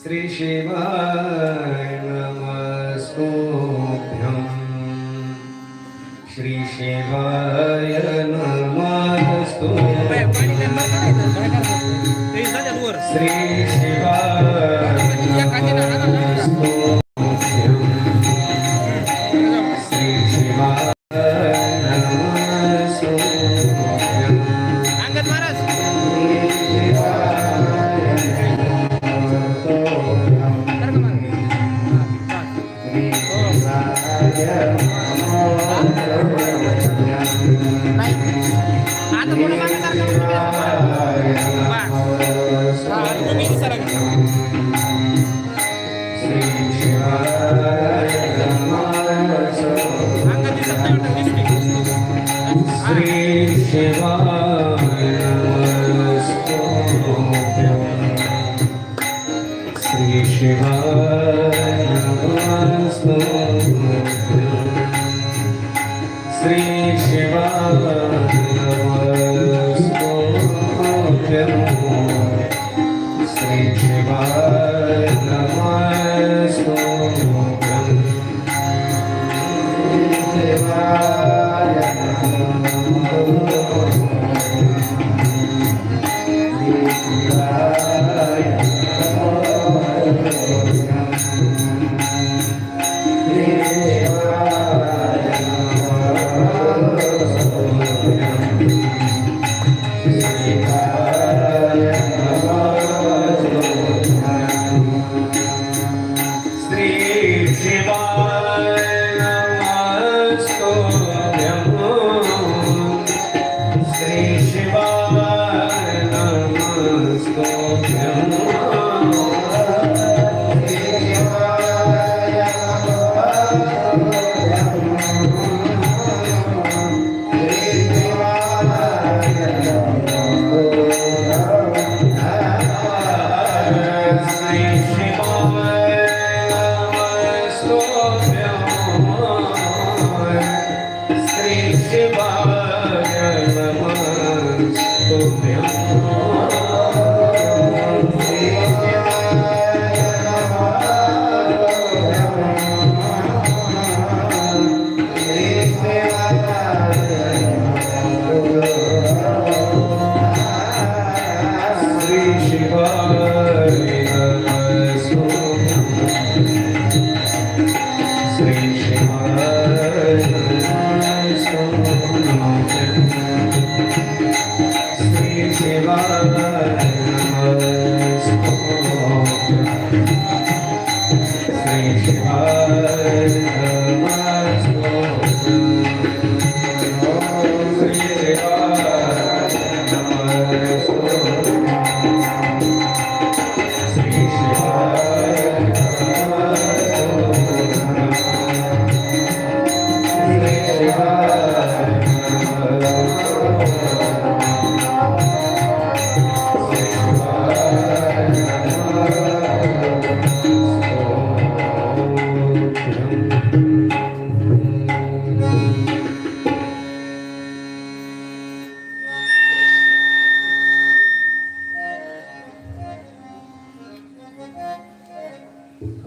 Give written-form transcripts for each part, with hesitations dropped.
श्री शिवाय नमस्तुभ्यं श्री शिवाय नमस्तुभ्यं श्री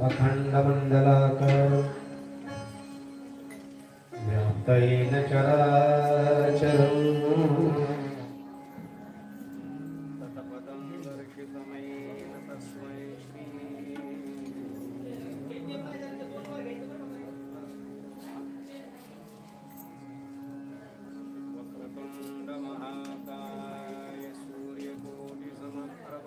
अखण्डमण्डलाकार व्याप्तेन चराचरम् तत्पदं दर्शितमेन तस्मै वक्रतुण्ड महाकाय सूर्यकोटिसमप्रभ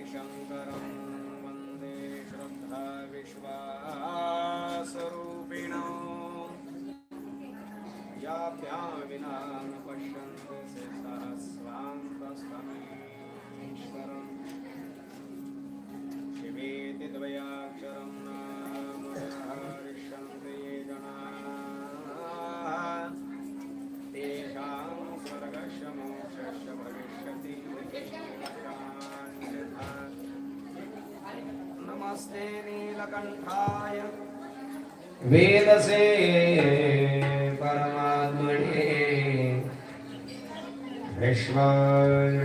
शंकरं वंदे श्रद्धा विश्वासरूपिणो याभ्यां विना न पश्यन्ति सहस्रान्तस्तमीश्वरम् शिवेति द्वयाक्षरं नाम हरिष्यन्ते ये जनाः तेषां स्वर्गस्य मोक्षस्य भविष्यति नमस्ते नील नीलकंठाय वेदसे परमात्मने विश्वबीजाय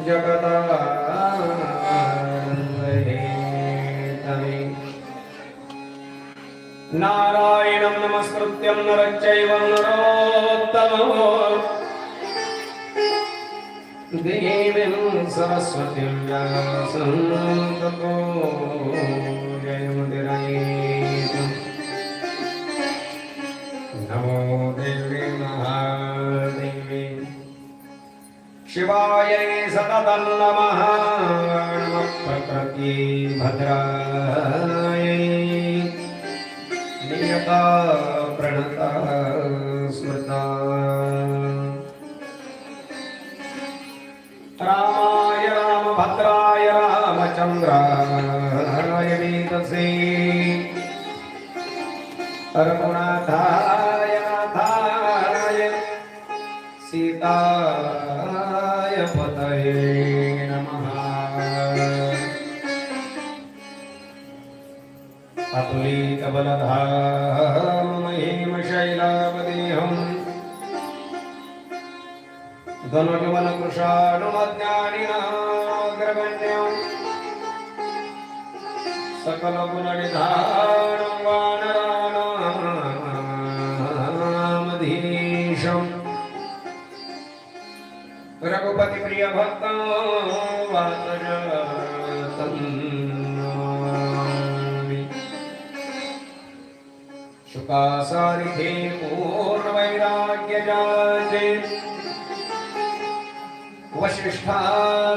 जगदानन्दये तवे नारायणं नमस्कृत्यं नरं चैव नरोत्तमम् देवीं सरस्वतीं व्यासं ततो जयमुदीरयेत् नमो देवी महादेवी शिवाय सततं नमः नमः प्रकृति भद्राय नियता प्रणता स्मृता रामाय रामभद्राय रामचन्द्राय वेदसे रघुनाथाय नाथाय सीताय पतये नमः अतुलितबलधाम महिमशैलावदेहम् धनुजवनकृशाणुमज्ञानिनाग्रगण्यम् सकलगुणनिधानं वानराणामधीशम् रघुपतिप्रियभक्तं वातजातन्नमामि शुकासारिथे पूर्णवैराग्यजाते वशिष्ठा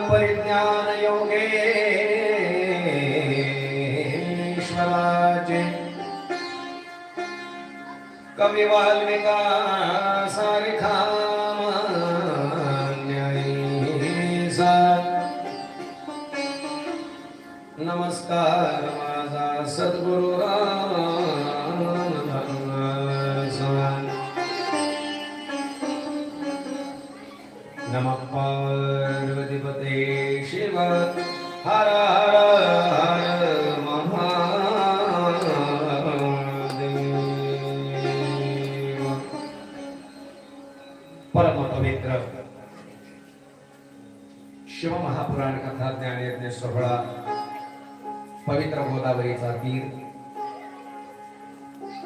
परिज्ञान योगेश्वराचे कवि वाल्मीका सारिखा मान्यायीसा नमस्कार माझा सद्गुरु नमः पार्वतीपते शिव हर हर हर महादेव परम पवित्र शिव महापुराण कथा ज्ञानयज्ञ सोहळा पवित्र गोदावरीचा तीर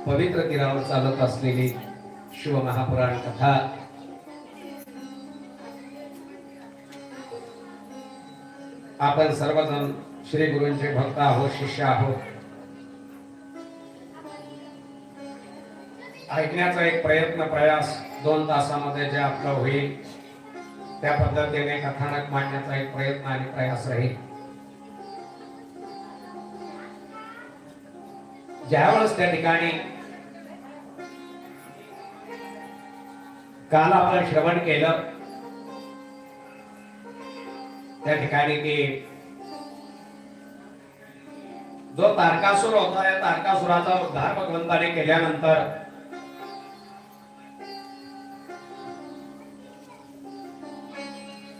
पवित्र तीरावर चालत असलेली शिव महापुराण कथा आपण सर्वजण श्री गुरूंचे भक्त आहोत, शिष्य आहोत. ऐकण्याचा एक प्रयत्न प्रयास 2 तासामध्ये जे आपलं होईल त्या पद्धतीने कथानक मांडण्याचा एक प्रयत्न आणि प्रयास राहील. ज्यावेळेस त्या ठिकाणी काल आपण श्रवण केलं त्या ठिकाणी की जो तारकासुर होता या तारकासुराचा उद्धार भगवंताने केल्यानंतर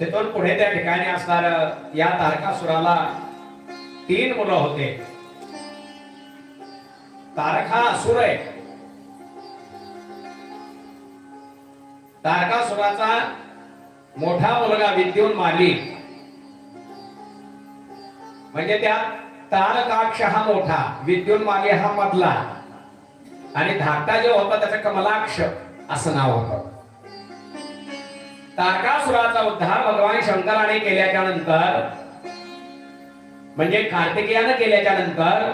तिथून पुढे त्या ठिकाणी असणार या तारकासुराला 3 मुलं होते. तारका असुर आहे. तारकासुराचा मोठा मुलगा विद्युन्माली म्हणजे त्या तारकाक्ष हा मोठा, विद्युन्माली हा मधला आणि धाकटा जो होता त्याचा कमलाक्ष असं नाव होतं. तारकासुराचा उद्धार भगवान शंकराने केल्याच्या नंतर म्हणजे कार्तिकेयाने केल्याच्या नंतर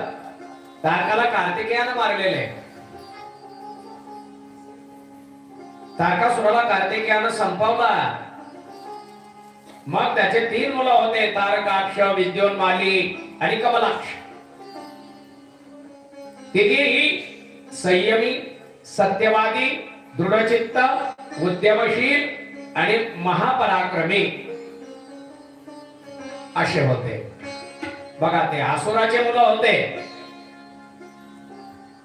तारकाला कार्तिकेयाने मारलेले. तारकासुराला कार्तिकेयाने संपवला. मग त्याचे 3 मुलं होते, तारकाक्ष, विद्युन्माली आणि कमलाक्ष. तिघेही संयमी, सत्यवादी, दृढचित्त, उद्यमशील आणि महापराक्रमी असे होते. बघा ते असुराचे मुलं होते.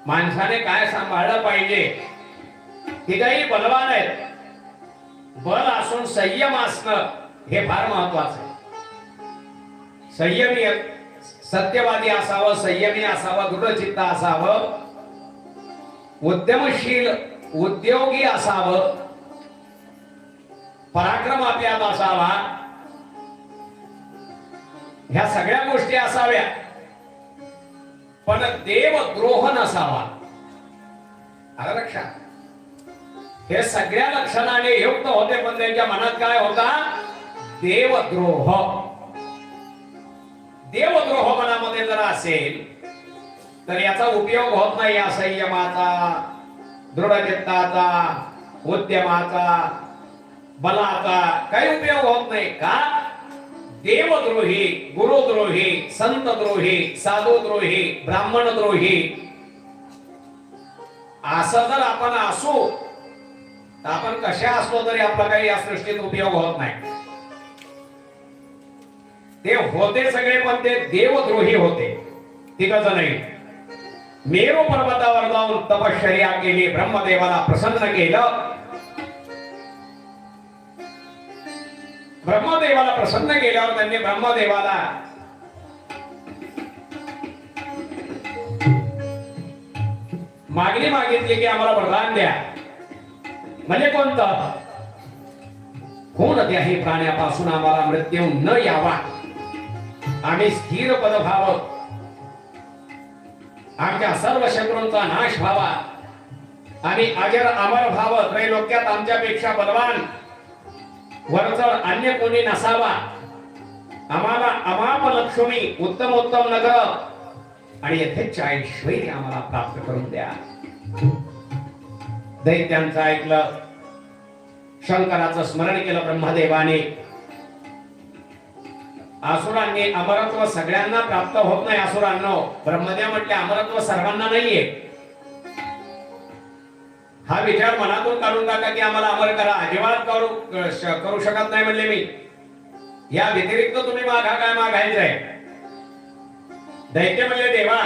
माणसाने काय सांभाळलं पाहिजे. तिघही बलवान आहेत. बल असून संयम असणं हे फार महत्वाचं आहे. संयमी सत्यवादी असावं, संयमी असावं, दृढचित्त असावं, उद्यमशील उद्योगी असावं, पराक्रम आपल्यात असावा, ह्या सगळ्या गोष्टी असाव्या, पण देवद्रोह नसावा. आलं लक्षात? हे सगळ्या लक्षणाने युक्त होते, पण त्यांच्या मनात काय होता? देवद्रोह. देवद्रोह मनामध्ये जर असेल तर याचा उपयोग होत नाही. या संयमाचा, दृढचित्ताचा, उद्यमाचा, बलाचा काही उपयोग होत नाही. का? देवद्रोही, गुरुद्रोही, संतद्रोही, साधुद्रोही, ब्राह्मणद्रोही असं जर आपण असू तर आपण कशा असलो तरी आपला काही या सृष्टीत उपयोग होत नाही. ते होते सगळे, पण ते देवद्रोही होते. तिघच नाही. मेरू पर्वतावर जाऊन तपश्चर्या केली, ब्रह्मदेवाला प्रसन्न केलं. ब्रह्मदेवाला प्रसन्न केल्यावर त्यांनी ब्रह्मदेवाला मागणी मागितली की आम्हाला वरदान द्या. म्हणजे कोणतं? कोणत्याही प्राण्यापासून आम्हाला मृत्यू न यावा, आम्ही स्थिर पद व्हावं, आमच्या सर्व शत्रूंचा नाश व्हावा, आम्ही अजर अमर व्हावं, त्रैलोक्यात आमच्यापेक्षा बलवान वरचढ अन्य कोणी नसावा, आम्हाला अमाप लक्ष्मी, उत्तम उत्तम नगर आणि यथेच्छ ऐश्वर्य आम्हाला प्राप्त करून द्या. दैत्यांचं ऐकलं, शंकराचं स्मरण केलं ब्रह्मदेवाने. असुरांनी अमरत्व सगळ्यांना प्राप्त होत नाही. असुरांनो, ब्रह्मदेव म्हटले अमरत्व सर्वांना नाहीये. हा विचार मनातून काढून टाका की आम्हाला अमर करा. अजिबात करू शकत नाही म्हणले मी. या व्यतिरिक्त तुम्ही मागा काय मागायचंय? दैत्य म्हणले देवा,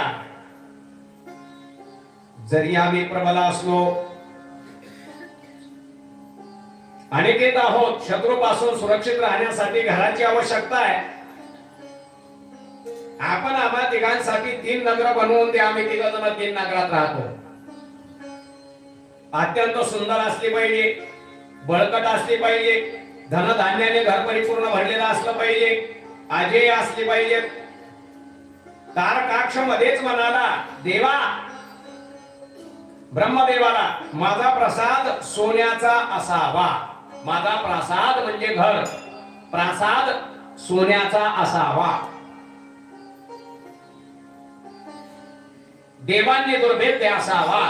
जरी आम्ही प्रबल असलो, अनिकेत आहोत, शत्रूपासून सुरक्षित राहण्यासाठी घराची आवश्यकता आहे. आपण आम्हा तिघांसाठी 3 नगर बनवून द्या. आम्ही 3 जण 3 नगरात राहतो. अत्यंत सुंदर असली पाहिजे, बळकट असली पाहिजे, धनधान्याने घर परिपूर्ण भरलेलं असलं पाहिजे, अजय असली पाहिजे. तारकाक्ष मध्येच म्हणाला देवा, ब्रह्मदेवाला, माझा प्रसाद सोन्याचा असावा. माझा प्रसाद म्हणजे घर, प्रसाद सोन्याचा असावा. देवांनी दुर्भेद्य असावा.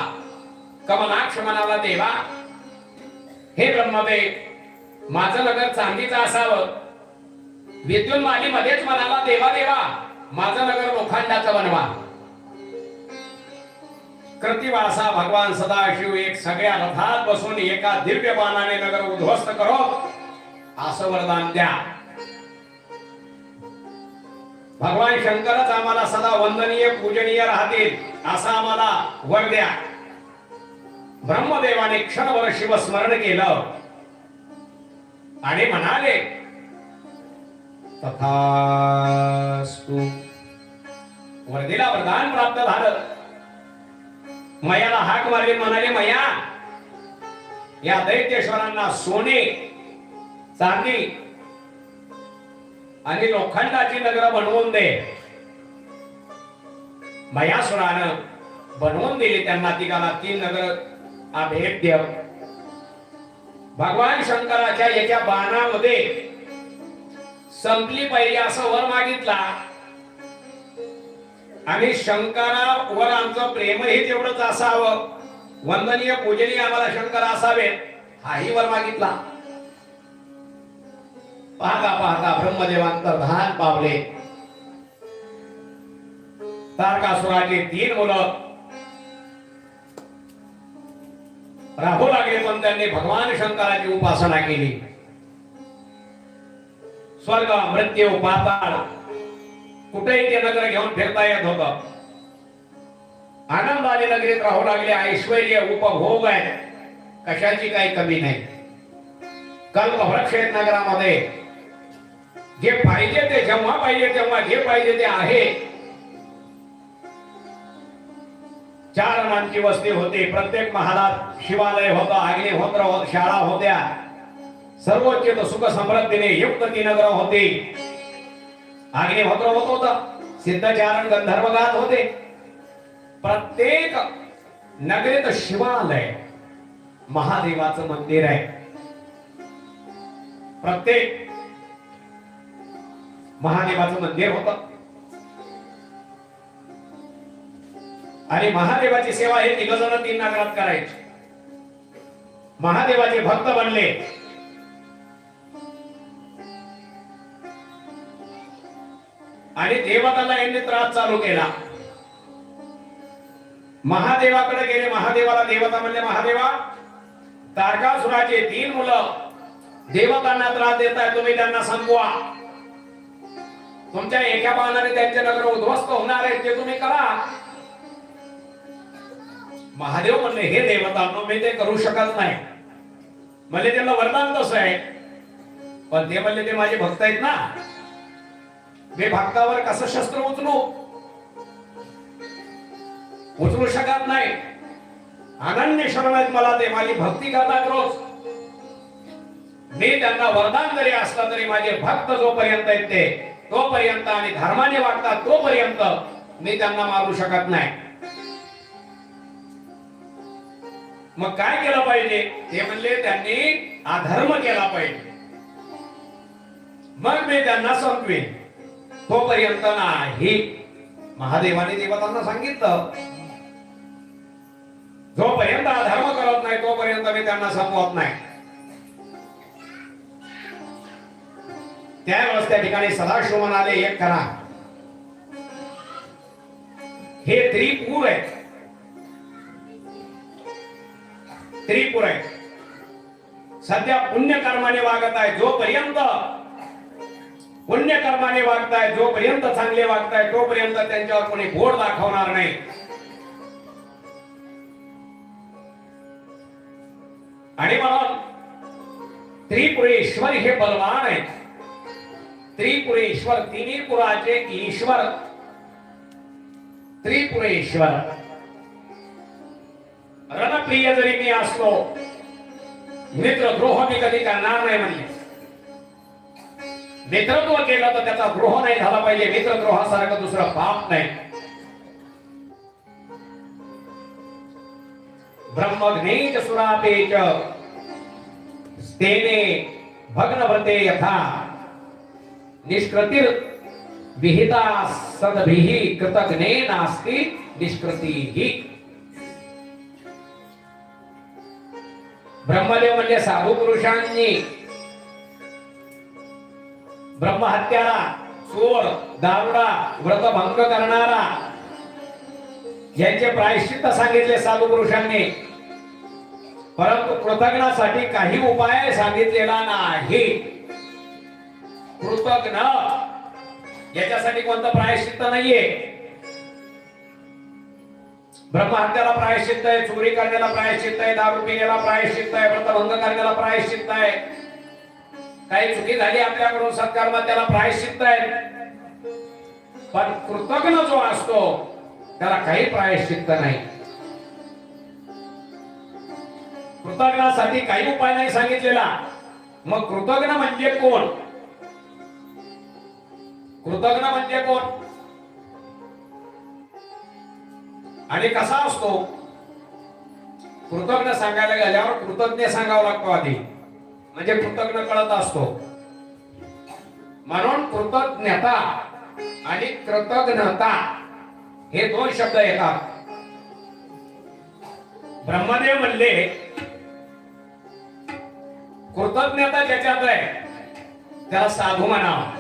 कमलाक्ष म्हणाला देवा, हे ब्रह्मदेव, माझं नगर चांदीचं असावं. विद्युन्माली मध्येच म्हणाला देवा देवा, माझं नगर लोखंडाचं बनवा. कृतिवासा भगवान सदाशिव एक सगळ्या रथात बसून एका दिव्य बाणाने नगर उद्ध्वस्त करो असं वरदान द्या. भगवान शंकरच आम्हाला सदा वंदनीय पूजनीय राहतील असं आम्हाला वर द्या. ब्रह्मदेवाने क्षणभर शिवस्मरण केलं आणि म्हणाले तथास्तु. वर्दीला वरदान प्राप्त झालं. मयाला हाक मारली, म्हणाले मया, या दैत्येश्वरांना सोने, चांदी आणि लोखंडाची नगर बनवून दे. मयासुरानं बनवून दिली त्यांना तिघांना 3 नगर अभेद्य. भगवान शंकराच्या एका बाणामध्ये संपली पाहिजे असं वर मागितला. आणि शंकरावर आमचं प्रेमही तेवढंच असावं, वंदनीय पूजनीय आम्हाला शंकर असावे, हाही वर मागितला. पाहता पाहता ब्रह्मदेवांतर्धान पावले. तारकासुराचे 3 मुलं राहू लागले, पण त्यांनी भगवान शंकराची उपासना केली. स्वर्ग, मृत्यू, पाताळ कुठेही ते नगर घेऊन फिरता येत होतं. आनंदाने नगरीत राहू लागले. ऐश्वर्य, उपभोग आहे, कशाची काही कमी नाही. कल्पवृक्ष नगरामध्ये जे पाहिजे ते जेव्हा पाहिजे तेव्हा जे पाहिजे ते आहे. 4 मानची वस्ती होती. प्रत्येक महालात शिवालय होतं, अग्निहोत्र होत, शाळा होत्या. सर्वोच्च सुख समृद्धीने युक्त ती नगर होती. अग्निहोत्र होत होतं, सिद्धचारण गंधर्वगात होते. प्रत्येक नगरीत शिवालय, महादेवाचं मंदिर आहे. प्रत्येक महादेवाचं मंदिर होतं आणि महादेवाची सेवा हे 3 जण 3 नगरात करायचे. महादेवाचे भक्त बनले. आणि देवताला यांनी त्रास चालू केला. महादेवाकडे गेले. महादेवाला देवता म्हणले, महादेवा, तारकासुराचे 3 मुलं देवतांना त्रास देत आहेत, तुम्ही त्यांना संपवा. तुमच्या एका बाणाने त्यांचे नगर उद्ध्वस्त होणार आहे, ते तुम्ही करा. महादेव म्हणले, हे देवतांनो, मी ते करू शकत नाही. म्हणजे त्यांना वरदान कसं आहे, पण ते म्हणले, ते माझे भक्त आहेत ना, मी भक्तावर कसं शस्त्र उचलू शकत नाही. अनन्य शरण आहेत मला, ते माझी भक्ती करतात रोज. मी त्यांना वरदान जरी असला तरी माझे भक्त जोपर्यंत आहेत ते तोपर्यंत आणि धर्माने वागतात तोपर्यंत मी त्यांना मारू शकत नाही. मग काय केलं पाहिजे? ते म्हणले, त्यांनी अधर्म केला पाहिजे, मग मी त्यांना संपवेन. तोपर्यंत नाही. महादेवाने देवतांना सांगितलं, जोपर्यंत अधर्म करत नाही तोपर्यंत मी त्यांना संपवत नाही. त्यावेळेस त्या ठिकाणी सदाशिव म्हणाले, एक करा, हे त्रिपुर आहे, त्रिपुर आहे. सध्या पुण्यकर्माने वागत आहे. जोपर्यंत पुण्यकर्माने वागताय, जोपर्यंत चांगले वागताय तोपर्यंत त्यांच्यावर कोणी बोट दाखवणार नाही. आणि म्हणून त्रिपुरेश्वर हे बलवान आहे. त्रिपुरेश्वर, तिन्ही पुराचे ईश्वर त्रिपुरेश्वर. रणप्रिय जरी मी असलो, मित्रद्रोह मी कधी करणार नाही म्हणले. मित्रत्व केलं तर त्याचा द्रोह नाही झाला पाहिजे. मित्रद्रोहासारखं दुसरं पाप नाही. ब्रह्मज्ञेच सुरापेच तेने भग्नव्रते यथा निष्कृतिर विहिता सद्भिः कृतघ्ने नास्ति निष्कृतिः. ब्रह्मदेव म्हणजे साधू पुरुषांनी ब्रह्महत्याला, चोर, दारुडा, व्रतभंग करणारा यांचे प्रायश्चित्त सांगितले साधू पुरुषांनी. परंतु कृतज्ञासाठी काही उपाय सांगितलेला नाही. कृतज्ञ याच्यासाठी कोणतं प्रायश्चित्त नाहीये. ब्रह्महत्याला प्रायश्चित्त आहे, चोरी करण्याला प्रायश्चित्त आहे, दारू पिण्याला प्रायश्चित्त आहे, व्रतभंग करण्याला प्रायश्चित्त आहे, काही चुकी झाली आपल्याकडून सत्कर्म त्याला प्रायश्चित्त आहे. पण कृतज्ञ जो असतो त्याला काही प्रायश्चित्त नाही. कृतज्ञासाठी काही उपाय नाही सांगितलेला. मग कृतज्ञ म्हणजे कोण? कृतज्ञ म्हणजे कोण आणि कसा असतो? कृतज्ञ सांगायला गेल्यावर कृतज्ञ सांगावं लागतो आधी, म्हणजे कृतज्ञ कळत असतो. म्हणून कृतज्ञता आणि कृतज्ञता हे 2 शब्द येतात. ब्रह्मदेव म्हणले, कृतज्ञता ज्याच्यात आहे त्याला साधू म्हणावं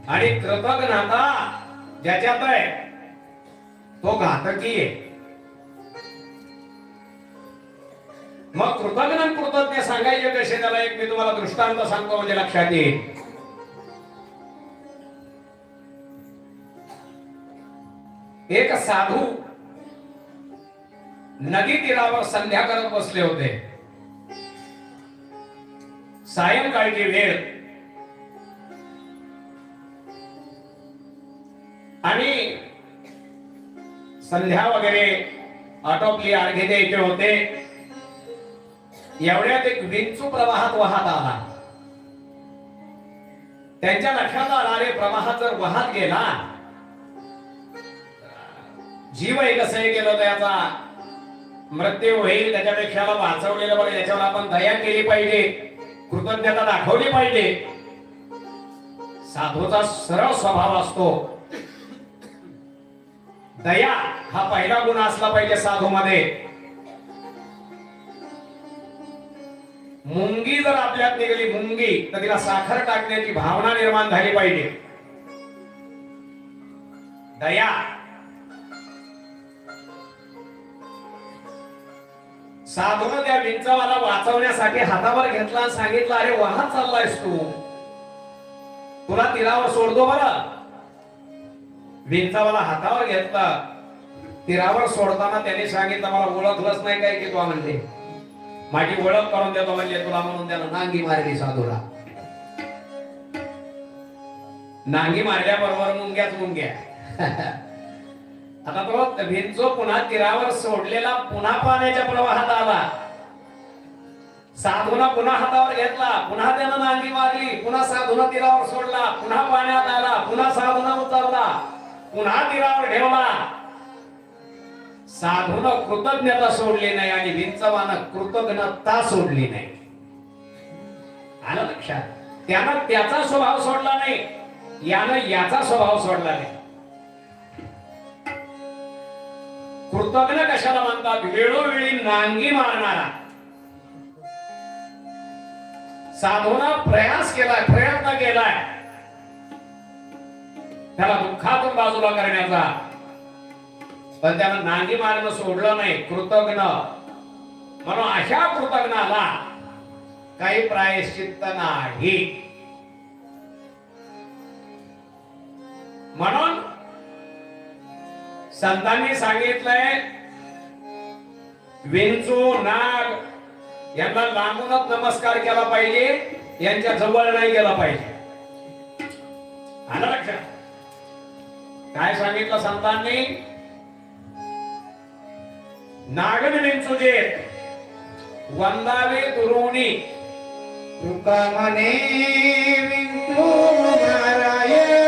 आणि कृतज्ञता ज्याच्यात आहे तो घातकी आहे. मग कृतज्ञ आणि कृतज्ञ सांगायचे कसे? त्याला एक मी तुम्हाला दृष्टांत सांगतो म्हणजे लक्षात येईल. एक साधू नदी तीरावर संध्या करत बसले होते. सायंकाळची वेळ आणि संध्या वगैरे आटोपली, अर्घ्य द्यायचे होते. एवढ्यात एक विंचू प्रवाहात वाहत आला. त्यांच्या लक्षात आला, अरे प्रवाह जर वाहत गेला, जीव आहे कसं गेलो त्याचा मृत्यू होईल, त्याच्यापेक्षा वाचवलेलं बरं. याच्यावर आपण दया केली पाहिजे, कृतज्ञता दाखवली पाहिजे. साधूचा सरळ स्वभाव असतो. दया हा पहिला गुण असला पाहिजे साधूमध्ये. मुंगी जर आपल्यात निघाली मुंगी, तर तिला साखर टाकण्याची भावना निर्माण झाली पाहिजे. दया. साधून त्या विंचवाला वाचवण्यासाठी हातावर घेतला आणि सांगितलं, अरे वाहत चाललायस तू, तुला तीरावर सोडतो बरं. विंचवाला हातावर घेतला, तीरावर सोडताना त्यांनी सांगितलं, मला ओळखलंच नाही काय की तू म्हणते, माझी ओळख करून देतो म्हणजे तुला, म्हणून त्याला नांगी मारली साधूला. नांगी मारल्याबरोबर मुंग्याच मुंग्या. आता तो विंचू पुन्हा तीरावर सोडलेला पुन्हा पाण्याच्या प्रवाहात आला. साधूला पुन्हा हातावर घेतला, पुन्हा त्यानं नांगी मारली, पुन्हा साधूला तीरावर सोडला, पुन्हा पाण्यात आला, पुन्हा साधूला उतरला, पुन्हा तीरावर ठेवला. साधूनं कृतज्ञता सोडली नाही आणि विंचवानं कृतज्ञता सोडली नाही. आलं लक्षात? त्यानं त्याचा स्वभाव सोडला नाही, यानं याचा स्वभाव सोडला नाही. कृतज्ञ कशाला म्हणतात? वेळोवेळी नांगी मारणारा. साधूनं प्रयास केलाय, प्रयत्न केलाय त्याला दुःखातून बाजूला करण्याचा, पण त्यानं नांगी मारणं सोडलं नाही. कृतज्ञ म्हणून अशा कृतज्ञाला काही प्रायश्चित्त नाही. म्हणून संतांनी सांगितलंय, विंचू नाग यांना लांबूनच नमस्कार केला पाहिजे, यांच्या जवळ नाही गेला पाहिजे. आलं लक्षात? काय सांगितलं संतांनी? नागन विंचूजे वंदावे दुरोणी, तुका म्हणे विंचू नारायण.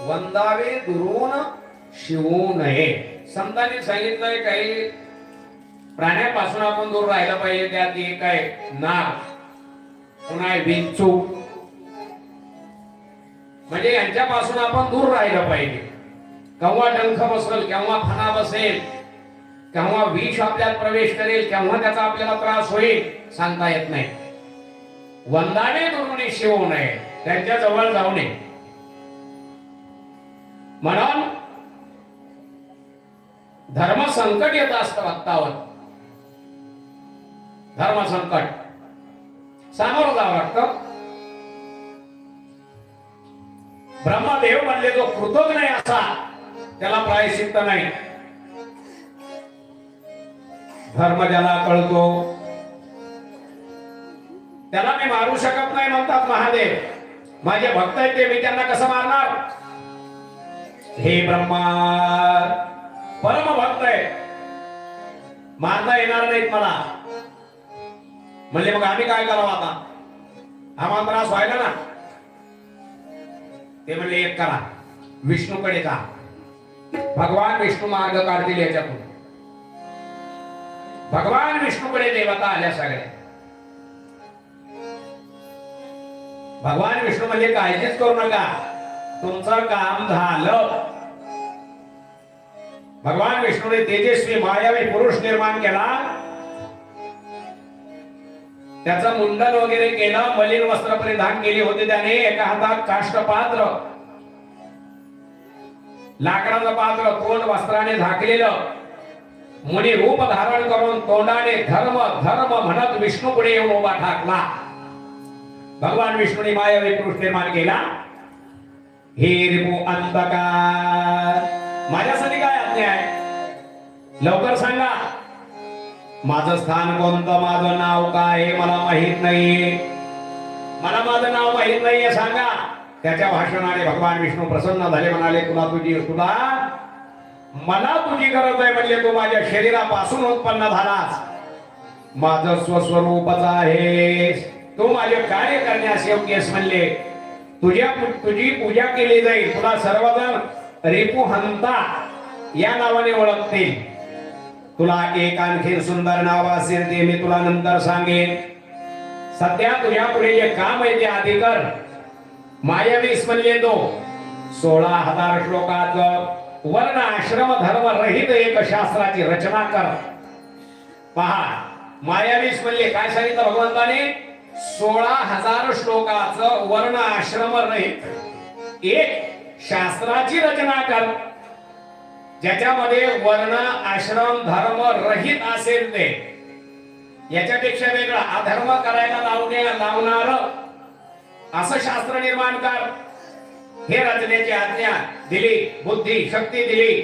वंदावे दुरून शिवू नये. संतांनी सांगितलंय काही प्राण्यापासून आपण दूर राहायला पाहिजे. त्यात एक आहे नाग, पुन्हा विंचू, म्हणजे यांच्यापासून आपण दूर राहायला पाहिजे. केव्हा डंख बसेल, केव्हा फणा बसेल, केव्हा विष आपल्यात प्रवेश करेल, केव्हा त्याचा आपल्याला त्रास होईल सांगता येत नाही. वंदावे दुरून शिवू नये, त्यांच्या जवळ जाऊ नये. म्हणून धर्म संकट येत असतं भक्तावर. धर्म संकट सामोरं जावं लागतं. ब्रह्मदेव म्हणले जो कृतज्ञ असा त्याला प्रायश्चित्त नाही. धर्म ज्याला कळतो त्याला मी मारू शकत नाही म्हणतात महादेव. माझे भक्त आहेत ते मी त्यांना कसं मारणार? हे ब्रह्मा परम भक्त आहे, मारता येणार नाहीत मला. म्हणजे मग आम्ही काय करावं आता? आम्हाला त्रास व्हायला ना. ते म्हणले एक करा, विष्णूकडे जा, भगवान विष्णू मार्ग काढतील याच्यातून. भगवान विष्णूकडे देवता आल्या सगळ्या. भगवान विष्णू म्हणजे काळजीच करू नका, तुमचं काम झालं. भगवान विष्णूने तेजस्वी मायावी पुरुष निर्माण केला, त्याचं मुंडन वगैरे केलं, मलिन वस्त्र परिधान केली होती त्याने, एका हातात काष्ट पात्र, लाकडाचं पात्र, तोंड वस्त्राने झाकलेलं, मुनी रूप धारण करून तोंडाने धर्म धर्म म्हणत विष्णू पुढे येऊन उभा ठाकला. भगवान विष्णूने मायावी पुरुष निर्माण केला. हे रिपू अंधकार, माझ्यासाठी काय आज्ञा आहे? लवकर सांगा. माझं स्थान कोणतं, माझं नाव काय मला माहित नाही, मला माझं नाव माहित नाहीये, सांगा. त्याच्या भाषणाने भगवान विष्णू प्रसन्न झाले, म्हणाले तुला मला तुझी गरज आहे. म्हणजे तू माझ्या शरीरापासून उत्पन्न झालास, माझं स्वस्वरूपच आहेस, तू माझे कार्य करण्यास योग्य आहेस. म्हणले तुझी पूजा केली जाईल, तुला सर्वजण रिपुहंता या नावाने ओळखतील. तुला एक आणखी सुंदर नाव असेल ते मी तुला नंतर सांगेन. सध्या तुझ्या पुढे जे काम आहे ते आधी कर. मायावीस म्हणले तो 16,000 श्लोकाचं वर्ण आश्रम धर्म रहित एक शास्त्राची रचना कर. पहा, मायावीस म्हणले काय सांगितलं भगवंताने? 16,000 श्लोकाचं वर्ण आश्रम रहित एक शास्त्राची रचना कर, ज्याच्यामध्ये वर्ण आश्रम धर्म रहित असेल ते. याच्यापेक्षा वेगळं अधर्म करायला लावणार असं शास्त्र निर्माण कर. हे रचनेची आज्ञा दिली, बुद्धी शक्ती दिली.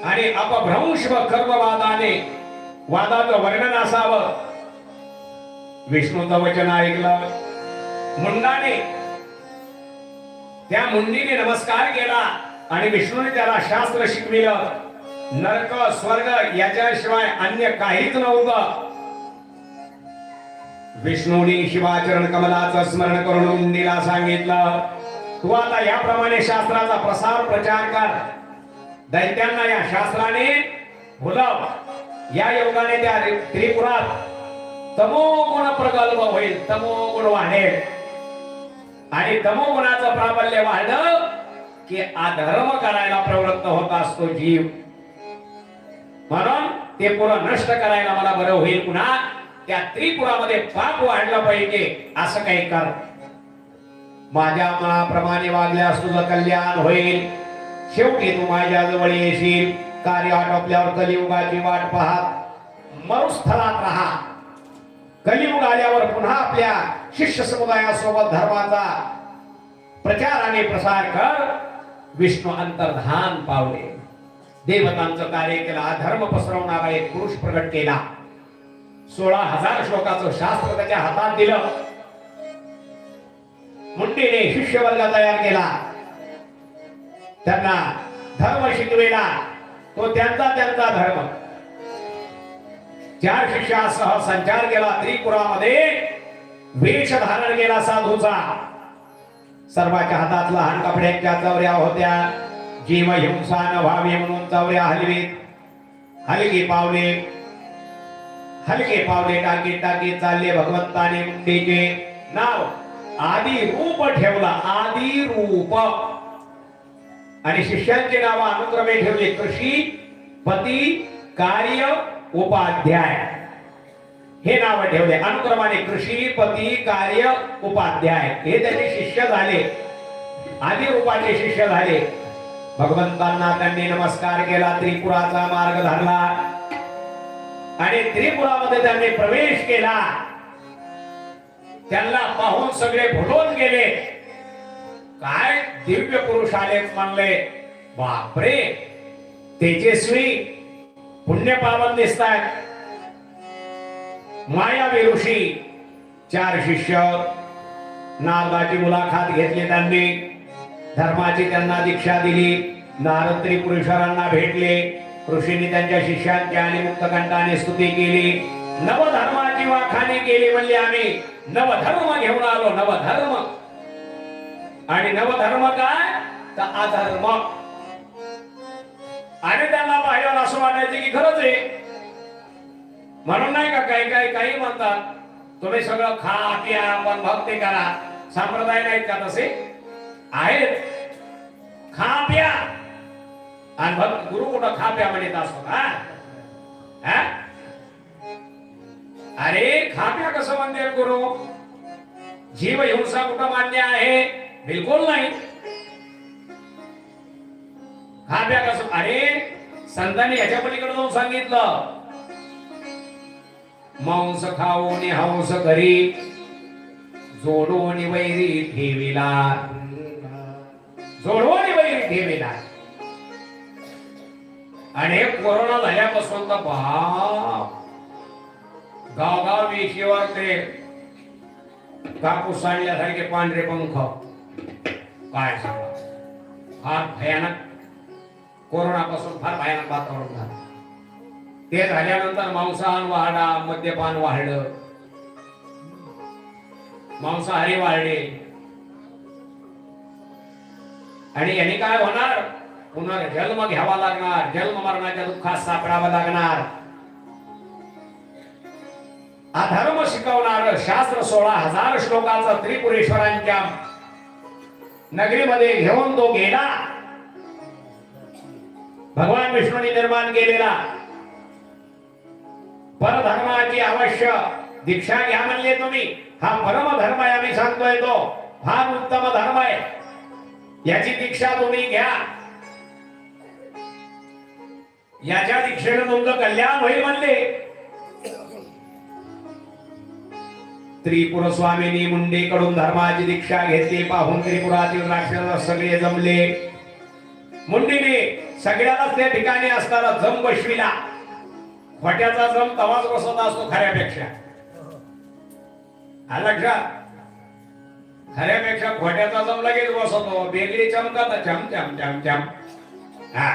आणि अपभ्रंश व कर्मवादाने वादाचं वर्णन असावं. विष्णूचं वचन ऐकलं मुंडाने, त्या मुंडीने नमस्कार केला आणि विष्णूने त्याला शास्त्र शिकविलं. नरक स्वर्ग याच्याशिवाय अन्य काहीच नव्हतं. विष्णूने शिवाचरण कमलाचं स्मरण करून मुंडीला सांगितलं, तू आता याप्रमाणे शास्त्राचा प्रसार प्रचार कर. दैत्यांना या शास्त्राने भुलव. या योगाने त्या त्रिपुरात तमोगुण प्रगल्भ होईल, तमोगुण वाढेल. आणि तमोगुणाचं प्राबल्य वाढलं की अधर्म करायला प्रवृत्त होत असतो जीव. म्हणून ते पुरं नष्ट करायला मला बरं होईल. पुन्हा त्या त्रिपुरामध्ये पाप वाढलं पाहिजे असं काही कर. माझ्या मनाप्रमाणे वागल्यास तुझं कल्याण होईल. शेवटी तू माझ्या जवळ येशील. कार्य आटोपल्यावर कलियुगाची वाट पाहत मरुस्थळात राहा. कलियुग आल्यावर पुन्हा आपल्या शिष्य समुदायासोबत धर्माचा प्रचार आणि प्रसार कर. विष्णू अंतर्धान पावले, देवतांचं कार्य केलं, अधर्म पसरवणारा एक पुरुष प्रगट केला. 16,000 श्लोकाचं शास्त्र त्याच्या हातात दिलं. मुंडीने शिष्यवर्ग तयार केला, त्यांना धर्म शिकवेला. तो त्यांचा धर्म 4 शिष्यासह संचार केला. त्रिपुरामध्ये वेश धारण केला साधूचा. सर्वांच्या हातात लहान कपड्यांच्या चवऱ्या होत्या. जीव हिंसा न व्हावी म्हणून चवऱ्या हलवीत. हलकी पावले टाकीत चालले. भगवंताने मुंडीचे नाव आदी रूप ठेवला, आदी रूप. आणि शिष्यांचे नाव अनुक्रमे ठेवले, कृषी, पती, कार्य, उपाध्याय. हे नाव ठेवले अनुक्रमाने. कृषी, पती, कार्य, उपाध्याय हे त्याचे शिष्य झाले, आदी रूपाचे शिष्य झाले. भगवंतांना त्यांनी नमस्कार केला. त्रिपुराचा मार्ग धरला आणि त्रिपुरामध्ये त्यांनी प्रवेश केला. त्यांना पाहून सगळे भुलून गेले. काय दिव्य पुरुष आलेत म्हणले. बापरे, तेजस्वी पुण्य पावन दिसतायत. मायावी ऋषी 4 शिष्य, नारदाची मुलाखत घेतली त्यांनी, धर्माची त्यांना दीक्षा दिली. नारद त्रिपुरेश्वरांना भेटले. ऋषींनी त्यांच्या शिष्यांची आणि मुक्तकंठाने स्तुती केली. नवधर्माची वाखाणी केली. म्हणले आम्ही नवधर्म घेऊन आलो. नवधर्म. आणि नवधर्म काय तर अधर्म. आणि त्यांना बाहेर असं वाटायचं की खरंच आहे. म्हणून नाही का काही म्हणतात तुम्ही सगळं खा प्या पण भक्ती करा. संप्रदाय नाहीत का तसे? आहेत. खा प्या आणि भक्त. गुरु कुठं खा प्या म्हणत असतो का? अरे खा प्या कसं म्हणते गुरु? जीव हिंसा कुठं मान्य आहे? बिलकुल नाही. खा प्या कसं? अरे संतांनी याच्या पलीकडे जाऊन सांगितलं, मांस खाऊन हंस करी, जोडून वैरी ठेविला. जोडून वैरी ठेविला. आणि कोरोना झाल्यापासून तर बाप गावगाव वेशीवर ते कापूस साडल्यासारखे पांढरे पंख. काय सांगा, फार भयानक. कोरोनापासून फार भयानक वातावरण झालं. ते झाल्यानंतर मांसाहार वाढा, मद्यपान वाढलं, मांसाहारी वाढले. आणि याने काय होणार? पुनर्जन्म घ्यावा लागणार. जन्म मरणाच्या दुःखात सापडावं लागणार. अधर्म शिकवणार शास्त्र 16,000 श्लोकाचं त्रिपुरेश्वरांच्या नगरीमध्ये घेऊन तो गेला. भगवान विष्णूंनी निर्माण केलेला परधर्माची अवश्य दीक्षा घ्या म्हणले तुम्ही. हा परम धर्म आहे. आम्ही सांगतोय तो फार उत्तम धर्म आहे. याची दीक्षा तुम्ही घ्या. याच्या दीक्षेने तुमचं कल्याण होईल म्हणले. त्रिपुर स्वामींनी मुंडेकडून धर्माची दीक्षा घेतली. पाहून त्रिपुरातील राक्षस सगळे जमले. मुंडीने सगळ्यालाच त्या ठिकाणी असताना जम बसविला. खोट्याचा जम तवाच बसत असतो खऱ्यापेक्षा. हा लक्षात. खऱ्यापेक्षा खोट्याचा जम लगेच बसतो. बेगडी चमकत चम चम चम चम. हा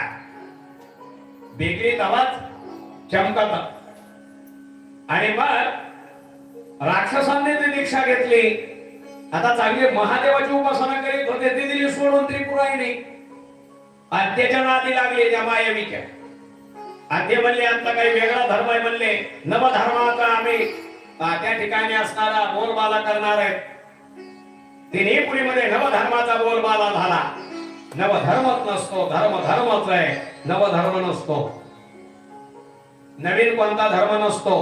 बेगडी तवाच चमकत. आणि मग राक्षसांनी ती दीक्षा घेतली. आता चांगली महादेवाची उपासना करीत होते. ती दिली सोडून त्रिपुराईने. आणि त्याच्या नादी लागले त्या मायावीच्या. आणि ते म्हणले आता काही वेगळा धर्म आहे म्हणले. नवधर्माचा आम्ही त्या ठिकाणी असणारा बोलबाला करणार आहे. तिन्हीपुरीमध्ये नवधर्माचा बोलबाला झाला. नवधर्मच नसतो, धर्म धर्मच आहे. नवधर्म नसतो. नवीन कोणता धर्म नसतो.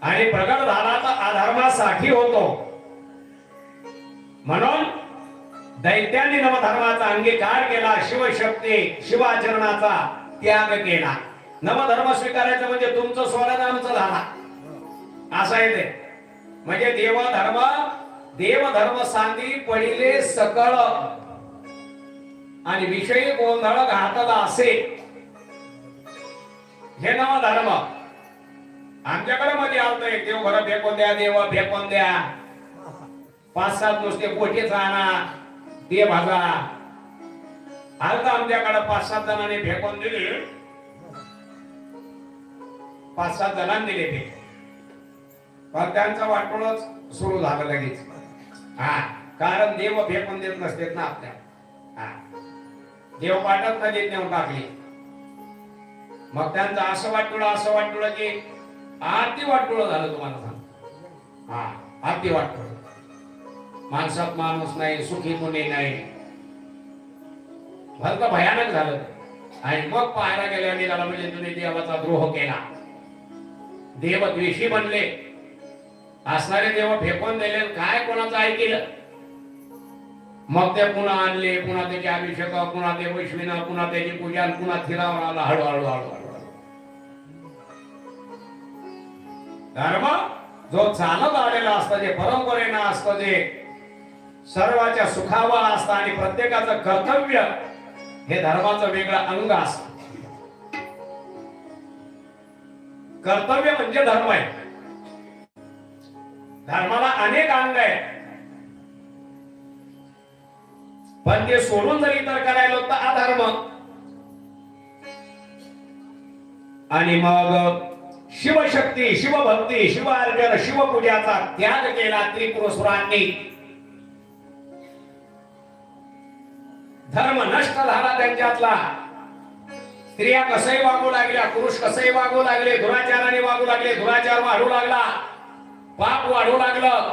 आणि प्रगट झाला तर अधर्मासाठी होतो. म्हणून दैत्यांनी नवधर्माचा अंगीकार केला. शिवशक्ती शिवाचरणाचा त्याग केला. नवधर्म स्वीकारायचं म्हणजे तुमचं स्वर्ग आमचं झाला असं आहे ते. म्हणजे देवधर्म सांगी पडिले सकळ आणि विषयी गोंधळ घातला असे. हे नवधर्म आमच्याकडे मध्ये आलत. एक देव घर फेकून द्या, देव फेकून द्या. 5-7 नुसते पोटीच आणा, ते भागा. आलता आमच्याकडे 5-7 जणांनी फेकून दिले. 5-7 जणांनी दिले ते. पण त्यांचं वाटोळच सुरू झालं लगेच. हा कारण देव फेकून देत नसतेत ना आपल्या. हा देव पाठत न देत नेऊन टाकली. मग त्यांचं असं वाटोळं की आरती वाटोळं झालं. तुम्हाला सांग. हा आरती वाटोळं. माणसात माणूस नाही, सुखी मुनी नाही. भलत भयानक झालं. आणि मग पाहायला गेल्या निघाला म्हणजे तुम्ही देवाचा द्रोह केला. देवद्वेषी बनले. असणारे देव फेकून दिले. काय कोणाचं ऐकलं? मग ते पुन्हा आणले. पुन्हा त्याचे अभिषेक, पुन्हा ते वैश्विन, पुन्हा त्याची पूजा, पुन्हा थिरावर आला. हळूहळू धर्म जो चालत आलेला असतं, जे परंपरेनं असतं, जे सर्वाच्या सुखावा असतं आणि प्रत्येकाचं कर्तव्य हे धर्माचं वेगळं अंग असतं. कर्तव्य म्हणजे धर्म आहे. धर्माला अनेक अंग आहेत, पण ते सोडून जर इतर करायला होतं अधर्म. आणि मग शिवशक्ती, शिवभक्ती, शिव अर्चन, शिवपूजाचा त्याग केला त्रिपुरुषांनी. धर्म नष्ट झाला त्यांच्यातला. स्त्रिया कसंही वागू लागल्या, पुरुष कसंही वागू लागले, दुराचाराने वागू लागले, दुराचार वाढू लागला, पाप वाढू लागलं,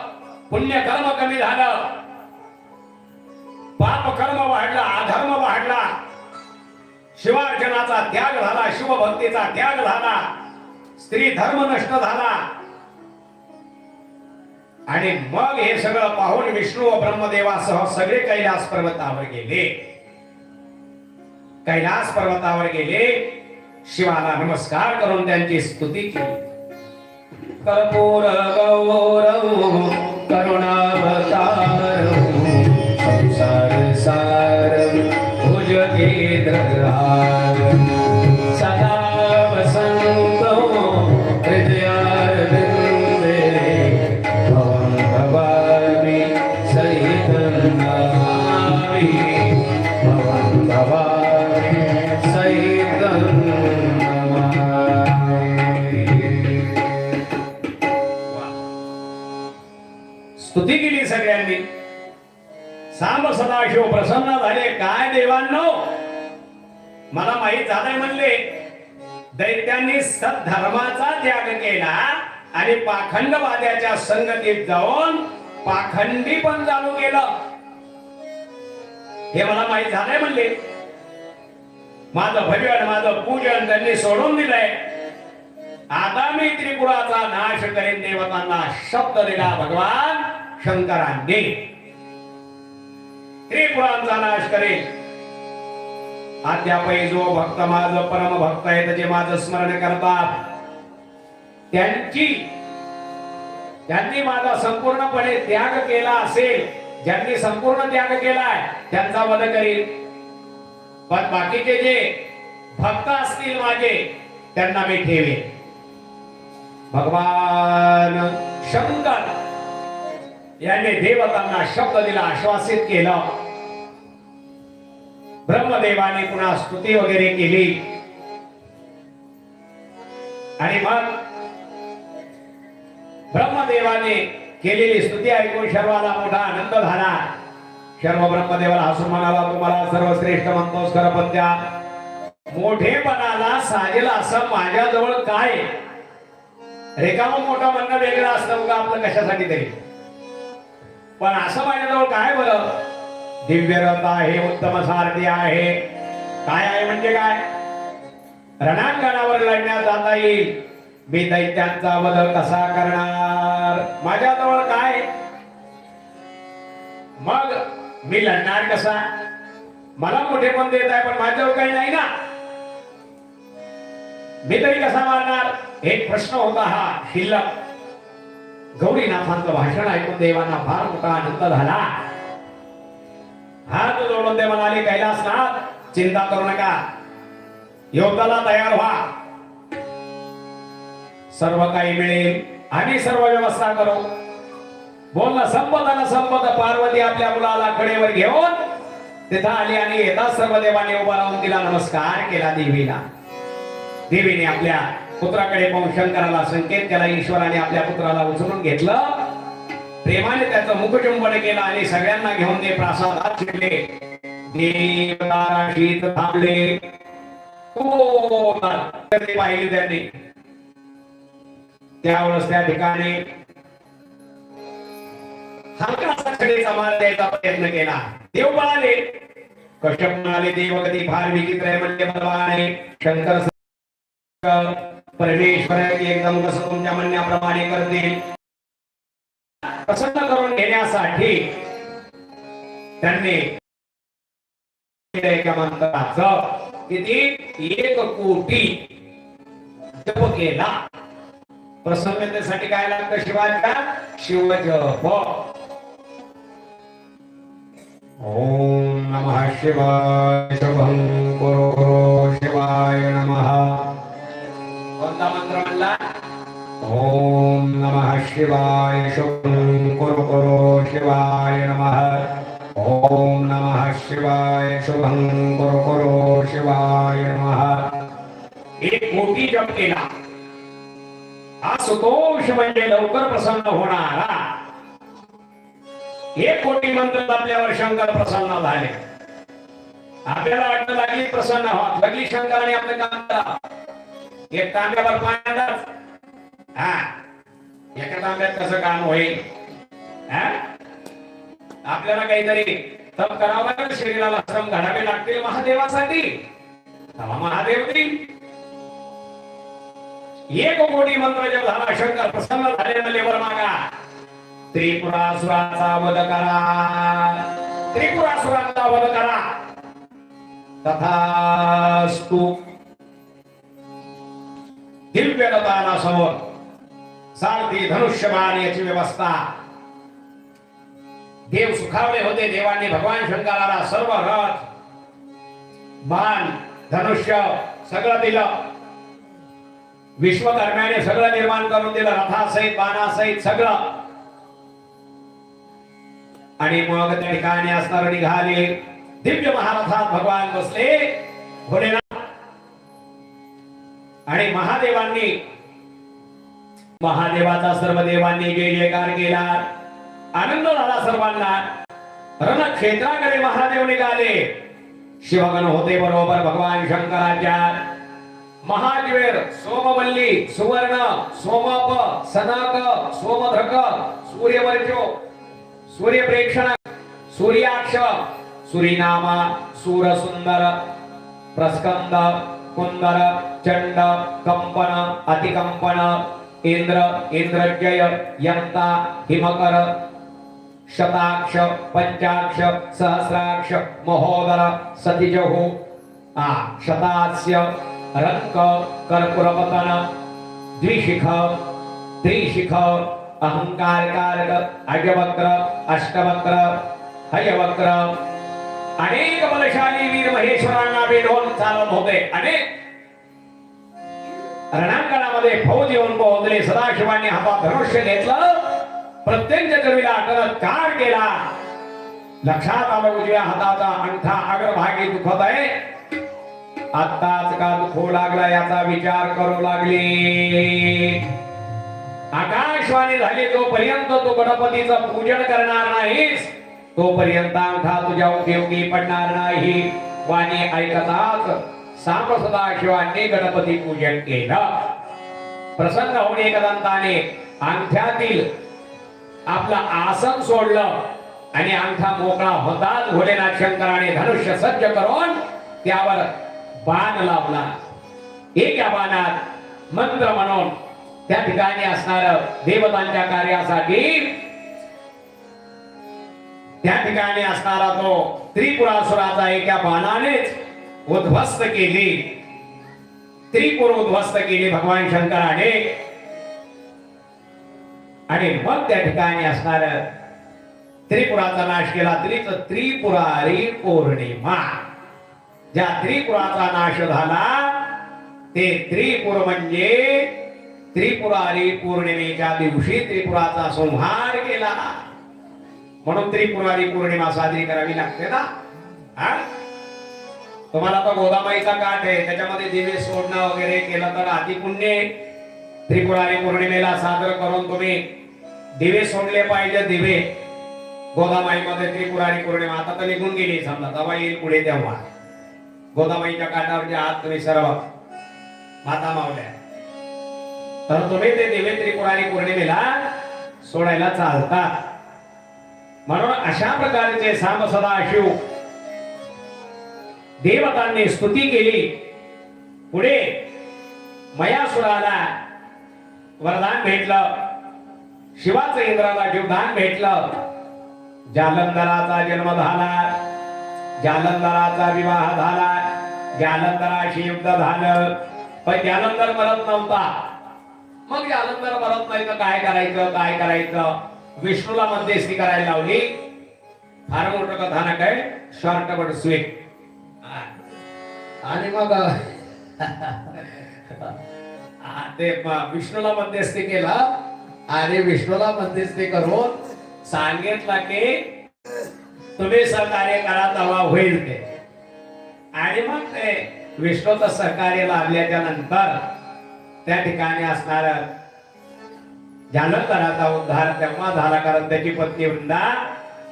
पुण्य कर्म कमी झालं, पाप कर्म वाढला, अधर्म वाढला, शिवार्चनाचा त्याग झाला, शिवभक्तीचा त्याग झाला, स्त्री धर्म नष्ट झाला. आणि मग हे सगळं पाहून विष्णू व ब्रह्मदेवासह सगळे कैलास पर्वतावर गेले. कैलास पर्वतावर गेले, शिवाला नमस्कार करून त्यांची स्तुती केली. कर्पूर गौरव करुणावतार संसार सार भुजगेंद्रहार सदा वसंतो हृदयारविंदे भवं भवामि सहितं नमामि भवं भवामि सहितं नमामि. स्तुती केली सगळ्यांनी. सांब सदाशिव प्रसन्न झाले. काय देवांनो, मला माहित झालंय म्हणले, दैत्यांनी सद्धर्माचा त्याग केला आणि पाखंडवाद्याच्या संगतीत जाऊन पाखंडी पण चालू केलं. हे मला माहित झालंय म्हणले. माझं भजन, माझं पूजन त्यांनी सोडून दिलंय. आता मी त्रिपुराचा नाश करेन. देवतांना शब्द दिला भगवान शंकरांनी. त्रिपुरांचा नाश करेल. अद्यापही जो भक्त माझं परम भक्त आहे, जे माझं स्मरण करतात, ज्यांनी माझा संपूर्णपणे त्याग केला असेल, ज्यांनी संपूर्ण त्याग केलाय, त्यांचा वध करील. पण बाकीचे जे भक्त असतील माझे, त्यांना मी ठेवेन. भगवान शंकर यांनी देवतांना शब्द दिला, आश्वासित केलं. ब्रह्मदेवाने पुन्हा स्तुती वगैरे केली. आणि मग ब्रह्मदेवाने केलेली स्तुती ऐकून शर्वाला मोठा आनंद झाला. शर्व ब्रह्मदेवाला हसून म्हणाला, तुम्हाला सर्वश्रेष्ठ म्हणतोस खरं, पण त्या मोठेपणाला साजेल असं माझ्याजवळ काय? रेखामा मोठा म्हणणं वेगळं असतं बघा आपलं कशासाठी तरी, पण असं माझ्याजवळ काय बरं? दिव्य रथ आहे, उत्तम सारथी आहे. काय आहे म्हणजे काय? रणांगणावर लढण्यात जाता येईल. मी दैत्यांचा वध कसा करणार? माझ्याजवळ काय? मग मी लढणार कसा? मला मोठे पण देत आहे, पण माझ्याजवळ काही नाही ना. मी तरी कसा मारणार? एक प्रश्न होता हा शिल्लक. गौरीनाथांचं भाषण ऐकून देवांना फार मोठा आनंद झाला. हात जोडून ते म्हणाले, कैलासनाथ चिंता करू नका, युद्धाला तयार व्हा, सर्व काही मिळेल, आम्ही सर्व व्यवस्था करू. बोलणं संपत पार्वती आपल्या मुलाला कडेवर घेऊन तिथं आली आणि येताच सर्व देवांनी उभा राहून तिला नमस्कार केला. देवीला, देवीने आपल्या पुत्राकडे पाहून शंकराला संकेत केला. ईश्वराने आपल्या पुत्राला उचलून घेतलं, प्रेमाने त्याचं मुखचुंबन केलं आणि सगळ्यांना घेऊन ते प्रासादात शिरले. देवदाराशीत थांबले. पाहिली त्यांनी. त्यावेळेस त्या ठिकाणी हलकासा खडीचा मार द्यायचा प्रयत्न केला. देव म्हणाले, कश्यप म्हणाले, देवगती फार विचित्र आहे, म्हणजे बलवान आहे. शंकर परमेश्वर एकदम कसं तुमच्या म्हणण्याप्रमाणे करतील. प्रसन्न करून घेण्यासाठी त्यांनी एका मंत्राचं किती 1 कोटी जप केला. प्रसन्नतेसाठी काय लागतं? शिवाचा शिवजप. ओम नमः शिवाय. शुभं करो शिवाय नमः. कोणता मंत्र म्हणला? ओम नमः शिवाय शुभं कुरु कुरु शिवाय नमः ओम नमः शिवाय शुभं कुरु कुरु शिवाय नमः एक कोटी जप केला हा सुतोष म्हणजे लवकर प्रसन्न होणारा एक कोटी मंत्र आपल्यावर शंकर प्रसन्न झाले आपल्याला वाटतं लागली प्रसन्न व्हा लागली शंकराने आपलं काम करा एक तांब्यावर पाण्यात हा एका तांब्यात कसं काम होईल हा आपल्याला काहीतरी तप करावं लागेल शरीराला श्रम घालावे लागतील महादेवासाठी तेव्हा महादेव देईल एक कोटी मंत्र जप झाला शंकर प्रसन्न झाले लेवर मागा त्रिपुरासुराचा वध करा त्रिपुरासुराचा वध करा तथास्तु दिव्य समोर सारथी धनुष्यबाण याची व्यवस्था देव सुखावले होते देवांनी भगवान शंकराला सर्व रथ बाण धनुष्य सगळं दिलं विश्वकर्म्याने सगळं निर्माण करून दिलं रथासहित बाणासहित सगळं आणि मग त्या ठिकाणी असणार निघाले दिव्य महारथात भगवान बसले भोलेनाथ आणि महादेवाचा सर्व देवांनी जय जयकार केला आनंद झाला सर्वांना रणक्षेत्राकडे महादेव निघाले शिवगण होते बरोबर भगवान शंकराच्या महाज्वेर सोमवल्ली सुवर्ण सोमप सनक सोमधक सूर्यवर्चो सूर्यप्रेक्षण सूर्याक्ष सूरीनामा सूरसुंदर प्रस्कंद कुंदर चंड कंपन अतिकंपन इंद्र इंद्रजय यंता हिमकर शताक्ष पंचाक्ष सहस्राक्ष महोदर सतिजहु शतास्य रंक कर्पूरपतन द्विशिख त्रिशिख अहंकार कारक अजवक्र अष्टवक्र हयवक्र अनेक बलशाली वीर महेश्वरांना वेढून चालत होते अनेक रणांगणामध्ये फौज येऊन पोहोचले सदाशिवांनी हातात धनुष्य घेतलं प्रत्यंक जमीला करत कार केला लक्षात आलं उजव्या हाताचा अंगठा अग्रभागी दुखत आहे आत्ताच का दुखू लागला याचा विचार करू लागली आकाशवाणी झाली तोपर्यंत तू गणपतीचं पूजन करणार नाहीस तोपर्यंत अंगठा तुझ्या उपयोगी पडणार नाही वाणी ऐकताच सांब सदाशिवांनी गणपती पूजन केलं प्रसन्न होऊन एकदंताने अंगठ्यातील आपलं आसन सोडलं आणि अंगठा मोकळा होताच भोलेनाथ शंकराने धनुष्य सज्ज करून त्यावर बाण लावला एका बाणात मंत्र म्हणून त्या ठिकाणी असणार देवतांच्या कार्यासाठी त्या ठिकाणी असणारा तो त्रिपुरासुराचा एका बाणानेच उद्ध्वस्त केली त्रिपुर उद्ध्वस्त केली भगवान शंकराने आणि मग त्या ठिकाणी असणार त्रिपुराचा नाश केला त्रिपुरारी पौर्णिमा ज्या त्रिपुराचा नाश झाला ते त्रिपुर म्हणजे त्रिपुरारी पौर्णिमेच्या दिवशी त्रिपुराचा संहार केला म्हणून त्रिपुरारी पौर्णिमा साजरी करावी लागते ना तुम्हाला तो गोदामाईचा काठ आहे त्याच्यामध्ये दिवे सोडणं वगैरे केलं तर अति पुण्य त्रिपुरारी पौर्णिमेला साजर करून तुम्ही दिवे सोडले पाहिजे दिवे गोदामाईमध्ये त्रिपुरारी पौर्णिमा आता तर निघून गेली समजा तेव्हा येईल पुढे तेव्हा गोदामाईच्या काठावर जे आहात तुम्ही सर्व माता मावल्या तर तुम्ही ते दिवे त्रिपुरारी पौर्णिमेला सोडायला चालतात म्हणून अशा प्रकारचे सांब सदाशिव देवतांनी स्तुती केली पुढे मयासुराला वरदान भेटलं शिवाचं इंद्राला जीवदान भेटलं जालंधराचा जन्म झाला जालंधराचा विवाह झाला जालंधराशी युद्ध झालं पण जालंधर मरत नव्हता मग जालंधर मरत नाही तर काय करायचं विष्णूला मध्यस्थी करायला लावली फार मोठं कथानक आहे शॉर्ट बट स्वीट आणि मग ते विष्णूला मध्यस्थी केला आणि विष्णूला मध्यस्थी करून सांगितलं की तुम्ही सहकार्य करा तेव्हा होईल ते. आणि मग ते विष्णूचं सहकार्य लाभल्याच्या नंतर त्या ठिकाणी असणार जालंधराचा उद्धार तेव्हा झाला, कारण त्याची पत्नी वृंदा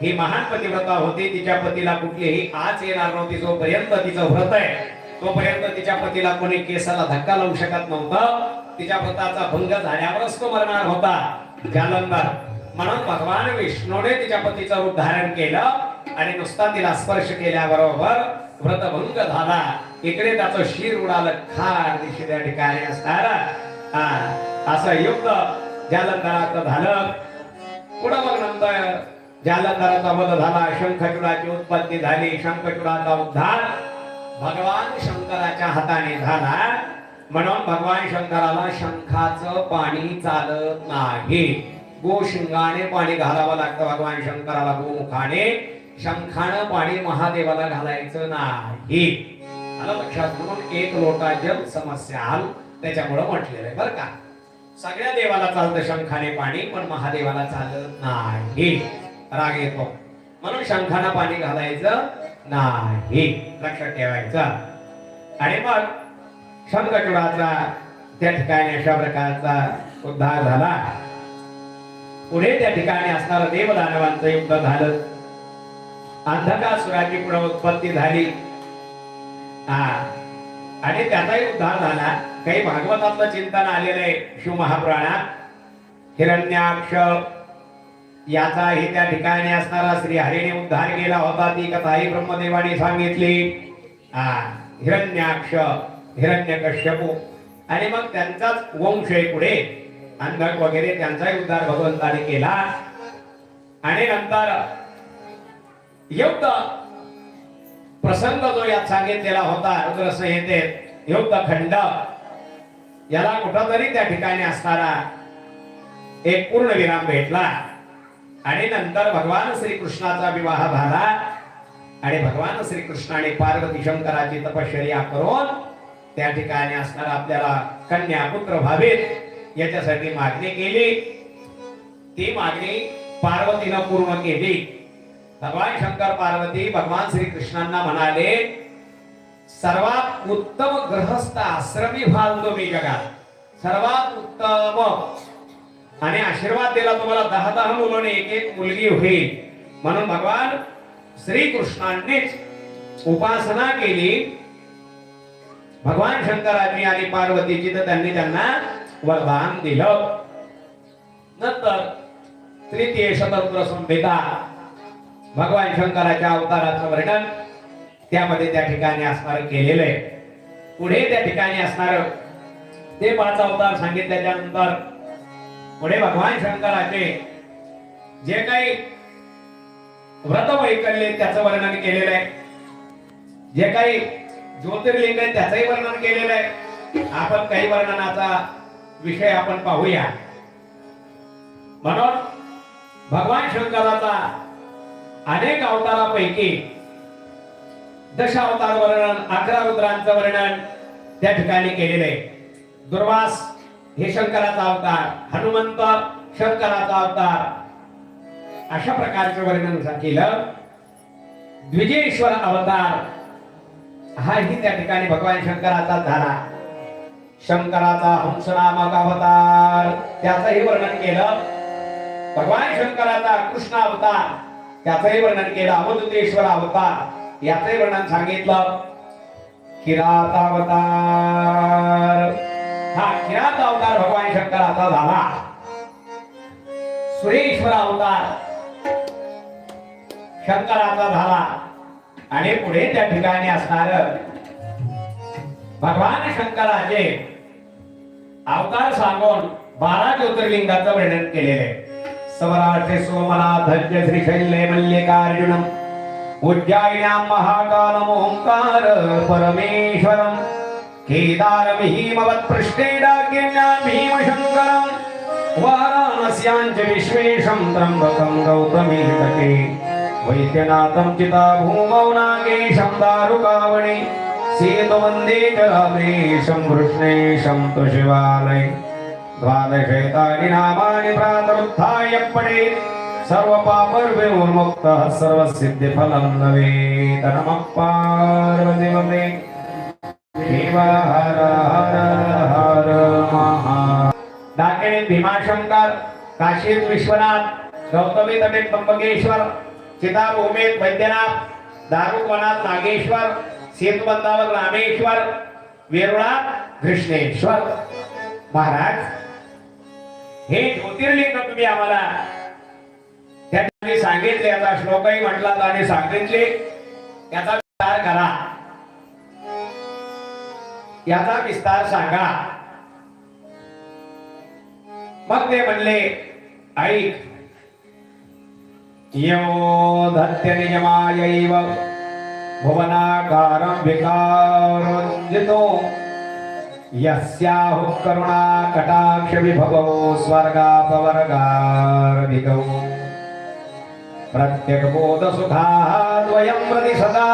ही महान पतिव्रता होती. तिच्या पतीला कुठलीही आच येणार नव्हती. जोपर्यंत तिचं व्रत आहे तोपर्यंत तिच्या पतीला कोणी केसाला धक्का लावू शकत नव्हतं. तिच्या व्रताचा भंग झाल्यावरच तो मरणार होता जालंधर. म्हणून भगवान विष्णूने तिच्या पतीचं रूप धारण केलं आणि नुसता तिला स्पर्श केल्याबरोबर व्रतभंग झाला. इकडे त्याचं शिर उडालं खार दिशे त्या ठिकाणी असणार असं युद्ध जालंधराचं झालं. पुढं मग नंतर जालंधराचा वध झाला, शंखचूडाची उत्पत्ती झाली. शंखचूडाचा उद्धार भगवान शंकराच्या हाताने झाला. म्हणून भगवान शंकराला शंखाचं पाणी चालत नाही. गोशिंगाने पाणी घालावं लागतं भगवान शंकराला, गोमुखाने. शंखानं पाणी महादेवाला घालायचं नाही. आलं लक्षात. म्हणून एक लोटा जल समस्या आल त्याच्यामुळं म्हटलेलं आहे बरं का. सगळ्या देवाला चालतं शंखाने पाणी, पण महादेवाला चालत नाही. राग येतो म्हणून शंखाने पाणी घालायचं नाही, लक्षात ठेवायचं. आणि मग शंखचूडाचा त्या ठिकाणी अशा प्रकारचा उद्धार झाला. पुढे त्या ठिकाणी असणारं देवदानवांचं युद्ध झालं. अंधकासुराची पुढे उत्पत्ती झाली आणि त्याचाही उद्धार झाला. काही भागवतातलं चिंतन आलेलं आहे शिवमहापुराणात. हिरण्याक्ष याचाही त्या ठिकाणी असणारा श्रीहरीने उद्धार केला होता. ती कथाही ब्रह्मदेवाने सांगितली. हिरण्याक्ष, हिरण्यकश्यपू आणि मग त्यांचाच वंश पुढे अंधक वगैरे त्यांचाही उद्धार भगवंताने केला. आणि नंतर युद्ध प्रसंग जो यात सांगितलेला होता रुद्रसंहितेत, युद्ध खंड, याला कुठंतरी त्या ठिकाणी असणारा एक पूर्ण विराम भेटला. आणि नंतर भगवान श्रीकृष्णाचा विवाह झाला आणि भगवान श्रीकृष्णाने पार्वती शंकराची तपश्चर्या करून त्या ठिकाणी असणारा आपल्याला कन्या पुत्र व्हावेत याच्यासाठी मागणी केली. ती मागणी पार्वतीनं पूर्ण केली. भगवान शंकर पार्वती भगवान श्रीकृष्णांना म्हणाले, सर्वात उत्तम गृहस्थ आश्रमी व्हाल तुम्ही जगात, सर्वात उत्तम. आणि आशीर्वाद दिला तुम्हाला 10 मुलं एक एक मुलगी होईल. म्हणून भगवान श्रीकृष्णांनीच उपासना केली भगवान शंकरांनी आणि पार्वतीची, तर त्यांनी त्यांना वरदान दिलं. नंतर तृतीय शतरुद्र संहिता भगवान शंकराच्या अवताराचं वर्णन त्यामध्ये त्या ठिकाणी असणार केलेलं आहे. पुढे त्या ठिकाणी असणार ते 5 अवतार सांगितल्याच्या नंतर पुढे भगवान शंकराचे जे काही व्रत वैकल्य त्याचं वर्णन केलेलं आहे. जे काही ज्योतिर्लिंग आहे त्याचंही वर्णन केलेलं आहे. आपण काही वर्णनाचा विषय आपण पाहूया. म्हणून भगवान शंकराचा अनेक अवतारापैकी दशावतार वर्णन, 11 रुद्रांचं वर्णन त्या ठिकाणी केलेलं आहे. दुर्वास हे शंकराचा अवतार, हनुमंत शंकराचा अवतार, अशा प्रकारचे वर्णन केलं. द्विजेश्वर अवतार हाही त्या ठिकाणी भगवान शंकराचा झाला. शंकराचा हंस नामक अवतार त्याचंही वर्णन केलं. भगवान शंकराचा कृष्ण अवतार त्याचंही वर्णन केलं. अवधूतेश्वर अवतार याचंही वर्णन सांगितलं. किरात अवतार, हा किरात अवतार भगवान शंकराचा झाला. सुरेश्वर अवतार शंकराचा झाला. आणि पुढे त्या ठिकाणी असणार भगवान शंकराचे अवतार सांगून 12 ज्योतिर्लिंगाचं वर्णन केलेले. समरार्थे सोमनाथ धज्य श्रीशैल्य मल्लिकार्जुनम उज्जयिन्यां महाकालम ओंकार परमेश्वरम केदार भीमवत् पृष्ठे डाकिन्यां भीमशंकरम वाराणस्यां च विश्वेशं त्र्यंबकं गौतमी तटे वैद्यनाथं चिता भूमौ नागेशं दारुकावणे सीतवन्दे च रामेशं कृष्णेशं तु शिवालये द्वादशैतानि नामानि प्रातरुत्थाय पठेत् सर्वपापविर्मुक्तः सर्वसिद्धिफलं लभेत् नमः पार्वतीपते शिव हर हर हर महा डाकेने भीमाशंकर काशीत विश्वनाथ गौतमी तटेत त्र्यंबकेश्वर चिताभूमीत वैद्यनाथ दारुवनात नागेश्वर सेतुबंधावर रामेश्वर वेरुळात कृष्णेश्वर महाराज हे ज्योतिर्लिंग तुम्ही आम्हाला त्या ठिकाणी सांगितले आता श्लोकही म्हटला आणि सांगितले याचा विस्तार करा याचा विस्तार सांगा मग ते म्हणले ऐक यो धत्य नियमायैव भुवनाकारं विकारोज्जितो यस्याहु करुणा कटाक्ष विभवो स्वर्गापवर्गार्धिगौ प्रत्यगबोध सुखाः द्वयं प्रति सदा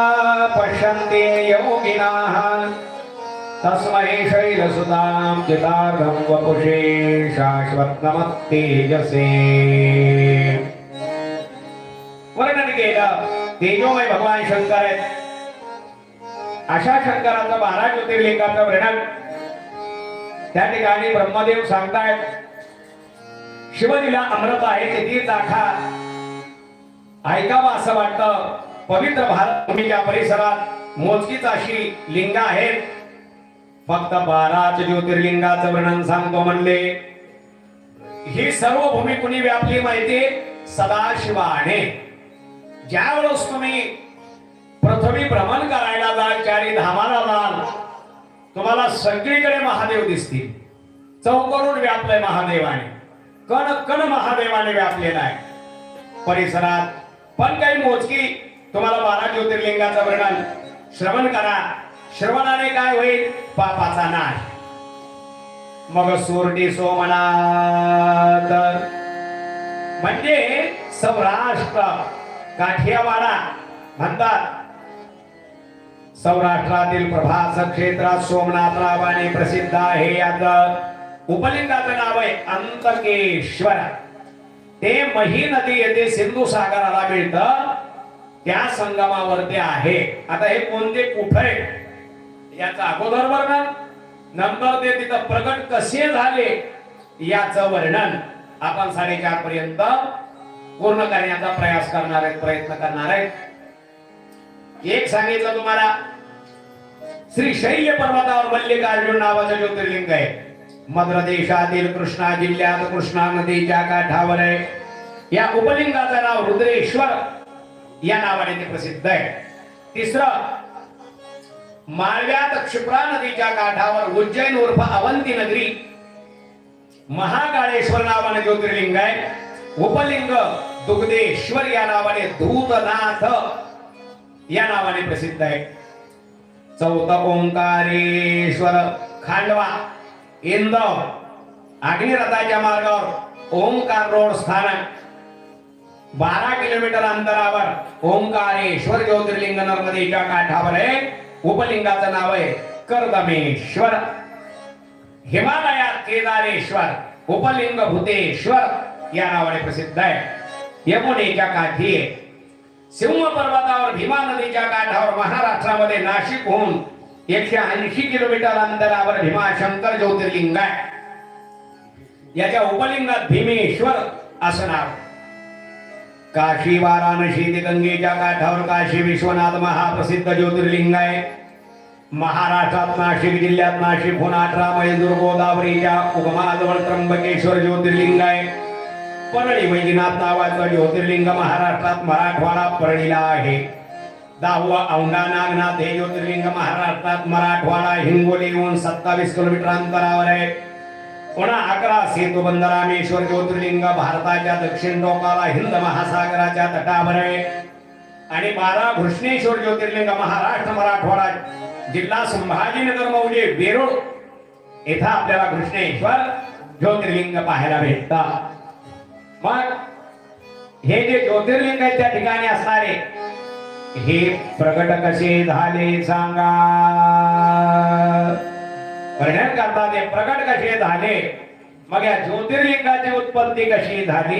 पश्यन्ते योगिनाः तस्मै शैलसुतां चितार्घं वपुषे शाश्वतमत्तेजसे वर्णन केलं तेजोमय भगवान शंकर आहेत अशा शंकराचं 12 ज्योतिर्लिंगाचं वर्णन त्या ठिकाणी ब्रह्मदेव सांगतायत शिवलीला अमृत आहे ते दाखा ऐकावं असं वाटतं पवित्र भारतभूमीच्या परिसरात मोजकीच अशी लिंग आहेत फक्त 12 ज्योतिर्लिंगाचं वर्णन सांगतो म्हणले ही सर्व भूमी कुणी व्यापली माहिती सदाशिवाने ज्यावेळेस तुम्ही पृथ्वी भ्रमण करायला जाल चारी धामाला जाल तुम्हाला सगळीकडे महादेव दिसतील चौकरून व्यापलंय महादेवाने कण कण महादेवाने व्यापलेला आहे परिसरात पण काही मोजकी तुम्हाला 12 ज्योतिर्लिंगाचं वर्णन श्रवण करा श्रवणाने काय होईल पापाचा नाश मग सोरडी सोमनाथ म्हणजे सौराष्ट्र काठियावाडा म्हणतात सौराष्ट्रातील प्रभास क्षेत्रात सोमनाथ नावाने प्रसिद्ध आहे याचं उपलिंगाचं नाव आहे अंतकेश्वर ते मही नदी येथे सिंधू सागराला मिळतं त्या संगमावरती आहे आता हे कोणते कुठे याचा अगोदर वर्णन नंतर ते तिथं प्रगट कसे झाले याचं वर्णन आपण 4:30 पर्यंत पूर्ण करण्याचा प्रयास करणार आहेत प्रयत्न करणार आहेत एक सांगितलं तुम्हाला श्री शैल्य पर्वतावर मल्लिकार्जुन नावाचं ज्योतिर्लिंग आहे मद्र देशातील कृष्णा जिल्ह्यात कृष्णा नदीच्या काठावर आहे या उपलिंगाचं नाव रुद्रेश्वर या नावाने ते प्रसिद्ध आहे तिसरं माळव्यात क्षिप्रा नदीच्या काठावर उज्जैन उर्फ अवंती नगरी महाकाळेश्वर नावाने ज्योतिर्लिंग आहे उपलिंग दुग्धेश्वर या नावाने धूतनाथ या नावाने प्रसिद्ध आहे चौथं ओंकारेश्वर खांडवा इंदव अग्निरथाच्या मार्गावर ओंकार रोड स्थानक 12 किलोमीटर अंतरावर ओंकारेश्वर ज्योतिर्लिंग नर्मदेच्या काठावर आहे उपलिंगाचं नाव आहे कर्दमेश्वर हिमालयात केदारेश्वर उपलिंग भूतेश्वर या नावाने प्रसिद्ध आहे यमुनेच्या काठी आहे सिंह पर्वतावर भीमा नदीच्या काठावर महाराष्ट्रामध्ये नाशिकहून 180 किलोमीटर अंतरावर भीमाशंकर ज्योतिर्लिंग आहे याच्या उपलिंगात भीमेश्वर असं नाव काशी वाराणसी ते गंगेच्या काठावर काशी विश्वनाथ महाप्रसिद्ध ज्योतिर्लिंग आहे महाराष्ट्रात नाशिक जिल्ह्यात नाशिकहून 18 मैल दूर गोदावरीच्या उगमाजवळ त्र्यंबकेश्वर ज्योतिर्लिंग आहे परळी वैजनाथ नावाचं ज्योतिर्लिंग महाराष्ट्रात मराठवाडा परळीला आहे 10वं औंढा नागनाथ हे ज्योतिर्लिंग महाराष्ट्रात मराठवाडा हिंगोलीहून 27 किलोमीटर अंतरावर आहे पुन्हा 11 सेतुबंध रामेश्वर ज्योतिर्लिंग भारताच्या दक्षिण टोकाला हिंद महासागराच्या तटावर आहे आणि 12 घृष्णेश्वर ज्योतिर्लिंग महाराष्ट्र मराठवाडा जिल्हा संभाजीनगर मौजे वेरूळ येथे आपल्याला घृष्णेश्वर ज्योतिर्लिंग पाहायला भेटतात मग हे जे ज्योतिर्लिंग आहे त्या ठिकाणी असणारे हे प्रगट कसे झाले सांगा. वर्णन करतात हे प्रगट कसे झाले, मग या ज्योतिर्लिंगाची उत्पत्ती कशी झाली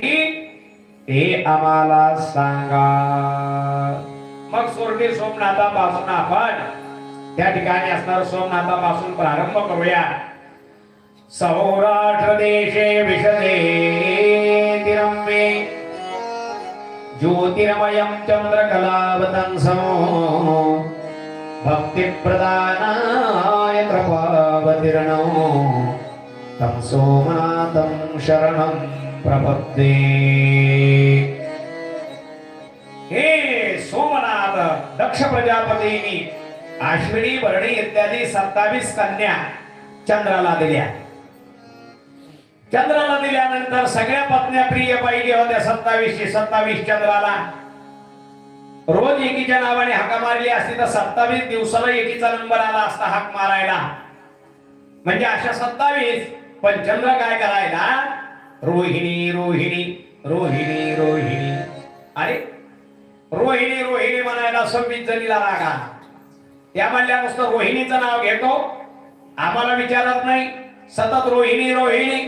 ते आम्हाला सांगा. मग सोरटी सोमनाथापासून आपण त्या ठिकाणी असणार सोमनाथापासून प्रारंभ करूया. सौराष्ट्र देशे विशदे तिरंबे ज्योतिर्मयं चंद्रकलावतंसो भक्तिप्रदानाय कृपावतीर्णो तं सोमनाथं शरणं प्रपद्ये. हे सोमनाथ, दक्ष प्रजापतींनी अश्विनी भरणी इत्यादी 27 कन्या चंद्राला दिल्या. चंद्राला दिल्यानंतर सगळ्या पत्न्या प्रिय पाहिजे होत्या 27 चंद्राला. रोज एकीच्या नावाने हाका मारली असती तर 27 दिवसाला एकीचा नंबर आला असता हाक मारायला. म्हणजे अशा 27. पण चंद्र काय करायला, रोहिणी रोहिणी रोहिणी रोहिणी. अरे रोहिणी रोहिणी म्हणायला 26 जणीला राग आला. त्या म्हणल्या नुसतं रोहिणीचं नाव घेतो, आम्हाला विचारत नाही, सतत रोहिणी रोहिणी.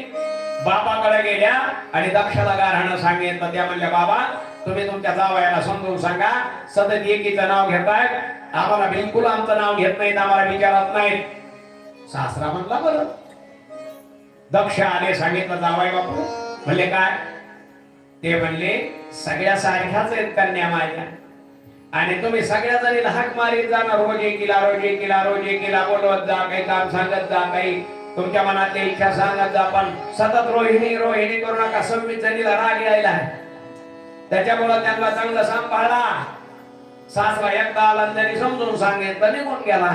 बाबाकडे गेल्या आणि दक्षला गारहाणं सांगितलं. त्या म्हणल्या बाबा तुम्ही तुमच्या जावयाला समजून सांगा, सतत एकीचं नाव घेताय, आम्हाला बिलकुल आमचं नाव घेत नाहीत, आम्हाला विचारत नाहीत. सासरा म्हणला बरं. दक्ष आले, सांगितलं जावाई बापू. म्हणले काय? ते म्हणले सगळ्या सारख्याच आहेत कन्या माझ्या, आणि तुम्ही सगळ्या जणी हाक मारीत जाणार, रोज एकीला रोज एकीला रोज एकीला बोलवत जा, काही काम सांगत जा, काही तुमच्या मनातली इच्छा सांगत जा, पण सतत रोहिणी रोहिणी करू नका. 26 जणीला राग यायला आहे. त्याच्यामुळे त्यांना चांगलं सांभाळा. सासरा एकदा आला त्यांनी समजून सांगितलं, निघून गेला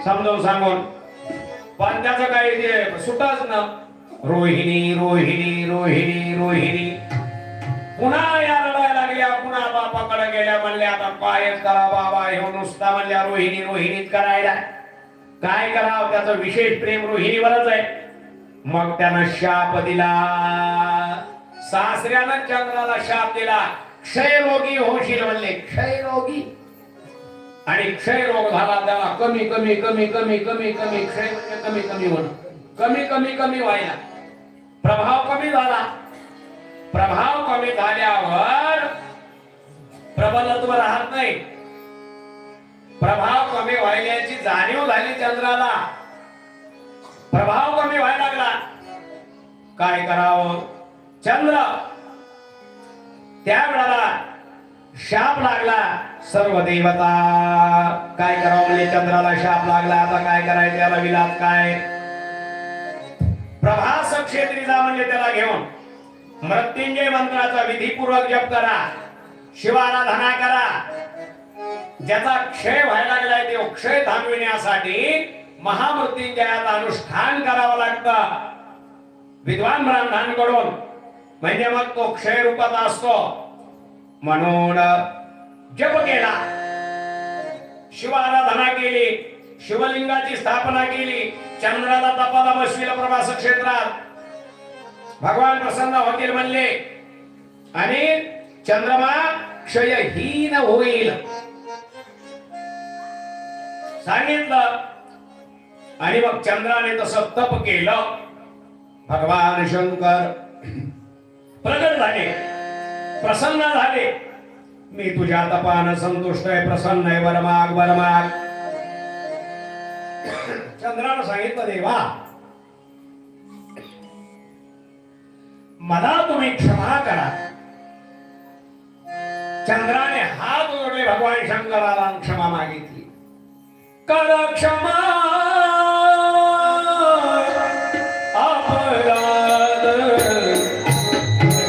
समजून सांगून. पण त्याचं काही ते सुटच ना, रोहिणी रोहिणी रोहिणी रोहिणी. पुन्हा या रडायला लागल्या, पुन्हा बापाकडे गेल्या. म्हणले आता काय करा बाबा, हे नुसता म्हणल्या रोहिणी रोहिणीत करायला, काय करावं. त्याचं विशेष प्रेम रोहिणीवरच आहे. मग त्यानं शाप दिला. सासऱ्यानं चंद्राला शाप दिला, क्षयरोगी होशील म्हणले. क्षयरोगी. आणि क्षयरोग झाला त्याला. कमी कमी कमी कमी कमी कमी. क्षय म्हणजे कमी कमी होणं, कमी कमी कमी व्हायला. प्रभाव कमी झाला. प्रभाव कमी झाल्यावर प्रबलत्व राहत नाही. प्रभाव कमी व्हायल्याची जाणीव झाली चंद्राला. प्रभाव कमी व्हायला लागला. काय करावं. चंद्र त्यावेळेला शाप लागला. सर्व देवता काय करावं म्हणजे चंद्राला शाप लागला. आता काय करायचं, त्याला विलास काय. प्रभास क्षेत्री जा म्हणजे त्याला घेऊन मृत्युंजय मंत्राचा विधीपूर्वक जप करा, शिवाराधना करा. ज्याचा क्षय व्हायला लागलाय ते क्षय थांबविण्यासाठी महामृत्युंजयाचं अनुष्ठान करावं लागतं विद्वान ब्राह्मणांकडून. म्हणजे मग तो क्षय रूपात असतो. म्हणून जप केला, शिवाराधना केली, शिवलिंगाची स्थापना केली, चंद्राला तपाला बसविलं प्रभास क्षेत्रात. भगवान प्रसन्न होतील म्हणले आणि चंद्रमा क्षयहीन होईल सांगितलं. आणि मग चंद्राने तसं तप केलं. भगवान शंकर प्रगट झाले, प्रसन्न झाले. मी तुझ्या तपानं संतुष्ट आहे, प्रसन्न आहे, वरमाग वरमाग. चंद्रानं सांगितलं देवा मला तुम्ही क्षमा करा. चंद्राने हात जोडले भगवान शंकराला क्षमा मागितली. कर क्षमा अपराध,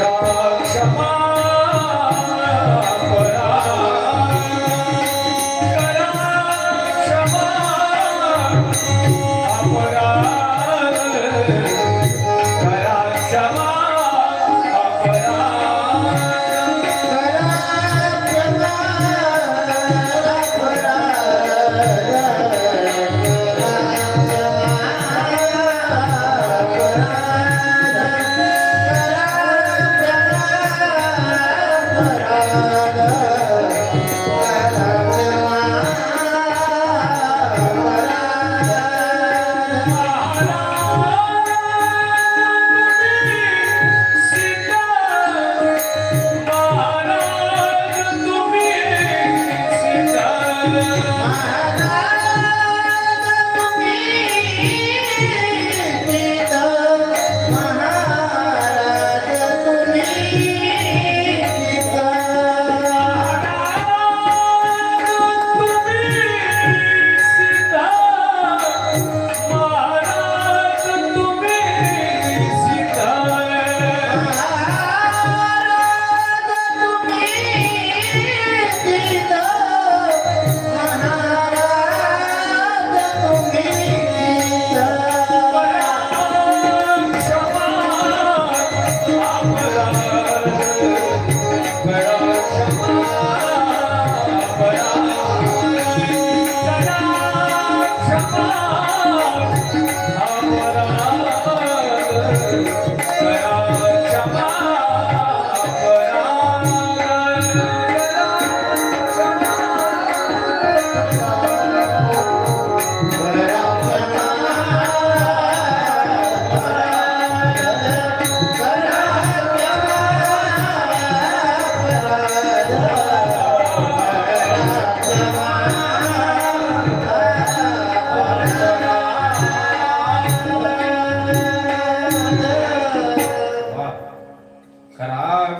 कर क्षमा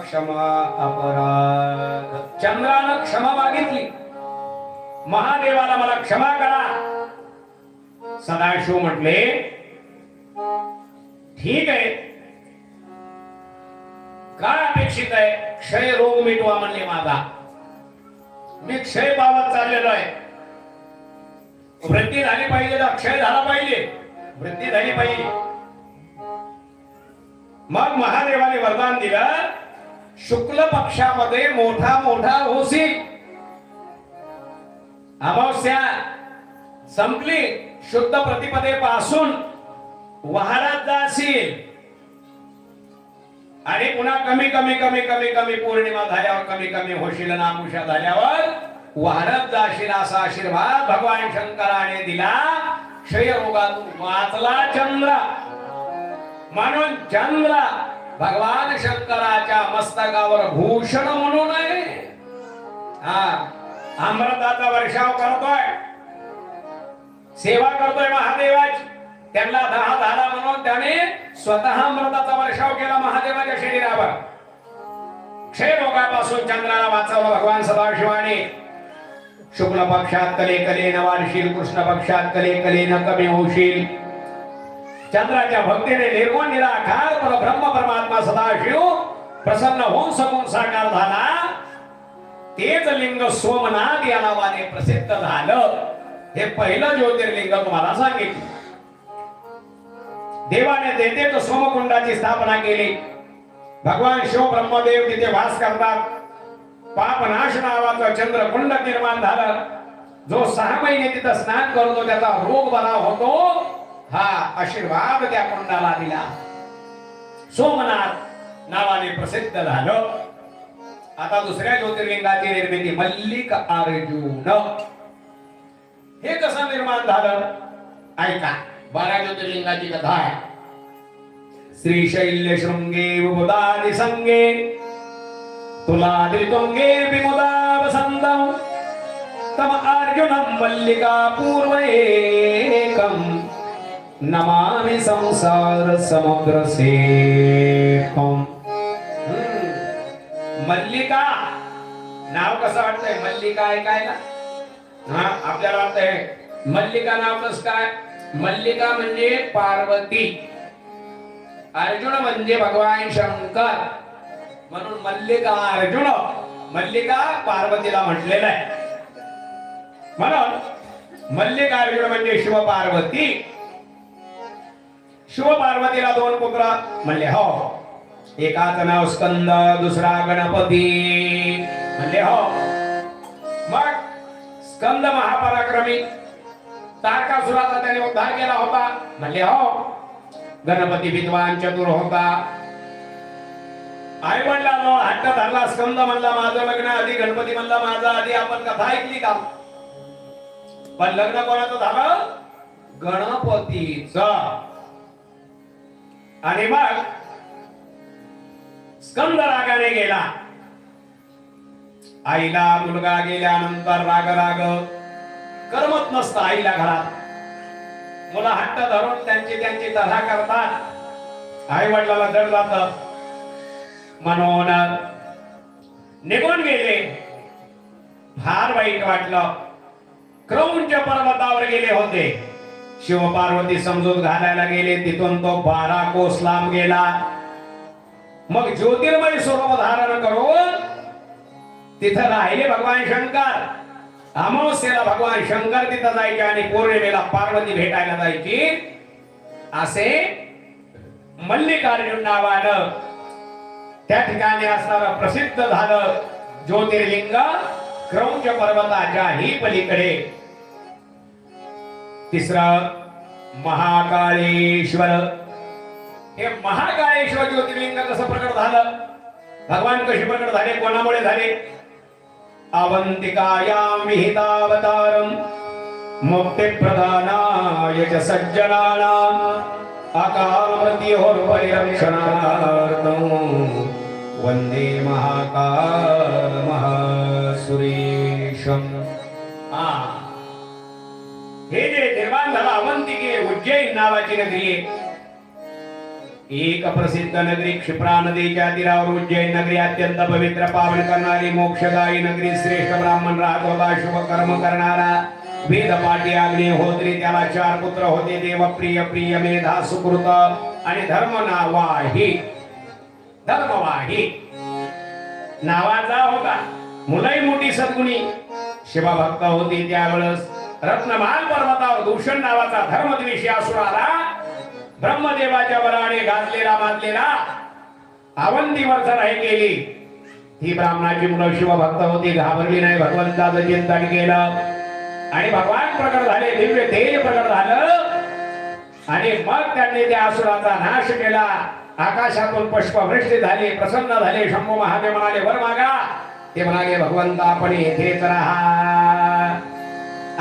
क्षमा अपराध. चंद्रानं क्षमा मागितली, महादेवाला मला क्षमा करा. सदाशिव म्हटले ठीक आहे, काय अपेक्षित आहे? क्षय रोग मिटवा म्हणले माझा. मी क्षय पावत चाललेलो आहे. वृद्धी झाली पाहिजे तर क्षय झाला पाहिजे, वृद्धी झाली पाहिजे. मग महादेवाने वरदान दिलं, शुक्ल पक्षामध्ये मोठा मोठा होसी. अमावस्या संपली, शुद्ध प्रतिपदेपासून वहारात जाशील आणि पुन्हा कमी कमी कमी कमी कमी पौर्णिमा झाल्यावर कमी कमी होशील, नामुषा झाल्यावर वहारात जाशील असा आशीर्वाद भगवान शंकराने दिला. क्षयरोगातून वाचला चंद्र. म्हणून चंद्र भगवान शंकराच्या मस्तकावर भूषण म्हणून आहे. अमृताचा वर्षाव करतोय, सेवा करतोय महादेवाची. त्यांना 10 झाला म्हणून त्याने स्वतः अमृताचा वर्षाव केला महादेवाच्या शरीरावर. क्षय रोगापासून चंद्राला वाचवलं भगवान सदाशिवाने. शुक्ल पक्षात कले कले न वाढशील, कृष्ण पक्षात कले कले न कमी होशील. चंद्राच्या भक्तीने निर्गुण निराकार परब्रह्म परमात्मा सदाशिव प्रसन्न होऊन समून साकार झाला. तेच लिंग सोमनाथ या नावाने प्रसिद्ध झालं. हे पहिलं ज्योतिर्लिंग तुम्हाला सांगितलं. देवाने तेथेच सोमकुंडाची स्थापना केली. भगवान शिव ब्रह्मदेव तिथे वास करतात. पापनाश नावाचं चंद्रकुंड निर्माण झालं. जो 6 महिने तिथं स्नान करतो त्याचा रोग बरा होतो. हा आशीर्वाद त्या कुंडाला दिला. सोमनाथ नावाने प्रसिद्ध झालं. आता दुसऱ्या ज्योतिर्लिंगाची निर्मिती मल्लिक अर्जुन. हे कसं निर्माण झालं ऐका. 12 ज्योतिर्लिंगाची कथा आहे. श्रीशैल्य शृंगे बुधादि संगे तुलाद्रितुंगे विमुदा वसंतम तम अर्जुनम मल्लिका पूर्वएकम नमामि संसार समुद्र सेकम. मल्लिका नाव कसं वाटतंय? मल्लिका ऐकायला आपल्याला वाटतंय मल्लिका नाव कसं काय? मल्लिका म्हणजे पार्वती, अर्जुन म्हणजे भगवान शंकर. म्हणून मल्लिका अर्जुन, मल्लिका पार्वतीला म्हटलेलं आहे. म्हणून मल्लिका अर्जुन म्हणजे शिव पार्वती. शिव पार्वतीला 2 पुत्र म्हणले हो. एकाचं नाव स्कंद, दुसरा गणपती म्हणले हो. मग स्कंद महापराक्रमी, तारकासुराचा त्याने उद्धार केला होता म्हणले हो. गणपती विद्वान चतुर होता. आई म्हणला नो हट्ट धरला. स्कंद म्हणला माझं लग्न आधी, गणपती म्हणला माझं आधी. आपण कथा ऐकली का? पण लग्न कोणाचं झालं? गणपतीचं. आणि मग स्कंद रागाने गेला. आईला मुलगा गेल्यानंतर राग राग करमत नसतं आईला घरात. मुलं हट्ट धरून त्यांची तऱ्हा करतात. आई वडिलाला जड जात म्हणून निघून गेले. फार वाईट वाटलं. क्रौंच पर्वतावर गेले होते. शिवपार्वती समजूत घालायला गेले. तिथून तो 12 कोस लांब गेला. मग ज्योतिर्मय स्वरूप धारण करून तिथं राहिले भगवान शंकर. अमावस्येला भगवान शंकर तिथं जायचे आणि पौर्णिमेला पार्वती भेटायला जायची. असे मल्लिकार्जुन नावानं त्या ठिकाणी असणारं प्रसिद्ध झालं ज्योतिर्लिंग क्रौंच पर्वताच्याही पलीकडे. तिसरं महाकाळेश्वर. हे महाकाळेश्वर ज्योतिर्लिंग कसं प्रकट झालं? भगवान कशी प्रकट झाले? कोणामुळे झाले? अवंतिकायां विहितावतारं मुक्तिप्रदानाय च सज्जनानां अकामृत्योर्परिरक्षणार्थं वंदे महाकाल महासुरेशम. हे जे निर्माण झालं अवंतिके उज्जैन नावाची नगरी आहे. एक प्रसिद्ध नगरी. क्षिप्रा नदीच्या तीरावर उज्जैन नगरी अत्यंत पवित्र पावन करणारी मोक्षदायी नगरी. श्रेष्ठ ब्राह्मण राहत होता. शुभ कर्म करणारा वेद पाठी अग्निहोत्री. त्याला 4 पुत्र होते. देवप्रिय, प्रिय, मेधा, सुकृत आणि धर्मवाही नावाचा होता. मुलई मोठी सद्गुणी शिवभक्त होती. त्यावेळेस रत्नमाल पर्वतावर दूषण नावाचा धर्मद्वेषी असुर आला. ब्रह्मदेवाच्या वराने गाजलेला माजलेला अवंतीवर चढाई केली. ही ब्राह्मणाची मुलं शिवभक्त होती. घाबरली नाही. भगवंताचं चिंतन केलं आणि भगवान प्रकट झाले. दिव्य तेज प्रकट झालं आणि मग त्यांनी त्या असुराचा नाश केला. आकाशातून पुष्पवृष्टी झाली. प्रसन्न झाले. शंभू महादेव म्हणाले वर मागा. ते म्हणाले भगवंत आपण येथेच राहा.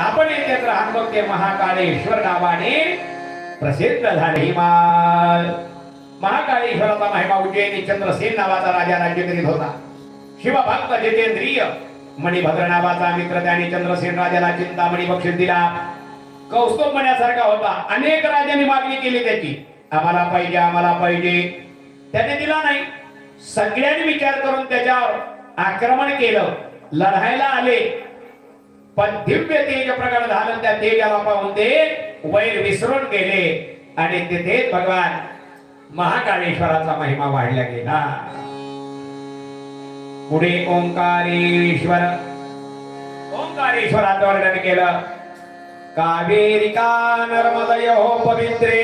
आपण येथेच राहा. मग ते महाकाळेश्वर नावाने प्रसिद्ध झाले. महाकाळेश्वराचा महिमा उज्जैनी चंद्रसेन नावाचा राजा राज्य करीत होता. शिवभक्त जितेंद्रिय मणिभद्र नावाचा मित्र त्याने चंद्रसेन राजाला चिंतामणी बक्षीस दिला. कौस्तुभ मण्यासारखा होता. अनेक राजांनी मागणी केली त्याची. आम्हाला पाहिजे, आम्हाला पाहिजे. त्याने दिला नाही. सगळ्यांनी विचार करून त्याच्यावर आक्रमण केलं. लढायला आले. पण दिव्य तेज प्रकट झालं. त्या तेजाला पाहून ते वैर विसरून गेले आणि तिथे भगवान महाकाळेश्वराचा महिमा वाढला गेला. पुढे ओंकारेश्वर. ओंकारेश्वराचं वर्णन केलं. कावेरिका नर्मदयो पवित्रे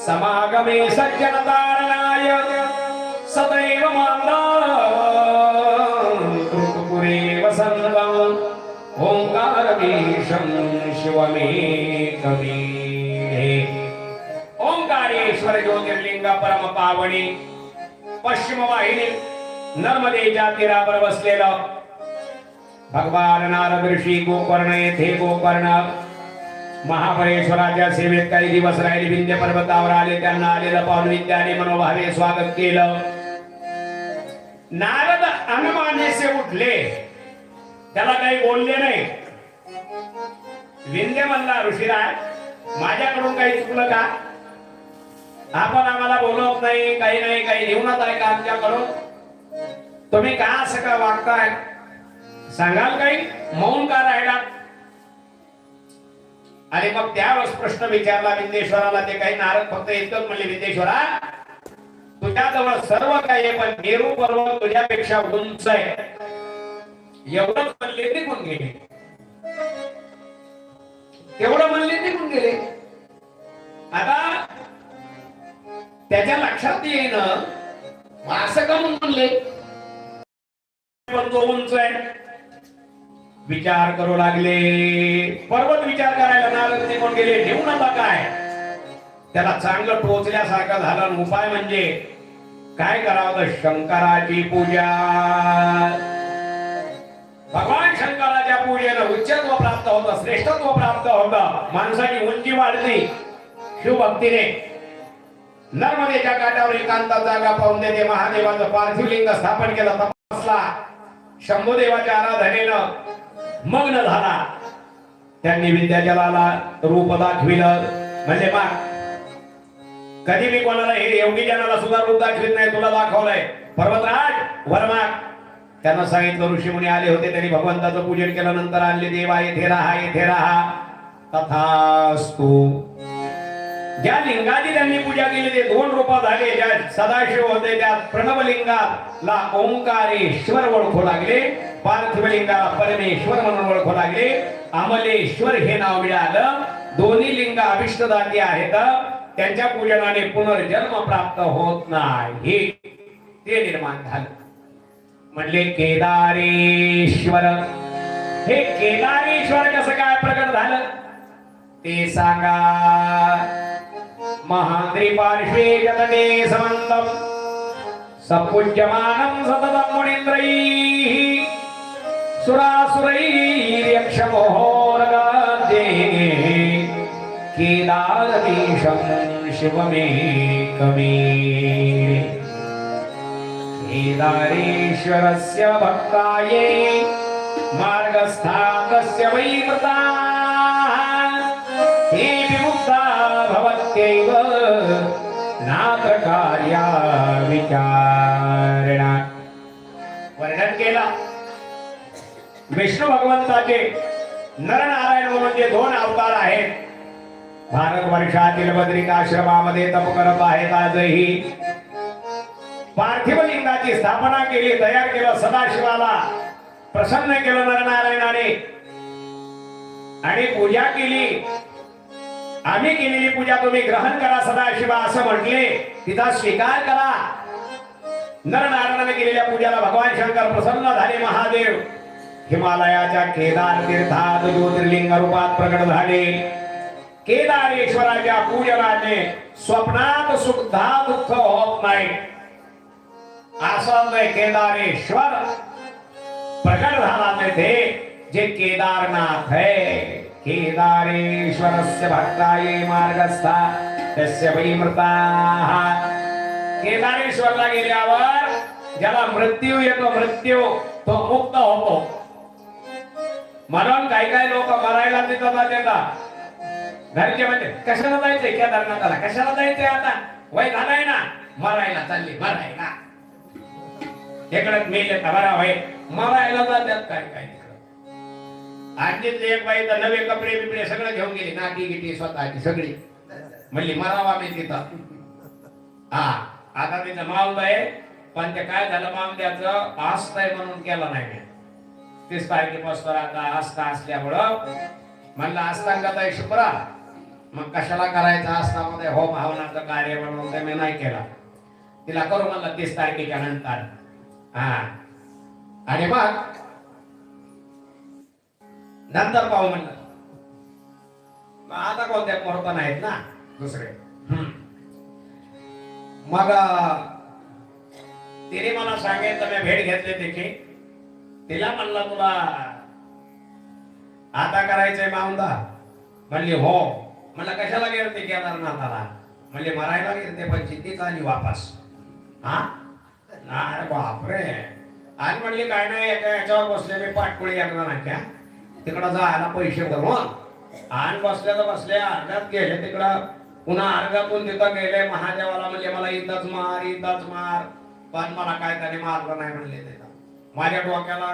समागमे सज्जनतारणाय सदैव मांदापुरे वसंतम् ओंकारमीशं शिवमेकमे. ओंकारेश्वर ज्योतिर्लिंग परम पावनी पश्चिम वाहिनी नर्मदेच्या तीरावर बसलेलं भगवान नारद ऋषी गोकर्ण येथे. गोकर्ण महाबळेश्वराच्या सेवेत काही दिवस राहिले. विंध्य पर्वतावर आले. त्यांना आलेलं पाहून विद्याने मनोभावे स्वागत केलं. नारद अनुमानेसे उठले. त्याला काही बोलले नाही. विंध्य म्हणला ऋषीराज माझ्याकडून काही चुकलं का? आपण आम्हाला बोलवत नाही, काही नाही, काही लिहूनच आहे का आमच्याकडून? तुम्ही का असं का वागताय? सांगाल काही? मौन का राहिला? आणि मग त्यावेळेस प्रश्न विचारला विंदेश्वराला. ते काही नारद फक्त इतकंच म्हणले विंदेश्वरा तुझ्याजवळ सर्व काही आहे पण मेरू पर्वत तुझ्यापेक्षा उंच आहे. एवढं म्हणले निघून गेले. एवढं म्हणले निघून गेले. आता त्याच्या लक्षात येईन असं का म्हणले पण तो उंच आहे. विचार करू लागले. पर्वत विचार करायला नारद निघून गेले. ठेवून आता काय? त्याला चांगलं टोचल्यासारखं झालं. उपाय म्हणजे काय करावं तर शंकराची पूजा. भगवान शंकराच्या पूजेनं उच्चत्व प्राप्त होतं, श्रेष्ठत्व प्राप्त होतं. माणसाची उंची वाढली शिवभक्तीने. नर्मदेच्या काठावर एकांतात जागा पाहून ते महादेवाचं पार्थिव लिंग स्थापन केलं. तपासला. शंभूदेवाच्या आराधनेनं मग्न झाला. त्यांनी विद्याचलाला रूप दाखविलं. म्हणजे मग कधी मी कोणाला हे योगी जनाला सुद्धा रूप दाखवित नाही, तुला दाखवलंय पर्वतराज वर्मा. त्यांना सांगितलं ऋषी मुनी आले होते, त्यांनी भगवंताचं पूजन केल्यानंतर आणले, देवा येथे राहा येथे राहा. तथास्तु. ज्या लिंगाची त्यांनी पूजा केली ते 2 रूप झाले. ज्या सदाशिव होते त्या प्रणवलिंगाला ओंकारेश्वर ओळखू लागले, पार्थिवलिंगाला परमेश्वर म्हणून ओळखू लागले, अमलेश्वर हे नाव मिळालं. दोन्ही लिंग अभिष्टदाती आहेत, त्यांच्या पूजनाने पुनर्जन्म प्राप्त होत नाही, ते निर्माण झालं. म्हणले केदारेश्वर. हे केदारेश्वर कसं काय प्रकट झालं ते सांगा. महांद्री पार्श्वे जतने समंतम सपूज्यमानं सततं मुनीन्द्रैः सुरासुरैर्यक्षमोहरगाद्ये केदारमीशं शिवमेकमे. केदारेश्वरस्य भक्ताये मार्गस्थातस्य वै मृताः हे विमुक्ता भवत्यैव नात्र कार्या विचारणा. वर्णन केला विष्णू भगवंताचे नरनारायण म्हणून जे 2 अवतार आहेत, भारतवर्षातील बद्रिकाश्रमामध्ये तप करत आहेत. आजही पार्थिव लिंगाची स्थापना केली, तयार केलं, सदाशिवाला प्रसन्न केलं नरनारायणाने आणि पूजा केली. आम्ही केलेली पूजा तुम्ही ग्रहण करा सदाशिवा असं म्हटले, तिचा स्वीकार करा. नरनारायणाने केलेल्या पूजाला भगवान शंकर प्रसन्न झाले. महादेव हिमालयाच्या केदार तीर्थात ज्योतिर्लिंग रूपात प्रकट झाले. केदारेश्वराच्या पूजनाने स्वप्नात सुद्धा दुःख होत नाही. असं केदारेश्वर प्रकट झाला ते जे केदारनाथ है. केदारेश्वरस्य भक्ताये मार्गस्था तस्य वै मृताः. केदारेश्वरला गेल्यावर ज्याला मृत्यू येतो, मृत्यू तो मुक्त होतो. म्हणून काही लोक मरायला तिथं येतात. घरचे म्हणजे कशाला जायचंय केदारनाथाला, कशाला जायचंय, आता वय झालंय ना, मरायला चालली, मरायला तिकडे मेले तर बरा वय मरायला जातात. काय आणखी एक बाई तर नवे कपडे बिपडे सगळं घेऊन गेली, नाटी गिटी स्वतःची सगळी, म्हणली मरावा मी तिथं. हा आता तिथं मावलं आहे, पण ते काय झालं, मावद्याचं आस्ताय म्हणून केलं नाही. 30 तारखेपासून आता आस्था असल्यामुळं म्हणलं आस्थांगत आहे शुक्रा, मग कशाला करायचं आस्थामध्ये होम हवनाचं कार्य म्हणून ते मी नाही केला. तिला करू म्हणलं 30 तारखेच्या नंतर. हा आणि मग नंतर पाहू म्हणलं. आता कोणत्या मुहूर्त नाहीत ना दुसरे. मग तिने मला सांगितलं, मी भेट घेतली तिची. तिला म्हणलं तुला आता करायचंय माऊंदा, म्हणली हो. म्हणलं कशाला गेलते केदारनाथाला, म्हणले मरायला गेलते, पण चित्तीच आली वापस. हा नाही बापरे. आणि म्हणली काय नाही, एका याच्यावर बसले मी, पाटकुळी येणार नाही का तिकडं जायला पैसे भरून. आणि बसल्या तर बसल्या, अर्ध्यात गेले तिकडं, पुन्हा अर्ध्यातून तिथं गेले महादेवाला. म्हणजे मला इथंच मार, इथंच मार, पण मला काय त्याने मारलं नाही म्हणले. तिथं माझ्या डोक्याला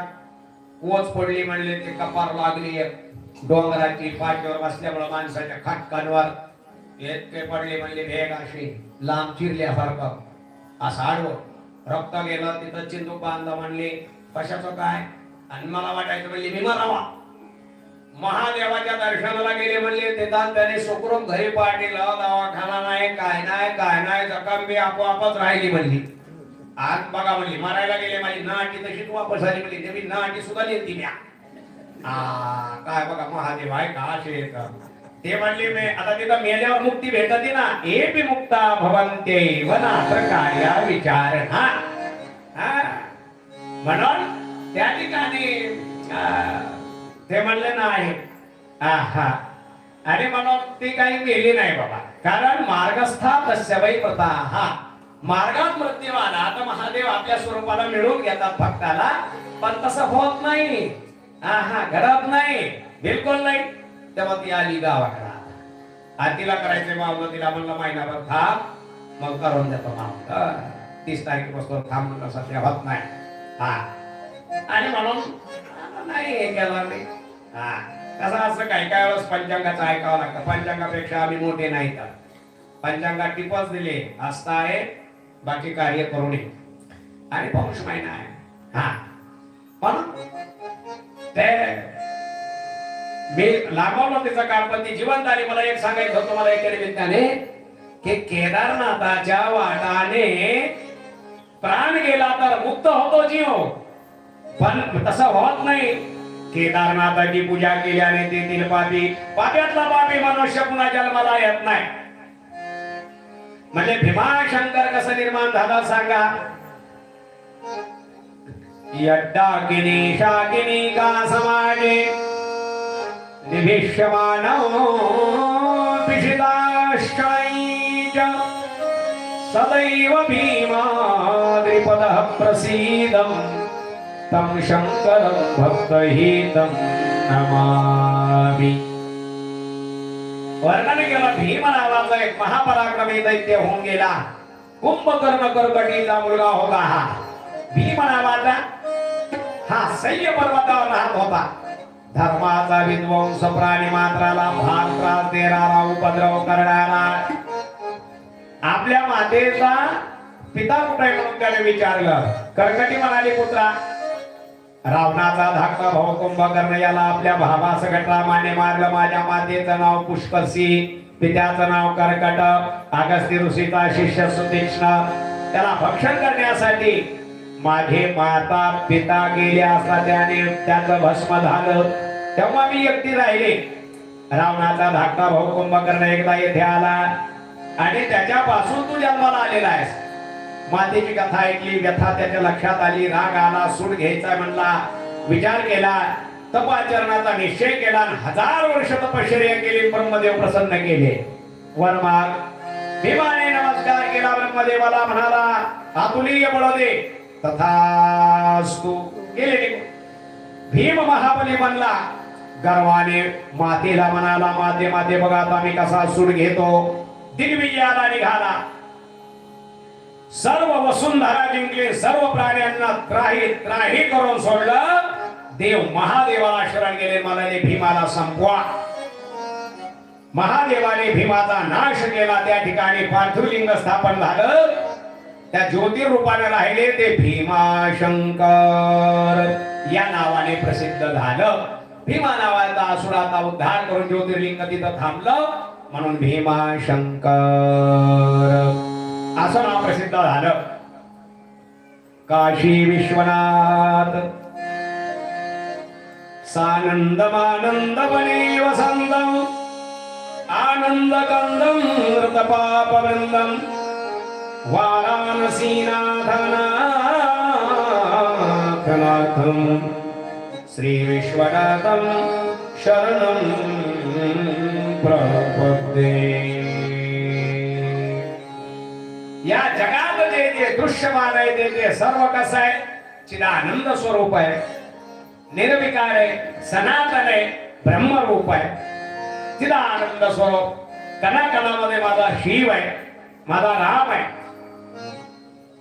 कोच पडली म्हणले, ते कपार लागली एक डोंगराची पाठीवर बसल्यामुळे माणसाच्या खाटकांवर इतके पडले म्हणले, भेग अशी लांब चिरल्यासारखं असं आडवं रक्त गेलं. तिथं चिंतू बांधलं म्हणले, कशाचं काय. आणि मला वाटायचं म्हणले मी मरावा. महादेवाच्या दर्शनाला गेले म्हणले, तिथं त्याने सुखरूप घरी पाठीला, दवाखाना नाही, काय नाही, जखम बी आपोआपच राहिली म्हणली. आज बघा म्हणली मरायला गेले, माझी नाटी तशीच वापस आली म्हणली, मी नाटी सुद्धा नेती म्या. काय बघा महादेव आहे का असे ते म्हणले. मी आता तिथं मेल्यावर मुक्ती भेटते ना, ए बी मुक्ता भवन्ते वनात्र कार्या विचारणा. म्हणून त्या ठिकाणी ते म्हणले नाही. आणि म्हणून ती काही मेली नाही बाबा, कारण मार्गस्था तस्य वै प्रताः. मार्गात मृत्यू आला आता महादेव आपल्या स्वरूपाला मिळवून घेतात भक्ताला, पण तसं होत नाही. घरात नाही, बिलकुल नाही. तेव्हा ती आली गावाकडे. आरतीला करायचे मावलं, तिला म्हणलं महिनाभर थांब मग करून देतो मावलं. 30 तारखेपासून थांब म्हणलं सध्या होत नाही. हा आणि म्हणून नाही हे केलं नाही. हा कसं असं काही काही वेळेस पंचांगाचं ऐकावं लागतं. पंचांगापेक्षा आम्ही मोठे नाही तर पंचांगात टिपच दिले असता आहे बाकी कार्य करू नये आणि पौष महिना आहे. हा म्हणून ते मी लांबवलं तिचं काम, पण ती जिवंत आली. मला एक सांगायचं होतं मला एका निमित्ताने की केदारनाथाच्या वाटाने प्राण गेला तर मुक्त होतो जीव, पण तसं होत नाही. केदारनाथाची पूजा केल्याने तेथील पापी पाप्यातला पापी मनुष्य पुन्हा जन्माला येत नाही. म्हणजे भीमाशंकर कसं निर्माण झाला सांगा. यड्डाकिनी शाकिनी का समाजे निभिष्यमानो पिशिताश्चैच सदैव भीमाद्रिपदः प्रसीदम् तं शंकरं भक्तहितं नमामि. वर्णन केलं भीम नावाचा एक महापराक्रमी दैत्य होऊन गेला. कुंभकर्ण कर्कटीचा मुलगा होता हा भीम नावाचा. हा सह्य पर्वतावर राहत होता. धर्माचा विध्वंस, प्राणी मात्राला भाग त्रास देणारा, उपद्रव करणारा. आपल्या मातेचा पिता कुठे म्हणून त्याने विचारलं. कर्कटी म्हणाली पुत्रा, रावणाचा धाकटा भाऊ कुंभकर्ण याला आपल्या भावासकट रामाने मारलं. माझ्या मातेचं नाव पुष्करसी, पित्याचं नाव कर्कट, अगस्त्य ऋषीचा शिष्य सुतीक्ष्ण. त्याला भक्षण करण्यासाठी माझे माता पिता गेले असता त्याने त्याचं भस्म झालं. तेव्हा मी एकटी राहिले. रावणाचा धाकटा भाऊ कुंभकर्ण एकदा येथे आला आणि त्याच्यापासून तू जन्माला आलेला आहेस. मातेची कथा ऐकली, व्यथा त्याच्या लक्षात आली. राग आला, सूड घ्यायचा म्हणला. विचार केला, तपाचरणाचा निश्चय केला. 1000 वर्ष तपश्चर्या केली, ब्रह्मदेव प्रसन्न केले. वर माग भीमाने नमस्कार केला ब्रह्मदेवाला. म्हणाला आतुलीय बळ दे. तथास्तु. गेले निघून. भीम महाबली बनला. गर्वाने मातेला म्हणाला, माते माते बघा आता मी कसा सूड घेतो. दिग्विजयाला निघाला. सर्व वसुंधरा जिंकले. सर्व प्राण्यांना त्राही त्राही करून सोडलं. देव महादेवाला शरण गेले. म्हणाले भीमाला संपवा. महादेवाने भीमाचा नाश केला. त्या ठिकाणी पार्थुलिंग स्थापन झालं. त्या ज्योतिर्रूपाने राहिले ते भीमाशंकर या नावाने प्रसिद्ध झालं. भीमा नावाचा असुराचा उद्धार करून ज्योतिर्लिंग तिथं थांबलं म्हणून भीमाशंकर असं नाव प्रसिद्ध झालं. काशी विश्वनाथ सानंदमानंद बने वसंतम आनंद कंदम नृतपापवृंदम वाराणसीनाथनाथनाथम श्री विश्वनाथम शरणं प्रपद्ये. या जगात जे जे दृश्यमान आहे ते सर्व कसं आहे? चिदानंद स्वरूप आहे, निर्विकार आहे, सनातन आहे, ब्रह्मरूप आहे. चिदानंद स्वरूप. कणाकणामध्ये माझा शिव आहे, माझा राम आहे.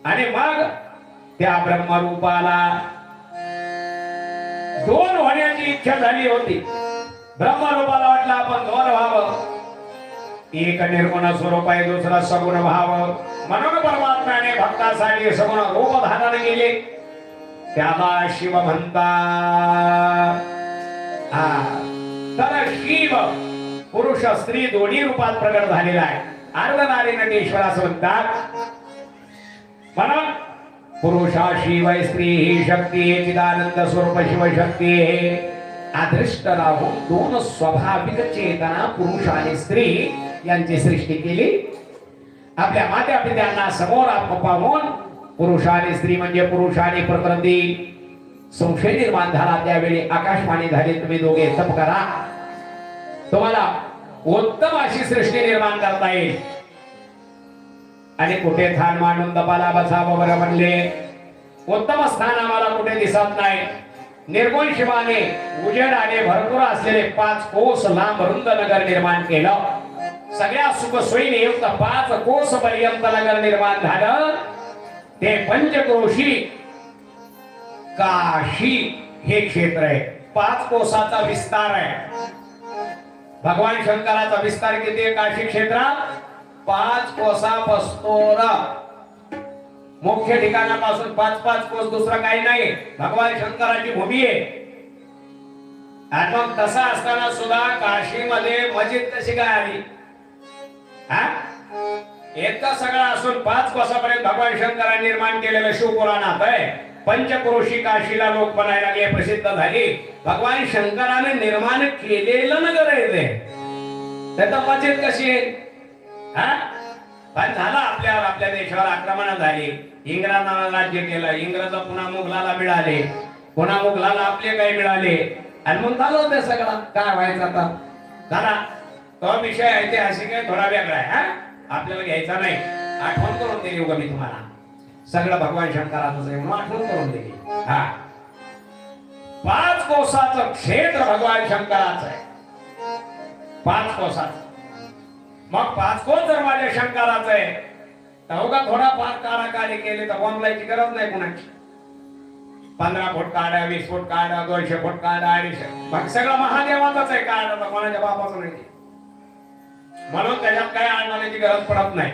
आणि मग त्या ब्रह्मरूपाला 2 होण्याची इच्छा झाली होती. ब्रह्मरूपाला वाटलं आपण 2 व्हावं. एक निर्गुण स्वरूप आहे, दुसरा सगुण व्हावं. म्हणून परमात्म्याने भक्तासाठी सगुण रूप धारण केले. त्याला शिव म्हणतात. तर शिव पुरुष स्त्री दोन्ही रूपात प्रगट झालेला आहे. अर्धनारीनटेश्वर असं म्हणतात. म्हणून पुरुषा शिव स्त्री ही शक्ती हे चिदानंद स्वरूप शिवशक्ती हे अदृष्ट राहून 2 स्वाभाविक चेतना पुरुष आणि स्त्री यांची सृष्टी केली. आपल्या मात्या पित्यांना समोर पाहून पुरुष आणि स्त्री म्हणजे पुरुष आणि प्रकृती संशय निर्माण झाला. त्यावेळी आकाशवाणी झाली, तुम्ही दोघे तप करा, तुम्हाला उत्तम अशी सृष्टी निर्माण करता येईल. आणि कुठे थान मांडून तपाला बसावं बरं म्हणले. उत्तम स्थान आम्हाला कुठे दिसत नाही. निर्गुण शिवाने उजेडाने भरपूर असलेले 5 कोस लांब रुंद नगर निर्माण केलं. सगळ्या सुख सोयीने युक्त 5 कोस पर्यंत नगर निर्माण झालं. ते पंचक्रोशी काशी हे क्षेत्र आहे. 5 कोसाचा विस्तार आहे. भगवान शंकराचा विस्तार किती आहे काशी क्षेत्रात? 5 कोसापासून मुख्य ठिकाणापासून 5 कोस दुसरा काही नाही. भगवान शंकराची भूमी आहे. आणि मग तसा असताना सुद्धा काशीमध्ये मस्जिद कशी काय आली? इतकं सगळं असून 5 कोसापर्यंत भगवान शंकरांनी निर्माण केलेलं शिवपुराणात आहे. पंचक्रोशी काशीला लोक बनायला लागले, प्रसिद्ध झाली. भगवान शंकराने निर्माण केलेलं नगर आहे ते. त्यात मस्जिद कशी आहे? पण झालं आपल्यावर, आपल्या देशावर आक्रमण झाली. इंग्रजांना राज्य केलं. इंग्रज पुन्हा मुघलाला मिळाले. पुन्हा मुघलाला आपले काही मिळाले. आणि मग झालं ते सगळं. काय व्हायचं आता? झाला तो विषय ऐतिहासिक आहे, थोडा वेगळा आहे. आपल्याला घ्यायचा नाही. आठवण करून दिली उगा मी तुम्हाला. सगळं भगवान शंकराचं आहे म्हणून आठवण करून दिली. 5 कोसाचं क्षेत्र भगवान शंकराचं आहे. 5 कोसाचं. मग 5 कोस जर माझ्या शंकराचं आहे तर उगा थोडा फार काढाकाढी केली तर बोंबलायची गरज नाही कुणाची. 15 फूट काढा, 20 फूट काढा, 200 फूट काढा, 250. मग सगळं महादेवाचाच आहे. काढा कोणाच्या बापाचं नाही. म्हणून त्याच्यात काय आणण्याची गरज पडत नाही.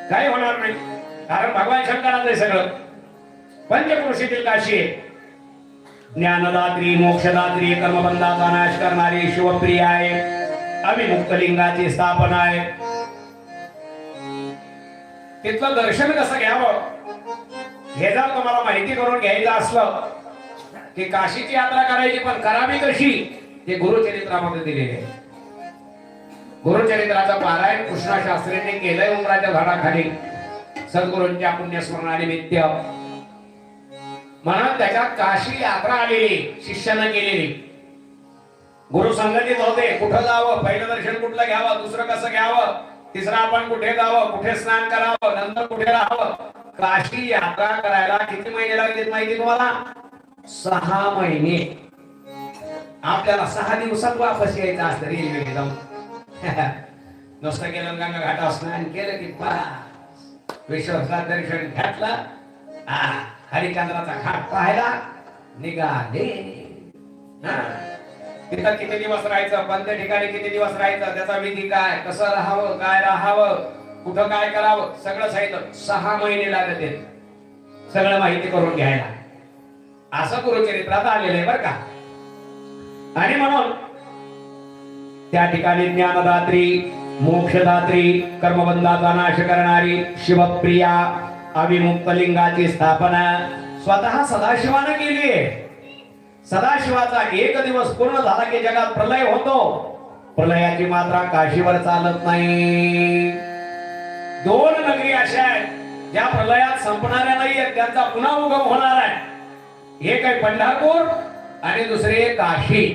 काही होणार नाही, कारण भगवान शंकराचं आहे सगळं. पंचक्रोशीतील काशी आहे. ज्ञानदात्री, मोक्षदात्री, कर्मबंधाचा नाश करणारी शिवप्रिया आहे. अविमुक्त लिंगाची स्थापना आहे. तिथलं दर्शन कसं घ्यावं हे जर तुम्हाला माहिती करून घ्यायचं असलं की काशीची यात्रा करायची, पण करावी कशी ते गुरुचरित्रामध्ये दिलेले आहे. गुरुचरित्राचं पारायण कृष्णा शास्त्रींनी केलंय उमराच्या झाडाखाली सद्गुरूंच्या पुण्यस्मरणानिमित्त. म्हणून त्याच्यात काशी यात्रा आलेली, शिष्यानं केलेली. गुरु संगतीत होते. कुठं जावं, पहिलं दर्शन कुठलं घ्यावं, दुसरं कसं घ्यावं, तिसरं आपण कुठे जावं, कुठे स्नान करावं, नंतर कुठे राहावं. काशी यात्रा करायला किती महिने लागले माहिती तुम्हाला? 6 महिने. आपल्याला 6 दिवसात वापस यायचं असतं रेल्वे जाऊन. नुसतं गेलं गंगा घाटा स्नान केलं की विश्वासा दर्शन घातलं, हरिचंद्राचा घाट पाहायला निघाले. तिथं किती दिवस राहायचं, कोणत्या ठिकाणी किती दिवस राहायचं, त्याचा विधी काय, कसं राहावं, काय राहावं, कुठं काय करावं, सगळं सांगितलं. 6 महिने लागत आहेत सगळं माहिती करून घ्यायला. असं गुरुचरित्रात आलेलं आहे बरं का. आणि म्हणून त्या ठिकाणी ज्ञानदात्री, मोक्षदात्री, कर्मबंधाचा नाश करणारी शिवप्रिया अविमुक्त लिंगाची स्थापना स्वतः सदाशिवाने केली आहे. सदाशिवाचा 1 दिवस पूर्ण झाला की जगात प्रलय होतो. प्रलयाची मात्रा काशीवर चालत नाही. 2 नगरी अशा आहेत ज्या प्रलयात संपणाऱ्या नाहीयेत, त्यांचा पुन्हा उगम होणार आहे. एक आहे पंढरपूर आणि दुसरी आहे काशी.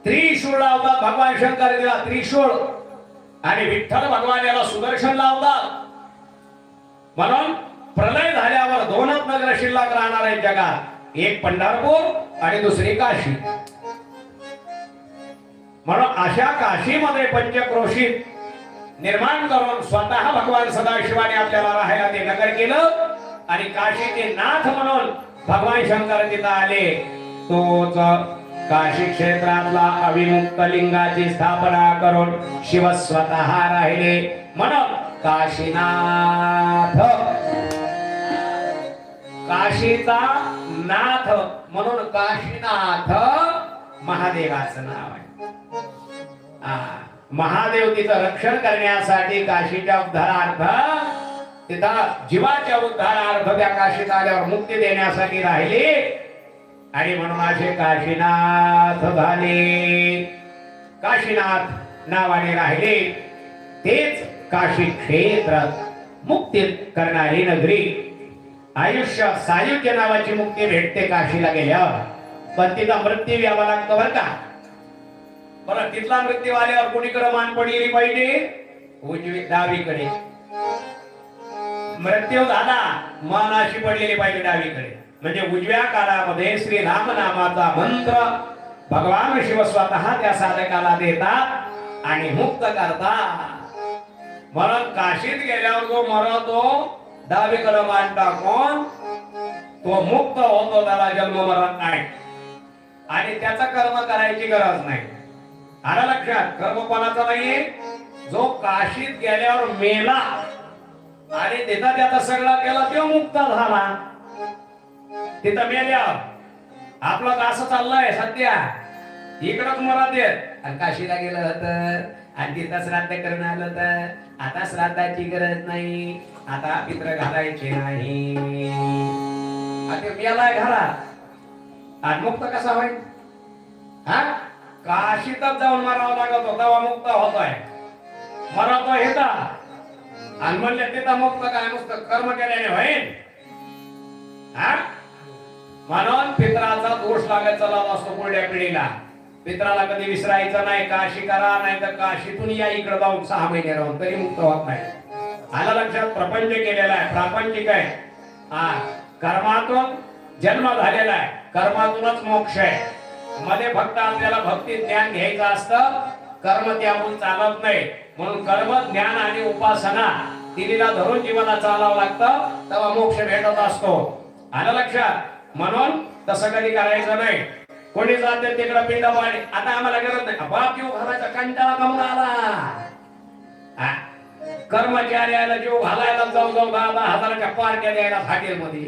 त्रिशूळ लावतात भगवान शंकर, दिला त्रिशूळ. आणि विठ्ठल भगवान याला सुदर्शन लावतात. म्हणून प्रलय झाल्यावर 2च नगर शिल्लक राहणार आहेत जगात. एक पंढरपूर आणि दुसरी काशी. म्हणून अशा काशीमध्ये पंचक्रोशी निर्माण करून स्वतः भगवान सदाशिवाने आपल्याला राहायला ते नगर केलं. आणि काशीचे नाथ म्हणून भगवान शंकर तिथं आले. तोच काशी क्षेत्रातला अविमुक्त लिंगाची स्थापना करून शिव स्वतः राहिले म्हणून काशीनाथ. काशीचा नाथ म्हणून काशीनाथ महादेवाचं नाव आहे. महादेव तिथं रक्षण करण्यासाठी काशीच्या उद्धारार्थ, तिथं जीवाच्या उद्धारार्थ त्या काशीत आल्यावर मुक्ती देण्यासाठी राहिले. आणि म्हणून असे काशीनाथ झाले. काशीनाथ नावाने राहिले. तेच काशी क्षेत्र मुक्ती करणारी नगरी. आयुष्य सायुज्य नावाची मुक्ती भेटते काशीला गेल्यावर, पण तिथला मृत्यू यावा लागतो बरं का. बरं, तिथला मृत्यू आल्यावर कुणीकडे मान पडलेली पाहिजे? डावीकडे. मृत्यू झाला मान अशी पडलेली पाहिजे डावीकडे. म्हणजे उजव्या कानामध्ये श्री राम नामाचा मंत्र भगवान शिव स्वतः त्या साधकाला देतात आणि मुक्त करतात. म्हणून काशीत गेल्यावर जो मरतो डावीकडे मान टाकून तो मुक्त होतो, त्याला जन्म मरण नाही आणि त्याचा कर्म करायची गरज नाही. आला लक्षात? कर्म कोणाचा नाहीये? जो काशीत गेल्यावर मेला आणि तिथं त्याचा सगळा केला तो मुक्त झाला. तिथं मेल्यावर आपलं तर असं चाललंय सध्या, इकडंच मरत येत आणि काशीला गेलं होतं आणि तिथं श्राद्ध करून आलं तर आता श्राद्धाची गरज नाही, आता पित्र घालायचे नाही. आता मेलाय घरात आणि मुक्त कसा होईल? हा, काशीतच जाऊन मरावं लागत होता, तेव्हा मुक्त होतोय. मरतो हेता आणि म्हणले तिथं मुक्त काय? नुसतं कर्म केल्याने होईल? हा, म्हणून पित्राचा दोष लागत चालला असतो पुढल्या पिढीला. पित्राला कधी विसरायचं नाही. काशी करा, नाही तर काशीतून या इकडे जाऊन 6 महिने राहून तरी मुक्त होत नाही. आला लक्षात? प्रपंच केलेला आहे, प्रापंचिक आहे. हा, कर्मातून जन्म झालेला आहे, कर्मातूनच मोक्ष आहे. मध्ये फक्त आपल्याला भक्ती ज्ञान घ्यायचं असतं, कर्म त्याहून चालत नाही. म्हणून कर्म ज्ञान आणि उपासना तिला धरून जीवना चालावं लागतं, तेव्हा मोक्ष भेटत असतो. आलं लक्षात? म्हणून तसं कधी करायचं नाही. कोणी जाते तिकडं पिंड पाणी, आता आम्हाला गरज नाही. बाप जीव घालायचा कंटाळा कमून आला. कर्मचाऱ्याला जीव घालायला जाऊ 10,000च्या पार्ट्या द्यायला हॉटेलमध्ये.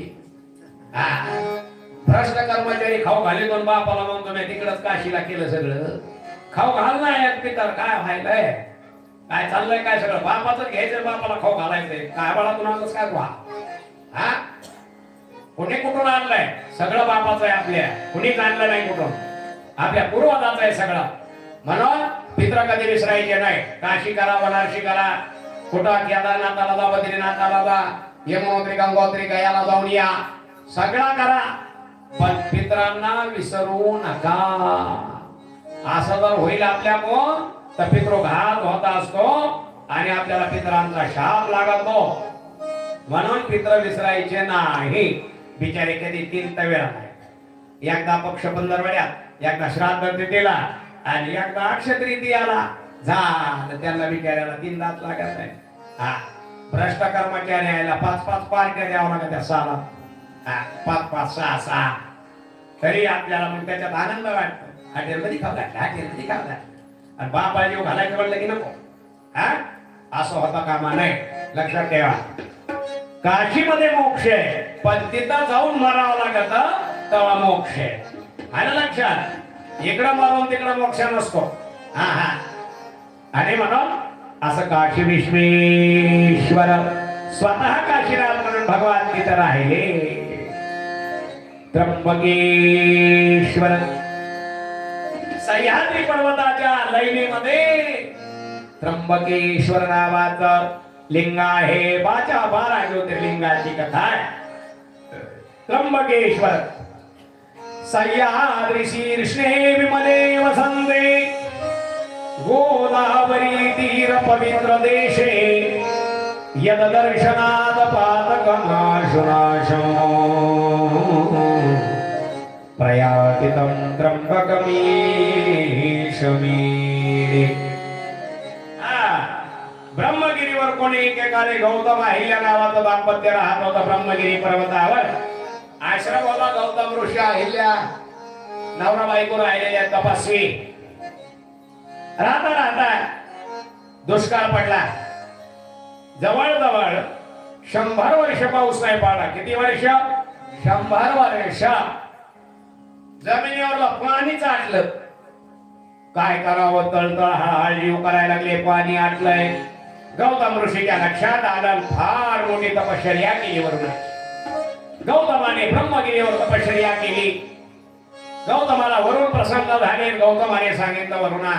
भ्रष्ट कर्मचारी खाऊ घाले दोन बापाला म्हणतो मी तिकडच काशीला केलं सगळं. खाऊ घाल ना एक पितर, काय व्हायलंय, काय चाललंय, काय सगळं बापाचं घ्यायचं, बापाला खाऊ घालायचंय. काय बाळा तुला काय व्हा? हा, कुणी कुठून आणलंय? सगळं बापाचं आहे आपल्या, कुणीच आणलं नाही कुठून, आपल्या पूर्वजाचं आहे सगळं. म्हणून पित्र कधी विसरायचे नाही. काशी करा, वनारशी करा, कुठं केदारनाथाला जा, बद्रीनाथाला जा, यमुनोत्री गंगोत्री गयाला जाऊन या, सगळा करा, पण पित्रांना विसरू नका. असं जर होईल आपल्याकडून तर पितृघात होत असतो आणि आपल्याला पितरांचा शाप लागतो. म्हणून पित्र विसरायचे नाही. बिचारे कधी 3 वेळा नाही. एकदा पक्ष पंधरवड्यात, एकदा श्राद्ध तिथीला आणि एकदा अक्षतृतीयाला झालं. त्यांना बिचाऱ्याला 3 दात लागत नाही. हा, भ्रष्ट कर्मचाऱ्याला 5-5 पार्ट्या द्यावं लागत त्या साला. 5-5, 6-6 तरी आपल्याला मग त्याच्यात आनंद वाटतो. हॉटेलमध्ये खाऊ घातला, हॉटेलमध्ये खाऊ घातला आणि बापा जीव घालायचं म्हणलं की नको. हा, असं होता कामा नाही. लक्षात ठेवा, काशीमध्ये मोक्ष आहे, पण तिथं जाऊन मरावं लागत तेव्हा मोक्ष आहे. आलं लक्षात? इकडं मरून तिकडं मोक्ष नसतो. हा हा, आणि म्हणून असं काशी विश्वेश्वर स्वतः काशीराज म्हणून भगवान तिथं राहिले. त्र्यंबकेश्वर सह्याद्री पर्वताच्या लैनीमध्ये त्र्यंबकेश्वर नावाचं लिंग आहे. 12 ज्योतिर्लिंगाची कथा आहे. त्र्यंबकेश्वर सह्याद्री शीर्षे विमले वसंते गोदावरी तीर पवित्र देशे यद दर्शनाद पातक नाशनाशो प्रयातितं त्र्यंबकमीशमीरे. ब्रह्मगिरीवर कोणी एकेकाळी गौतम अहिल्या नावाचं दाम्पत्य राहत होतं. ब्रह्मगिरी पर्वतावर आश्रम होता. गौतम ऋषी, अहिल्या नवरा बायको राहिलेल्या तपस्वी. राहता राहता दुष्काळ पडला. जवळजवळ 100 वर्ष पाऊस नाही पडला. किती वर्ष? 100 वर्ष. जमिनीवर पाणीच आटलं. काय करावं? तळतळ हळहळ करायला लागले. पाणी आटलंय. गौतम ऋषीच्या लक्षात आलं. फार मोठी तपश्चर्या केली वरुण. गौतमाने ब्रह्मगिरीवर तपश्चर्या केली. गौतमाला वरुण प्रसन्न झाले. गौतमाने सांगितलं वरुणा,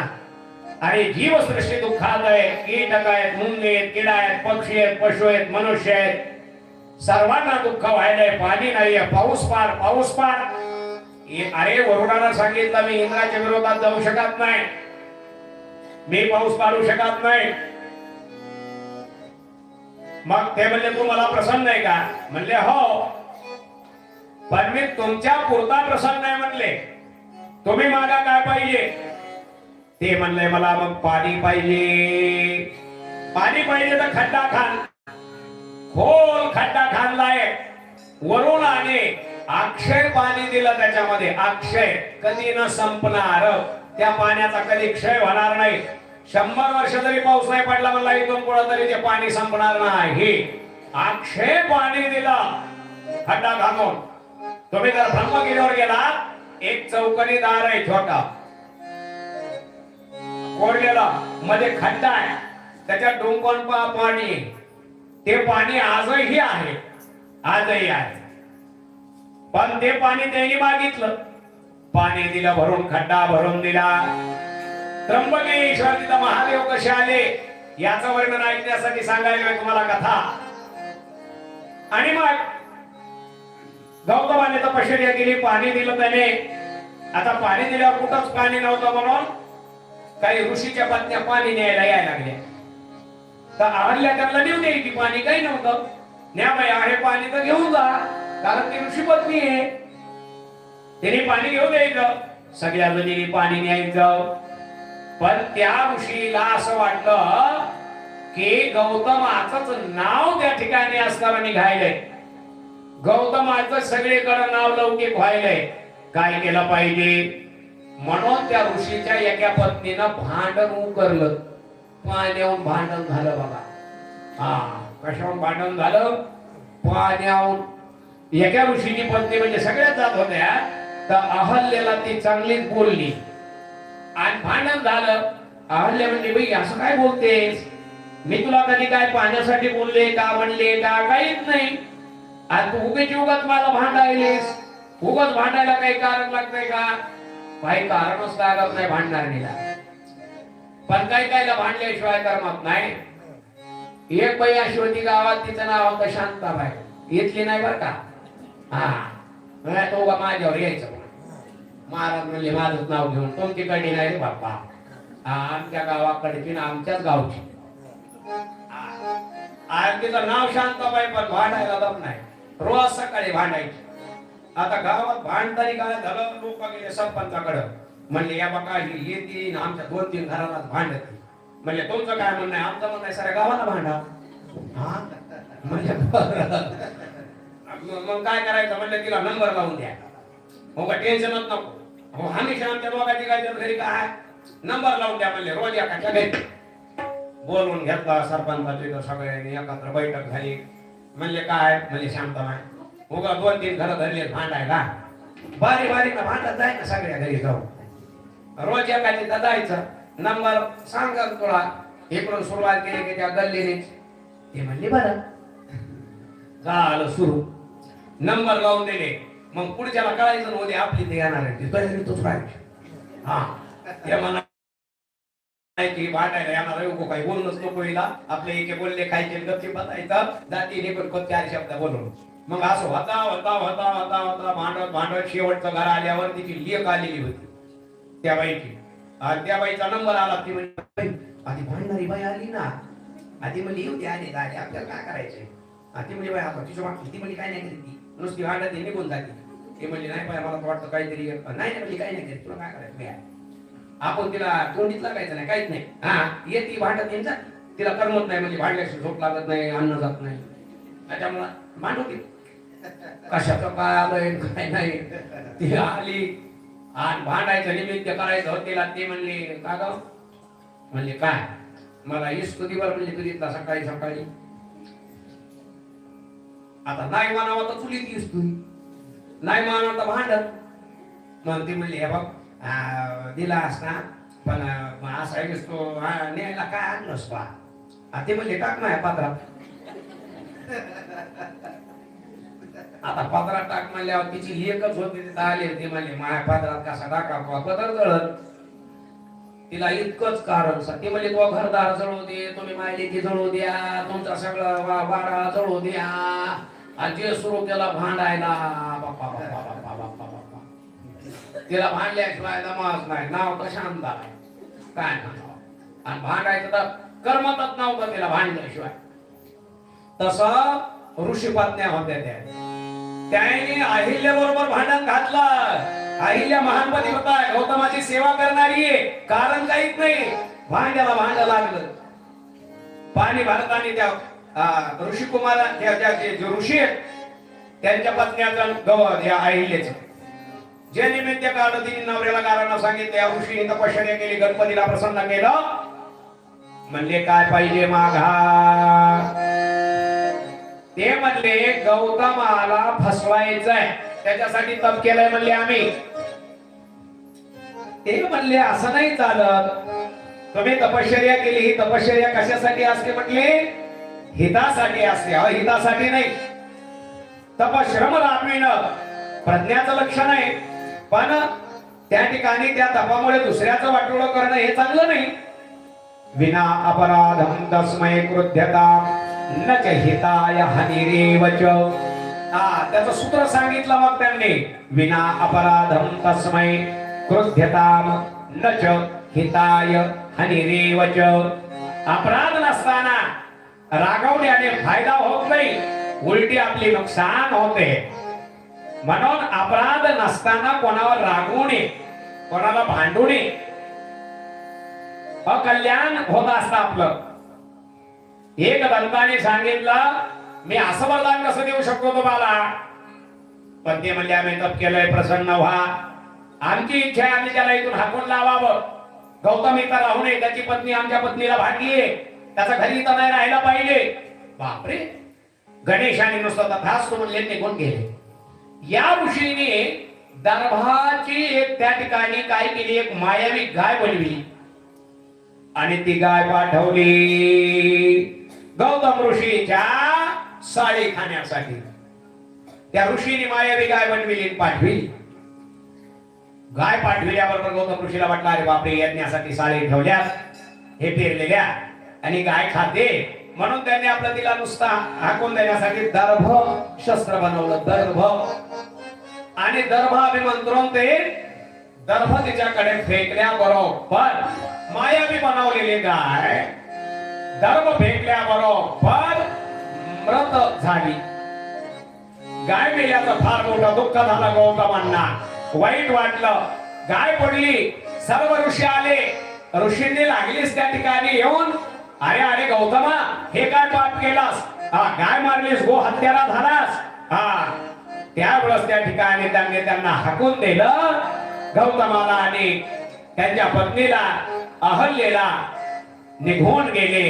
अरे जीवसृष्टी दुःखात आहे. कीटक आहेत, मुंगे आहेत, किडा आहेत, पक्षी आहेत, पशु आहेत, मनुष्य आहेत. सर्वांना दुःख व्हायलंय. पाणी नाहीये. पाऊस पाड, पाऊस पाड. अरे वरुणाला सांगितलं मी इंद्राच्या विरोधात जाऊ शकत नाही. मी पाऊस पाडू शकत नाही. मग ते म्हणले तू मला प्रसन्न आहे का? म्हणले हो, पण मी तुमच्या पुरता प्रसन्न आहे म्हणले. तुम्ही मागा काय पाहिजे? ते म्हणले मला मग पाणी पाहिजे. पाणी पाहिजे तर खड्डा खान, खोल खड्डा खानलाय वरून आणि अक्षय पाणी दिलं त्याच्यामध्ये. अक्षय कधी न संपणार, त्या पाण्याचा कधी क्षय होणार नाही. 100 वर्ष जरी पाऊस नाही पडला म्हणला इथून पुढे तरी ते पाणी संपणार नाही. अक्षय पाणी दिलं खड्डा घालून. तुम्ही जर ब्रह्मगिरीवर गेला, एक चौकनी दार आहे छोटा, कोरलेला, मध्ये खड्डा आहे, त्याच्यात डोंगण पाणी. ते पाणी आजही आहे, आजही आहे. पण ते पाणी त्यांनी मागितलं, पाणी दिलं भरून, खड्डा भरून दिला. त्र्यंबकेश्वर तिथं महादेव कसे आले याचं वर्णन ऐकण्यासाठी सांगायला तुम्हाला कथा. आणि मग गौतमाने तपश्चर्या केली, पाणी दिलं त्याने. आता पाणी दिल्यावर कुठंच पाणी नव्हतं म्हणून काही ऋषीच्या पत्न्या पाणी न्यायला यायला लागल्या. तर अहल्या त्यांना नेऊन द्यायची, पाणी काही नव्हतं. न्या बाई, आहे पाणी तर घेऊन जा, कारण ती ऋषी पत्नी आहे. तिने पाणी घेऊन द्यायचं, सगळ्या जणींनी पाणी न्यायचं. पण त्या ऋषीला असं वाटलं की गौतमाचंच नाव त्या ठिकाणी असताना निघायलंय, गौतमाचं सगळीकडे नाव लौकिक व्हायलंय. काय केलं पाहिजे? म्हणून त्या ऋषीच्या एका पत्नीनं भांडण उकरलं. पाण्याहून भांडण झालं बघा. कशाहून भांडण झालं? पाण्याहून. एका ऋषीची पत्नी म्हणजे सगळ्यात जात होत्या, तर अहल्येला ती चांगलीच बोलली आणि भांडण झालं. अहल्य म्हणजे बाई असं काय बोलतेस? मी तुला कधी काय पाण्यासाठी बोलले का, म्हणले का? काहीच नाही. आणि तू उगाच मला भांडायलेस. उगाच भांडायला काही कारण लागतंय का? काही कारणच लागत नाही भांडणारीला. पण कायला भांडल्याशिवाय करमत नाही. एक बाई अशी होती गावात, तिचं नाव होतं शांताबाई. येतली नाही बर का. तो माझ्यावर यायचं. महाराज म्हणले माझंच नाव घेऊन, तुमच्याकडे नाही रे बाप्पा, आमच्या गावाकडची ना आमच्याच गावची. आणि तिचं नाव शांताबाई, पण भांडायला दम नाही. रोज सकाळी भांडायची. आता गावात भांडतानी काय झालं, लोक गेले सरपंचाकडे. म्हणले या बघा ही येते आमच्या 2-3 घराला भांडते. म्हणजे तुमचं काय म्हणणं आहे? आमचं म्हणणं आहे साऱ्या गावाला भांडा. म्हणजे मग काय करायचं? म्हणलं तिला नंबर लावून द्या. हो का, टेन्शनच नको. हो, हमेशा आमच्या दोघांची काय घरी काय नंबर लावून द्या. म्हणले रोज एकाच्या घरी बोलवून घेतला सरपंचाची. सगळ्यांनी एकत्र बैठक झाली. म्हणले काय? म्हणजे शांतमाय उगा 2-3 घरं धरले भांडायला. बारी बारीनं भांडत जाय ना सगळ्या घरी जाऊन. रोज एकाची जायचं, नंबर सांगा तुला. इकडून सुरुवात केली की त्या गल्लीने ते म्हणले बरं झालं सुरू. नंबर लावून दिले. मग पुढच्याला कळायचं नव्हते आपली ते येणार आहे ती तरी तोच राहायची. ते म्हणा की भांडायला येणार आहे, काही बोलणंच नको हिला. आपले एके बोलले खायचे गपची बतायचं जातीने पण 4 शब्द बोलून. मग असं होता होता होता होता होता भांडत भांडत शेवटचं घर आल्यावर तिची लेक आलेली होती त्या बाईची. आणि त्या बाईचा नंबर आला. ती म्हणजे आधी भांडणारी बाई आली ना, आधी म्हणजे येऊ द्या आली गाडी, आपल्याला काय करायचंय? ती म्हणजे बाई आपण तिच्या वाटली. ती म्हणजे काय नाही करीत, ती नुसती भांडत निघून जाते. ते म्हणजे नाही पाहिजे मला वाटतं काहीतरी नाही म्हणजे काही नाही करीत, तुला काय करायचं? आपण तिला तोंडीत लागायचं नाही, काहीच नाही. येते भांडत येईल, तिला करमत नाही. म्हणजे भांडल्याशी झोप लागत नाही, अन्न जात नाही. त्याच्यामुळे भांडवती कशाचं काय आलंय काय नाही. ती आली आणि भांडायचं निमित्त करायचं होतं तिला. ते म्हणले का ग? म्हणले काय? मला स्तुतीवर म्हणजे तुझीतला सकाळी सकाळी. आता नाही मानावं तर चुलीत स्तुती, नाही मानावं तर भांडत. मग ती म्हणली हे बघ दिला असता पण असा दिसतो न्यायला काय आणलंस बा? ते म्हणले टाक ना पात्रात. आता पात्रात टाक म्हणल्यावर तिची लेकच होती तिथं आली. ते म्हणले माझ्या पात्रात कसा टाका पदर जळत. तिला इतकंच कारण ते म्हणले तो घरदार जळू दे, तुम्ही माझ्या लेकी जळू द्या, तुमचा सगळं वाडा जळू द्या. आणि जे सुरू केला भांडायला, बाप्पा बाप्पा बाप्पा बाप्पा बाप्पा. तिला भांडल्याशिवाय दमाच नाही. नाव तर शांत आहे काय नाव. आणि भांडायचं तर कर्मतच नव्हतं तिला भांडल्याशिवाय. तसं ऋषीपत्न्या होत्या त्याने अहिल्या बरोबर भांडण घातलं. अहिल्या महान पतिव्रता आहे, गौतमाची सेवा करणारी आहे, कारण काहीच नाही. भांड्याला भांड लागलं. पाणी भरताना त्या ऋषी कुमार जे ऋषी आहेत त्यांच्या पत्न्याचं गवत या अहिल्याचं जे निमित्त काढलं तिने नवऱ्याला कारण सांगितलं. या ऋषीने तपश्चर्या केली, गणपतीला प्रसन्न केलं. म्हणले काय पाहिजे मागा. ते म्हणले गौतमाला फसवायचंय, त्याच्यासाठी तप केलंय म्हणले आम्ही. ते म्हणले असं नाही चालत, तुम्ही तपश्चर्या केली, ही तपश्चर्या कशासाठी असते म्हटले, हितासाठी असते, अहितासाठी नाही. तपश्रम राबविणं प्रज्ञाचं लक्षण आहे, पण त्या ठिकाणी त्या तपामुळे दुसऱ्याचं वाटोळं करणं हे चांगलं नाही. विना अपराधम तस्मै क्रुध्यता न च हिताय हनिरेव च. त्याचं सूत्र सांगितलं मग त्यांनी. विना अपराधम तस्मै क्रुध्यताम न च हिताय हनिरेव च. अपराध नसताना रागवण्याने फायदा होत नाही, उलटी आपली नुकसान होते. म्हणून अपराध नसताना कोणावर रागवू नये, कोणाला भांडू नये, अकल्याण होत असतं आपलं. एक दंताने सांगितलं मी असं वरदान कसं देऊ शकतो तुम्हाला, पण ते म्हणले आम्ही तप केलंय, प्रसन्न व्हा. आमची इच्छा आहे आम्ही त्याला इथून हाकून लावावं. गौतम इथं राहू नये, त्याची पत्नी आमच्या पत्नीला भांडलीये, त्याचा घरी इथं नाही राहायला पाहिजे. बापरे, गणेशाने नुसतं तथास्तु म्हणले, निघून गेले. या ऋषीने दर्भाची एक त्या ठिकाणी काय केली, एक मायावी गाय बनविली आणि ती गाय पाठवली गौतम ऋषीच्या साडी खाण्यासाठी. त्या ऋषीने मायावी गाय बनविली, पाठविली. गाय पाठविल्याबरोबर गौतम ऋषीला वाटलं अरे बापरे, यज्ञासाठी साडी ठेवल्या हे पेरलेल्या आणि गाय खाते, म्हणून त्यांनी आपलं तिला नुसता हाकून देण्यासाठी दर्भ शस्त्र बनवलं. दर्भ आणि दर्भ अभिमंत्रून ते दर्भ तिच्याकडे फेकल्या बरोबर मायावी बनवलेली गाय दर्भ फेकल्या बरोबर मृत झाली. गाय मेल्याचं फार मोठं दुःख झालं गौतमांना, वाईट वाटलं. गाय पडली, सर्व ऋषी आले. ऋषींनी लागलीच त्या ठिकाणी येऊन अरे अरे गौतमा, हे काय पाप केलास, गाय मारलीस, गो हत्यारा झालास. त्यावेळेस त्या ठिकाणी त्यांना हाकून दिलं गौतमाला आणि त्यांच्या पत्नीला अहल्येला. निघून गेले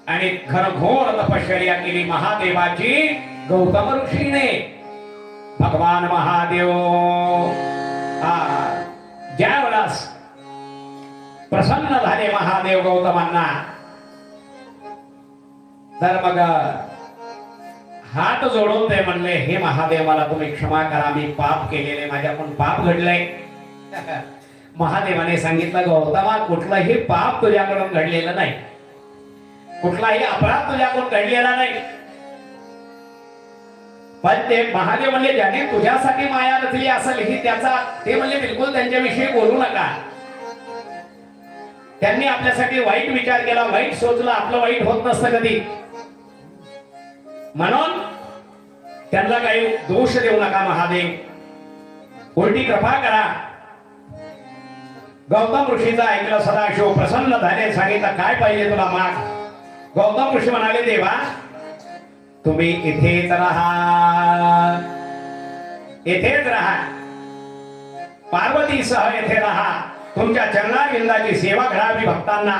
आणि घनघोर तपश्चर्या केली महादेवाची गौतम ऋषीने. भगवान महादेव ज्या वेळेस प्रसन्न झाले महादेव गौतमांना, तर मग हात जोडून ते म्हणले, हे महादेव मला तुम्ही क्षमा करा, मी पाप केलेले, माझ्याकडून पाप घडलंय. महादेवाने सांगितलं गौतमा, कुठलाही पाप तुझ्याकडून घडलेलं नाही, कुठलाही अपराध तुझ्याकडून घडलेला नाही. पण ते महादेव म्हणले ज्याने तुझ्यासाठी माया रचली असेल ही त्याचा, ते म्हणले बिलकुल त्यांच्याविषयी बोलू नका. त्यांनी आपल्यासाठी वाईट विचार केला, वाईट सोचलं, आपलं वाईट होत नसतं कधी, म्हणून त्यांना काही दोष देऊ नका महादेव, उलटी कृपा करा. गौतम ऋषीचा ऐकलं सदाशिव प्रसन्न झाले, सांगितलं काय पाहिजे तुला माग. गौतम ऋषी म्हणाले, देवा तुम्ही इथेच राहा, इथेच राहा, पार्वतीसह येथे राहा, तुमच्या चरणाविंदाची सेवा घडावी भक्तांना.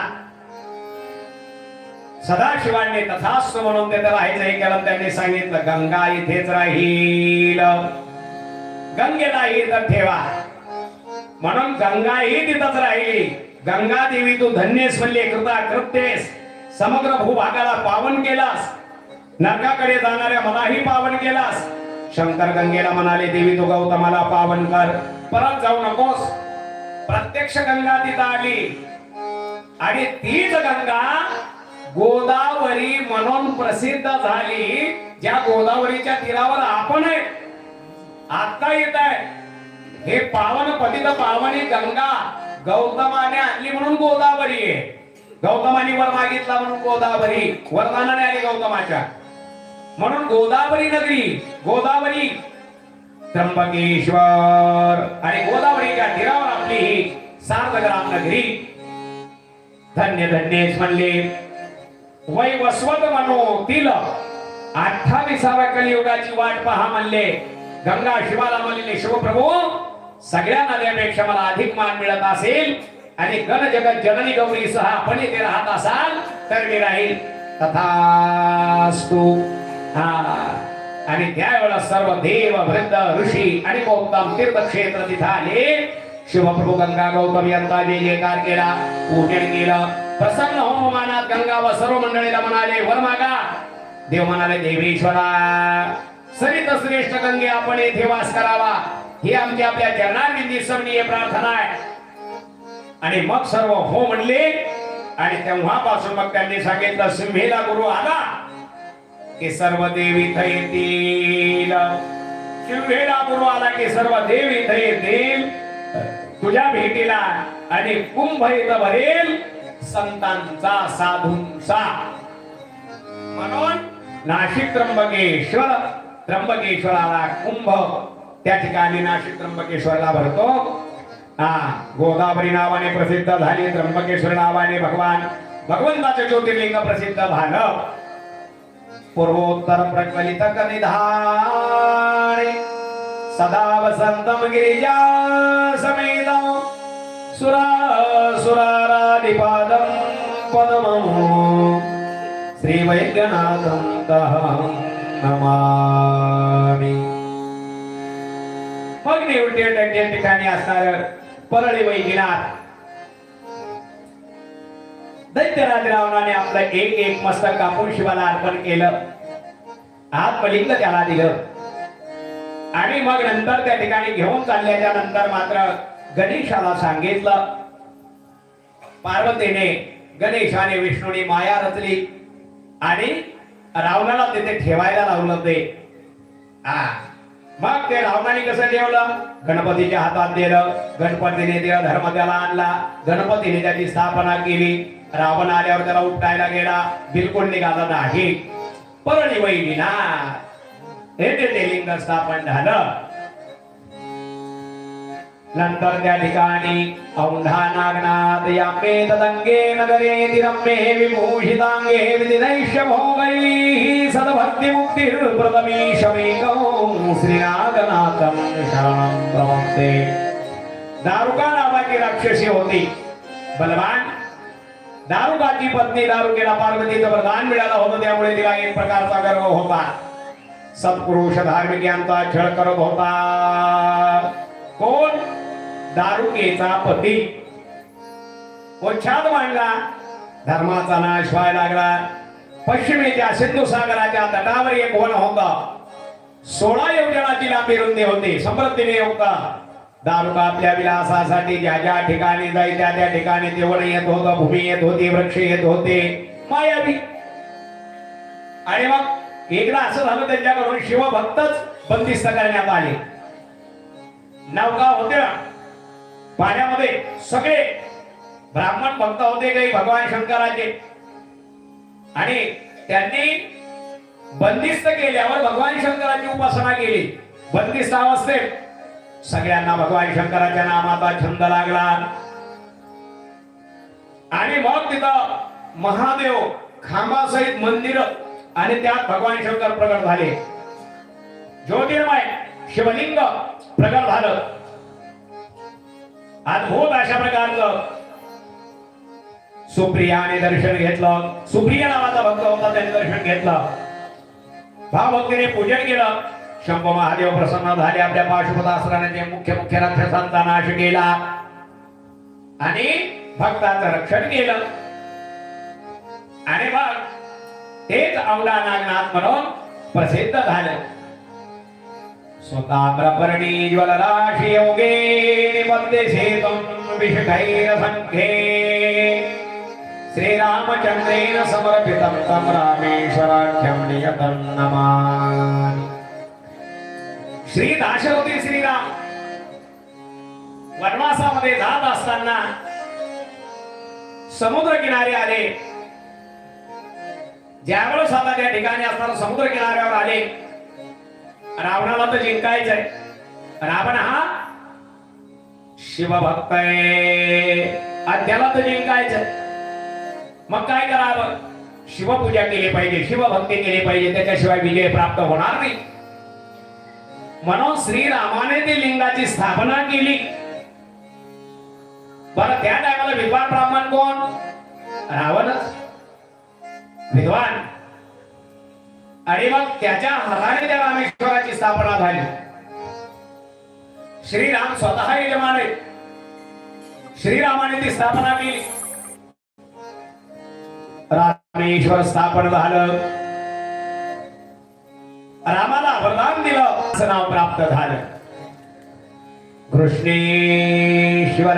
सदाशिवांनी तथास्तु म्हणून तिथं राहायचं हे केलं. त्यांनी सांगितलं गंगा इथेच राहील, गंगेला इथं ठेवा. म्हणून गंगा ही तिथंच राहिली. गंगा देवी तू धन्येस म्हणले, कृता कृत्येस, समग्र भूभागाला पावन केलास, नरकाकडे जाणाऱ्या मलाही पावन केलास. शंकर गंगेला म्हणाले, देवी तू गौतमाला पावन कर, परत जाऊ नकोस. प्रत्यक्ष गंगा तिथं आली आणि तीच गंगा गोदावरी म्हणून प्रसिद्ध झाली. ज्या गोदावरीच्या तीरावर आपण आहे आता येत आहे, हे पावन पतित पावनी गंगा गौतमाने आणली म्हणून गोदावरी आहे. गौतमाने वर मागितला म्हणून गोदावरी वरदानाने आली गौतमाच्या, म्हणून गोदावरी नगरी, गोदावरी त्र्यंबकेश्वर आणि गोदावरीच्या तीरावर आपली ही सार्धग्राम नगरी. धन्य धन्येच म्हणले. वैवस्वत मनोतील 28व्या कलियुगाची वाट पहा म्हणले. गंगा शिवाला म्हणले शिवप्रभू सगळ्या नद्यांपेक्षा मला अधिक मान मिळत असेल आणि गण जगत जननी गौरी सह आपण इथे राहत असाल तर मी राहील. तथास्तु. आणि त्यावेळेला सर्व देव वृद्ध ऋषी आणि गौतम तीर्थक्षेत्र तिथे आले. शिवप्रभू गंगा गौतम यांचा जे जयकार केला, पूजन केलं. प्रसन्न होमानात गंगा व सर्व मंडळीला म्हणाले वर मागा. देव म्हणाले देवेश्वरा सरित श्रेष्ठ गंगे आपण येथे वास करावा ही आमची आपल्या चरणांविंदी सर्वनीय प्रार्थना आहे. आणि मग सर्व हो म्हणले. आणि तेव्हापासून मग त्यांनी सांगितलं सिंहेला गुरु आला की सर्व देव इथे येतील. सिंहेला गुरु आला की सर्व देव इथे येतील तुझ्या भेटीला. आणि कुंभ इथं भरेल संतांचा साधूंचा. म्हणून नाशिक त्र्यंबकेश्वर, त्र्यंबकेश्वराला कुंभ त्या ठिकाणी नाशिक त्र्यंबकेश्वरला भरतो. गोदावरी नावाने प्रसिद्ध झाली, त्र्यंबकेश्वर नावाने भगवंताचे ज्योतिर्लिंग प्रसिद्ध झालं. पूर्वोत्तर प्रज्वलित निधाने सदा वसंतम गिरिजा समेतम सुराराधिपादम पद्मम श्री वैद्यनाथं तहं नमामि. मग निवडते ठिकाणी असणार परळी वैद्यनाथ. दैत्यराज रावणाने आपलं एक मस्तक कापून शिवाला अर्पण केलं. आत्मलिंग त्याला दिलं. आणि मग नंतर त्या ठिकाणी घेऊन चालल्याच्या नंतर मात्र गणेशाला सांगितलं. पार्वतीने गणेशाने विष्णूने माया रचली आणि रावणाला तिथे ठेवायला लावलं ते. मग ते रावणाने कसं ठेवलं? गणपतीच्या हातात दिलं. गणपतीने देव धर्म त्याला आणला. गणपतीने त्याची स्थापना केली. रावण आल्यावर त्याला उपटायला गेला, बिलकुल निघाला नाही. परळी वैद्यनाथ हे ते लिंग स्थापन झालं. नंतर त्या ठिकाणी औंढा नागनाथ यामे तदंगे नगरे तिरम्ये विभूषितांगे विदिनैष्य भोगैः सद्भक्ति मुक्तिः प्रथमीशमेकं श्रीनागनाथं शरणं प्रपद्ये. दारुका नावाची राक्षसी होती, बलवान. दारुकाची पत्नी दारुकेला पार्वतीचं वरदान मिळालं होतं, त्यामुळे तिला एक प्रकारचा गर्व होता. सत्पुरुष धार्मिक यांचा छळ करत होता. कोण? दारुकेचा पती. उच्छाद मांडला, धर्माचा नाश व्हायला लागला. पश्चिमेच्या सिंधू सागराच्या तटावर एक वन होता. 16 योजनाची लांबी रुंदी होती, समृद्धीने होता. दारुका आपल्या विलासासाठी ज्या ज्या ठिकाणी जाई त्या त्या ठिकाणी ते वन येत होतं, भूमी येत होती, वृक्ष येत होते, मायावी. आणि मग एकदा असं झालं त्यांच्याकडून शिवभक्तच बंदिस्त करण्यात आले. नौका होत्या पाण्यामध्ये, सगळे ब्राह्मण भक्त होते काही भगवान शंकराचे. आणि त्यांनी बंदिस्त केल्यावर भगवान शंकराची उपासना केली. बंदिस्त अवस्थेत सगळ्यांना भगवान शंकराच्या नामाचा छंद लागला. आणि मग तिथं महादेव खांबासहित मंदिर आणि त्यात भगवान शंकर प्रगट झाले. ज्योतिर्मय शिवलिंग प्रगट झालं. अद्भुत अशा प्रकारचं सुप्रियाने दर्शन घेतलं. सुप्रिया नावाचा भक्त होता, त्याने दर्शन घेतलं. भावभक्तीने पूजन केलं. शंभू महादेव प्रसन्न झाले. आपल्या पाशुपतास्त्राने मुख्य राक्षसांचा नाश केला आणि भक्ताचं रक्षण केलं. आणि मग तेच औंढा नागनाथ म्हणून प्रसिद्ध झालं. स्वताम्रपर्णी ज्वलराशि योगे निबद्धे सेतुं विशखैर संख्ये श्रीरामचंद्रेण समर्पितं तं रामेश्वराख्यं नियतं नमामि. श्री दाशरथी श्रीराम वनवासामध्ये जात असताना समुद्र किनारे आले. ज्यावेळेस आता त्या ठिकाणी असताना समुद्र किनाऱ्यावर आले. रावणाला तर जिंकायचंय. रावण हा शिवभक्त आहे आणि त्याला तर जिंकायचंय. मग काय करावं? शिवपूजा केली पाहिजे, शिवभक्ती केली पाहिजे, त्याच्याशिवाय विजय प्राप्त होणार नाही. म्हणून श्रीरामाने ती लिंगाची स्थापना केली. बरं, त्या टायमाला विद्वान ब्राह्मण कोण? रावणच विद्वान. आणि मग त्याच्या हाताने त्या रामेश्वराची स्थापना झाली. श्रीराम स्वतः यजमान आहेत. श्रीरामाने ती स्थापना केली. रामेश्वर स्थापन झालं. रामाला वरदान दिलं, असं नाव प्राप्त झालं कृष्णेश्वर.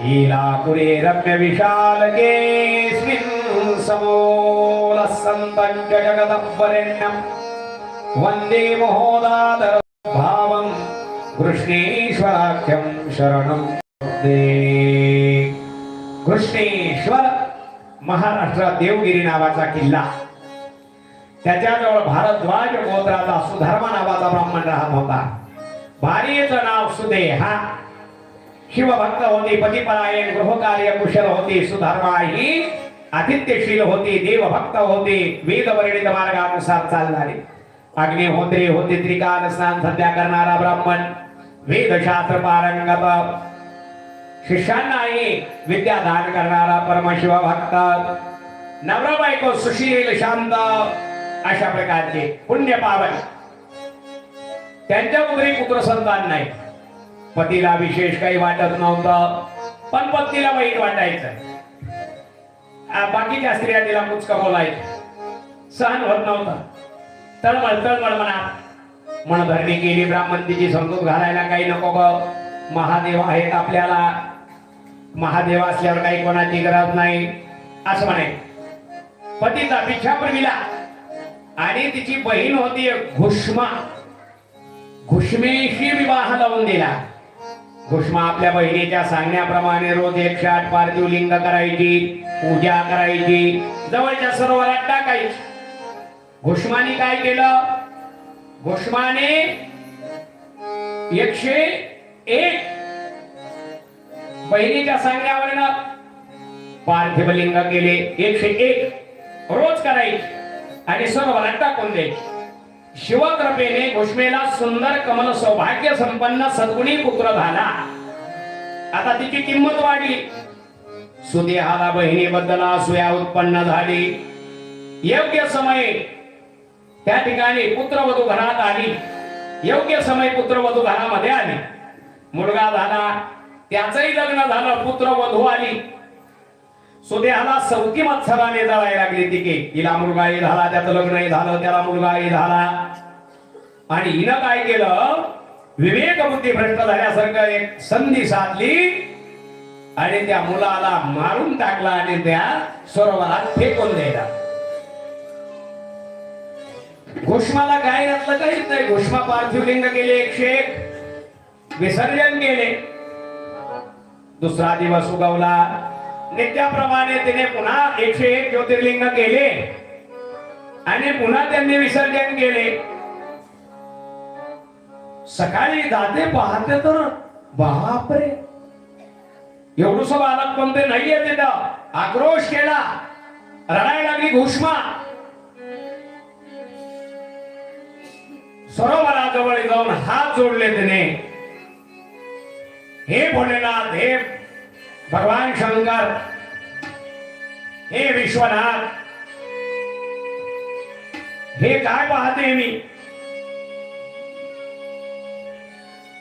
ईलापुरे रम्य विशाल केस्मिन् समोल संतं जगदवरेण्यं वंदे महोदादर भावं कृष्णेश्वराख्यं शरणं दे. कृष्णेश्वर महाराष्ट्रात देवगिरी नावाचा किल्ला. त्याच्याजवळ भारद्वाज गोत्राचा सुधर्मा नावाचा ब्राह्मण राहत होता. भार्येचं नाव सुदेहा. शिवभक्त होती, पतिपरायण, गृहकार्य कुशल होती. सुधर्मा ही आतिथ्यशील होती, देवभक्त होती, वेदवर्णित मार्गानुसार चालणारी. अग्निहोत्री होती, त्रिकाल स्नान संध्या करणारा ब्राह्मण, वेदशास्त्र पारंगत, शिष्यांनाही विद्यादान करणारा परमशिव भक्त. नवरा बायको सुशील शांत अशा प्रकारचे पुण्य पावन. त्यांच्या उदरी पुत्र संतान नाही. पतीला विशेष काही वाटत नव्हतं, पण पत्नीला वाईट वाटायचं. बाकीच्या स्त्रिया तिला कुचकं बोलायचं, सहन होत नव्हतं. तळमळ मनधरणी केली. ब्राह्मण तिची समजूत घालायला काही नको ग, महादेव आहेत आपल्याला, महादेव असल्यावर काही कोणाची गरज नाही असं म्हणे. पतीचा पिछाप्रवीला. आणि तिची बहीण होती घुष्मा. घुष्मेशी विवाह लावून दिला. घुष्मा आपल्या बहिणीच्या सांगण्याप्रमाणे रोज 108 पार्थिव लिंग करायची, पूजा करायची, जवळच्या सरोवरात टाकायची. घुष्माने काय केलं? घुष्माने 101 बहिणीच्या सांगण्यावरनं पार्थिव लिंग केले. 101 रोज करायची आणि सरोवरात टाकून द्यायची. शिवकृपेने घुष्मेला सुंदर कमल सौभाग्य संपन्न सद्गुणी पुत्र झाला. आता तिची किंमत वाढली. सुदेहाला बहिणीबद्दल असूया उत्पन्न झाली. योग्य समय त्या ठिकाणी पुत्रवधू घरात आली. योग्य समय पुत्रवधू घरामध्ये आली. मुलगा झाला, त्याचंही लग्न झालं, पुत्रवधू आली. सुदेहाला 34 मत्सराने जळायला लागली. तिके हिला मुलगाही झाला, त्याचं लग्नही झालं, त्याला मुलगाही झाला. आणि हिनं काय केलं? विवेक बुद्धी भ्रष्ट झाल्यासारखं एक संधी साधली आणि त्या मुलाला मारून टाकला आणि त्या सरोवरात फेकून द्यायला. घुष्माला काय घातलं काहीच नाही. घुष्मा पार्थिव लिंग केले, 101 विसर्जन केले. दुसरा दिवस उगवला. नित्याप्रमाणे तिने पुन्हा 101 ज्योतिर्लिंग केले आणि पुन्हा त्यांनी विसर्जन केले. सकाळी जाते पाहते तर बापरे, एवढूस बालक कोणते नाहीये तिथं. आक्रोश केला, रडायला लागली घुष्मा. सरोवराजवळ जाऊन हात जोडले तिने. हे भोलेनाथ, हे भगवान शंकर, हे विश्वनाथ, हे काय पाहते मी?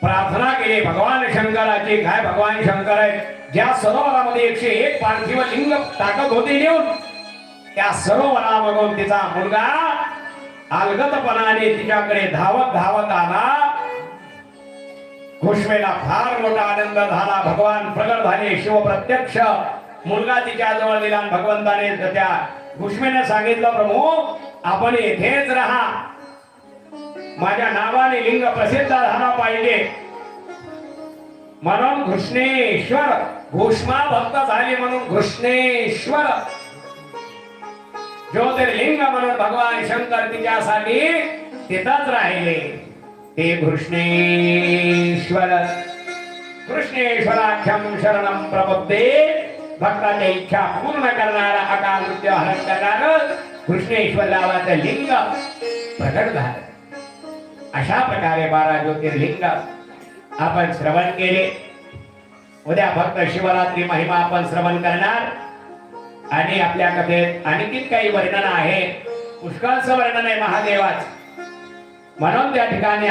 प्रार्थना केली भगवान शंकराची. काय भगवान शंकर आहे? ज्या सरोवरामध्ये 101 पार्थिव लिंग टाकत होते नेऊन, त्या सरोवरामधून तिचा मुलगा अलगतपणाने तिच्याकडे धावत धावत आला. घुष्मेला फार मोठा आनंद झाला. भगवान प्रगट झाले, शिव प्रत्यक्ष. मुलगा तिच्या जवळ दिला. भगवंताने त्या घुष्मेने सांगितलं, प्रभू आपण येथेच राहा, माझ्या नावाने लिंग प्रसिद्ध झाला पाहिजे. म्हणून घृष्णेश्वर घोषमा भक्त झाली म्हणून घृष्णेश्वर ज्योतिर्लिंग म्हणून भगवान शंकर तिच्यासाठी तिथंच राहिले. ते घृष्णेश्वर कृष्णेश्वराख्यम शरणम प्रपद्ये भक्ताच्या इच्छा पूर्ण करणारा अकाल मृत्यू हरण करणार कृष्णेश्वर नावाचं लिंग प्रकट झालं. अशा प्रकारे 12 ज्योतिर्लिंग आपण श्रवण केले. उद्या फक्त शिवरात्री महिमा आपण श्रवण करणार आणि आपल्या कथेत आणखी काही वर्णन आहे. पुष्कळचं वर्णन आहे महादेवाच. म्हणून त्या ठिकाणी